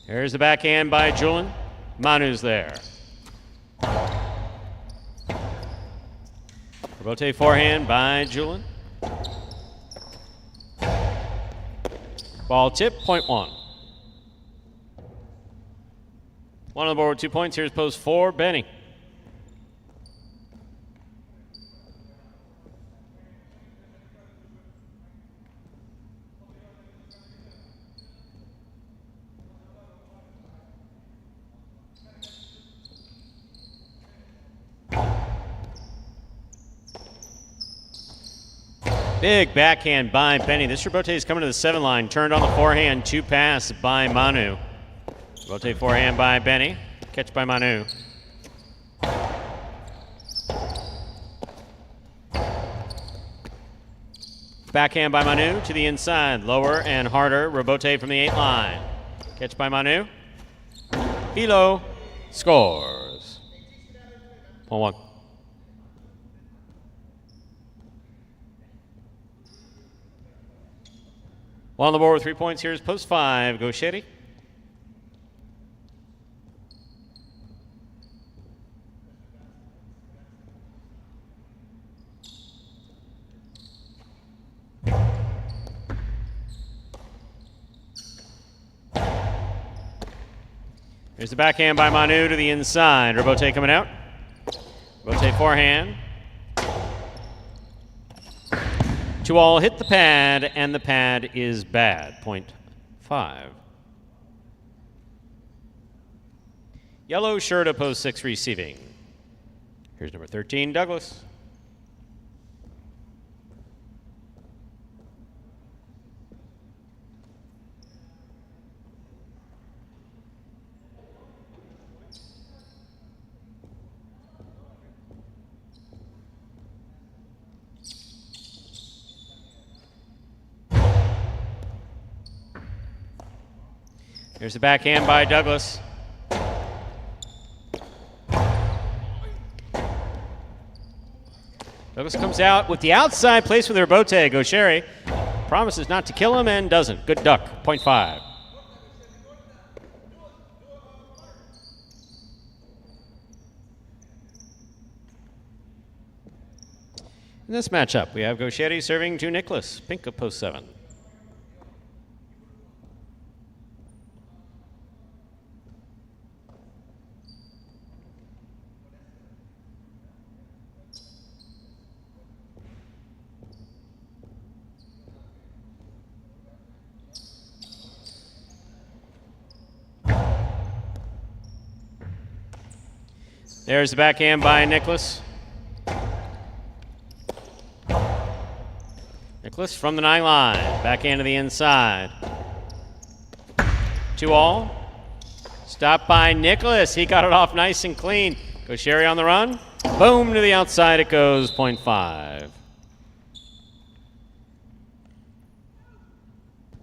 There's the backhand by Julin. Manu's there. Robote forehand by Julin. Ball tip, point 1. One on the board with 2 points. Here's Post 4, Benny. Big backhand by Benny. This Robote is coming to the 7 line. Turned on the forehand. 2 pass by Manu. Robote forehand by Benny. Catch by Manu. Backhand by Manu to the inside. Lower and harder. Robote from the 8 line. Catch by Manu. Hilo scores. 1-1. One on the board with 3 points. Here's Post 5, Gosheri. Here's the backhand by Manu to the inside. Robote coming out. Robote forehand. 2-all, hit the pad, and the pad is bad. 0.5. Yellow shirt at post 6 receiving. Here's number 13, Douglas. Here's the backhand by Douglas. Douglas comes out with the outside place with Robote. Gaucheri promises not to kill him and doesn't. Good duck. 0.5. In this matchup, we have Gaucheri serving to Nicholas. Pink of post 7. There's the backhand by Nicholas. Nicholas from the 9 line. Backhand to the inside. 2-all. Stopped by Nicholas. He got it off nice and clean. Gaucheri on the run. Boom to the outside it goes. 0.5.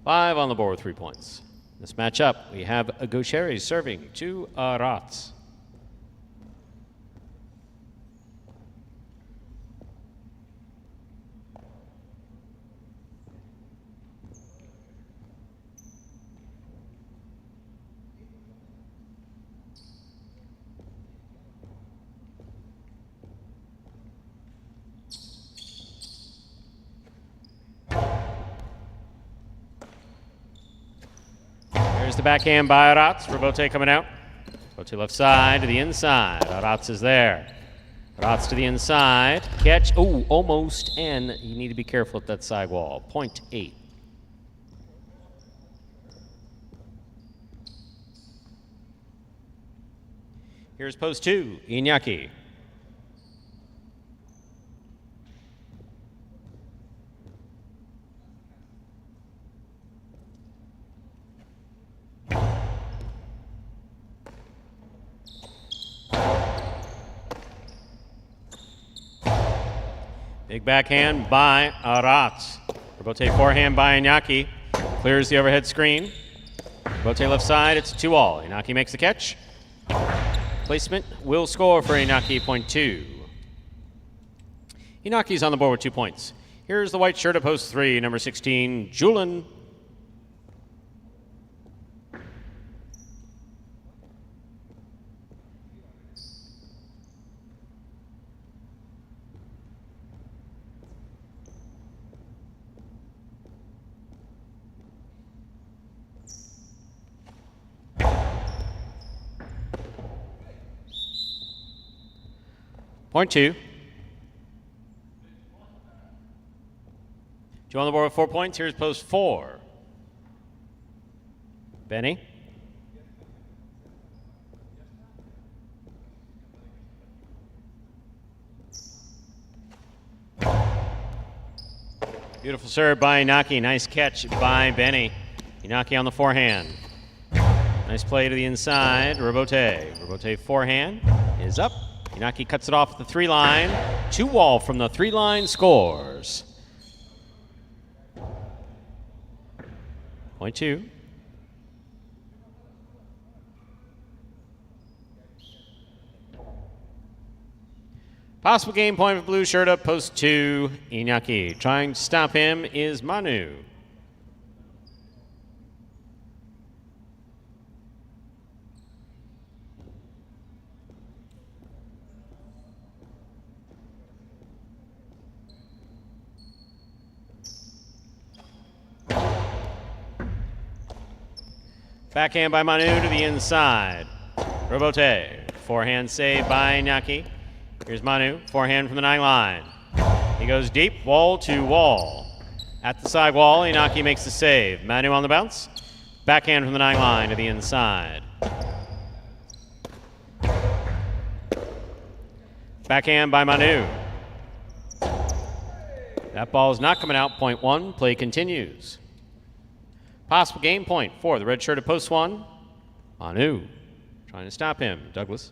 5 on the board with 3 points. This matchup, we have a Gaucheri serving to Rats. There's the backhand by Rats. Robote coming out. Robote left side to the inside. Rats is there. Rats to the inside. Catch. Oh, almost. And you need to be careful at that side wall. 0.8. Here's post 2. Iñaki. Big backhand by Rats. Robote forehand by Iñaki. Clears the overhead screen. Robote left side, it's 2-all. Iñaki makes the catch. Placement will score for Iñaki, 0.2. Inaki's on the board with 2 points. Here's the white shirt at post 3, number 16, Julian. Point 2. Joe on the board with 4 points. Here's post 4. Benny. Beautiful serve by Inaki. Nice catch by Benny. Inaki on the forehand. Nice play to the inside. Robote. Robote forehand is up. Inaki cuts it off the 3 line. 2-all from the 3 line scores. 0.2. Possible game point for blue shirt up, post 2, Inaki. Trying to stop him is Manu. Backhand by Manu to the inside. Robote. Forehand save by Iñaki. Here's Manu. Forehand from the 9 line. He goes deep, wall to wall. At the side wall, Iñaki makes the save. Manu on the bounce. Backhand from the 9 line to the inside. Backhand by Manu. That ball is not coming out. Point 1. Play continues. Possible game point for the red shirt at post 1. Manu trying to stop him. Douglas.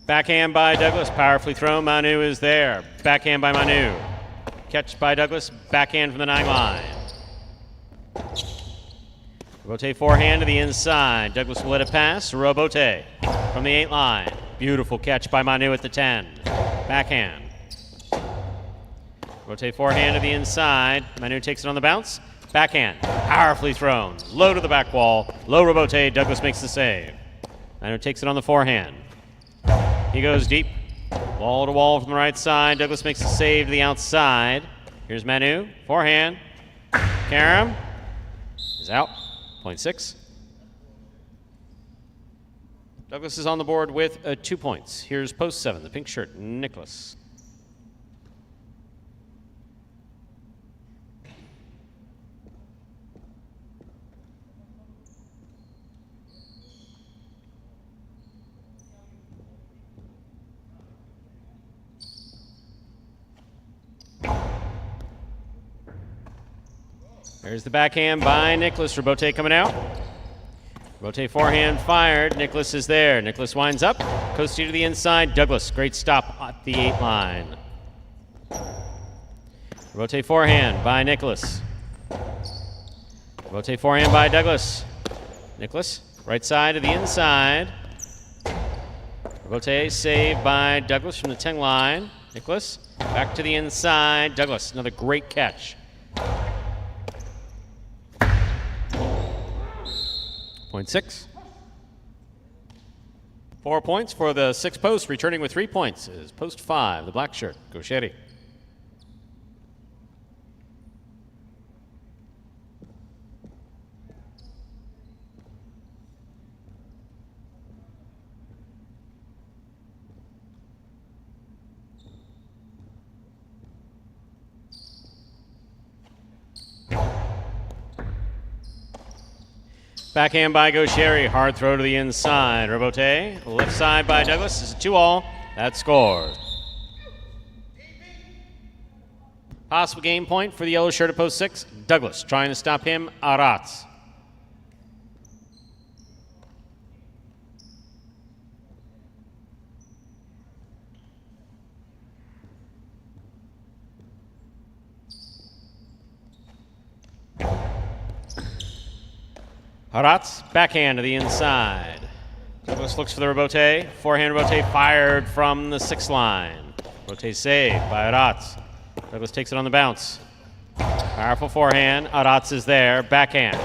Backhand by Douglas, powerfully thrown. Manu is there. Backhand by Manu. Catch by Douglas, backhand from the 9 line. Robote forehand to the inside. Douglas will let it pass. Robote from the 8 line. Beautiful catch by Manu at the 10. Backhand. Robote forehand to the inside. Manu takes it on the bounce. Backhand, powerfully thrown. Low to the back wall. Low Robote. Douglas makes the save. Manu takes it on the forehand. He goes deep, wall to wall from the right side. Douglas makes a save to the outside. Here's Manu, forehand. Karam is out, point 6. Douglas is on the board with 2 points. Here's post 7, the pink shirt, Nicholas. There's the backhand by Nicholas. Robote coming out. Robote forehand fired. Nicholas is there. Nicholas winds up. Coasting to the inside. Douglas, great stop at the 8 line. Robote forehand by Nicholas. Robote forehand by Douglas. Nicholas, right side to the inside. Robote saved by Douglas from the 10 line. Nicholas, back to the inside. Douglas, another great catch. Point 6. 4 points for the 6 post. Returning with 3 points is post 5, the black shirt, Gaucheri. Backhand by Gaucheri, hard throw to the inside. Robote, left side by Douglas. This is a 2-all. That scores. Possible game point for the yellow shirt at post 6. Douglas trying to stop him. Aratz. Aratz, backhand to the inside. Douglas looks for the Robote. Forehand Robote fired from the 6 line. Robote saved by Aratz. Douglas takes it on the bounce. Powerful forehand. Aratz is there. Backhand.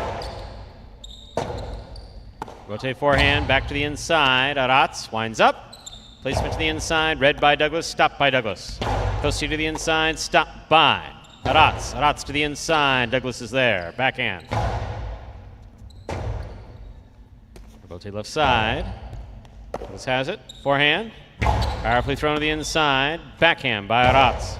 Robote forehand back to the inside. Aratz winds up. Placement to the inside. Read by Douglas. Stopped by Douglas. Coasting to the inside. Stopped by Aratz. Aratz to the inside. Douglas is there. Backhand. Robote left side. Douglas has it. Forehand. Powerfully thrown to the inside. Backhand by Aratz.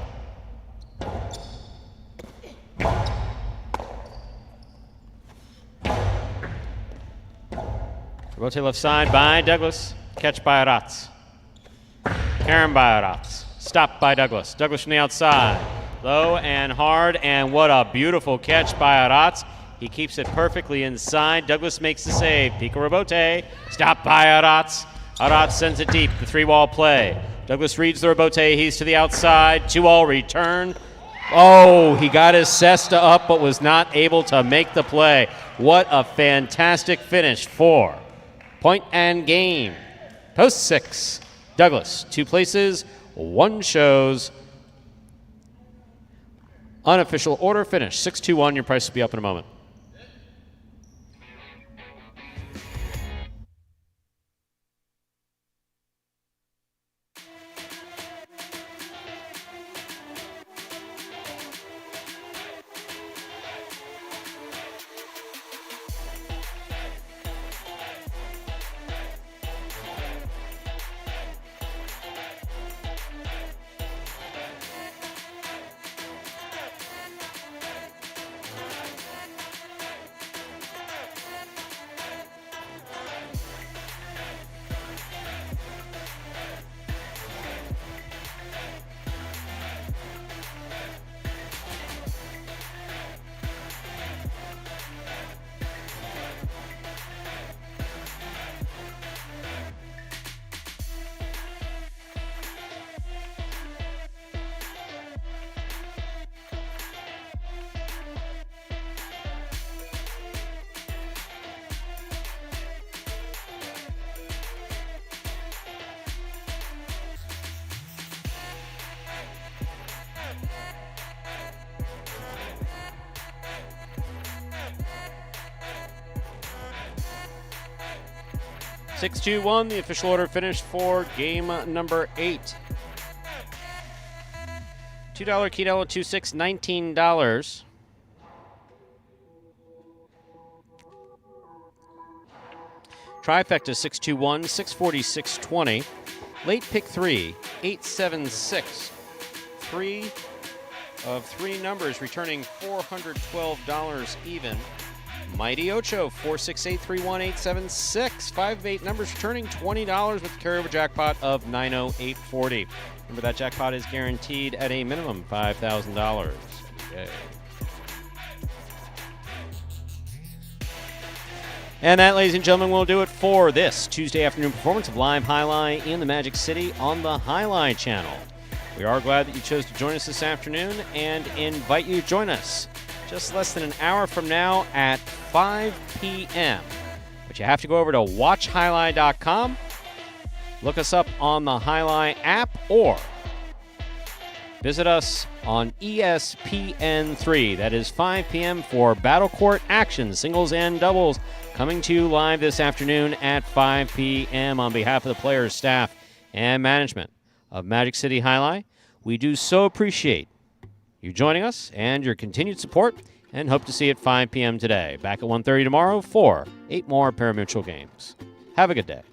Robote left side by Douglas. Catch by Aratz. Karam by Aratz. Stopped by Douglas. Douglas from the outside. Low and hard, and what a beautiful catch by Aratz. He keeps it perfectly inside. Douglas makes the save. Pico Robote. Stopped by Aratz. Aratz sends it deep. The 3-wall play. Douglas reads the Robote. He's to the outside. 2-all return. Oh, he got his cesta up but was not able to make the play. What a fantastic finish for point and game. Post 6. Douglas, 2 places, 1 shows. Unofficial order finish. 6-2-1. Your price will be up in a moment. 6-2-1, the official order finished for game number 8. $2 Keydello 2-6, $19. Trifecta 6-2-1, 640, 620. Late pick 3, 876. 3 of 3 numbers returning $412 even. Mighty Ocho 468-31876. 5 of 8 numbers returning $20 with a carryover jackpot of $90840. Remember that jackpot is guaranteed at a minimum $5,000. Okay. And that, ladies and gentlemen, will do it for this Tuesday afternoon performance of Live Highlight in the Magic City on the Highlight channel. We are glad that you chose to join us this afternoon and invite you to join us just less than an hour from now at 5 p.m. But you have to go over to watchhighlight.com, look us up on the Highlight app, or visit us on ESPN3. That is 5 p.m. for Battle Court action, singles and doubles, coming to you live this afternoon at 5 p.m. on behalf of the players, staff, and management of Magic City Highlight. We do so appreciate you joining us and your continued support, and hope to see you at 5 p.m. today. Back at 1:30 tomorrow for 8 more Pari-mutuel games. Have a good day.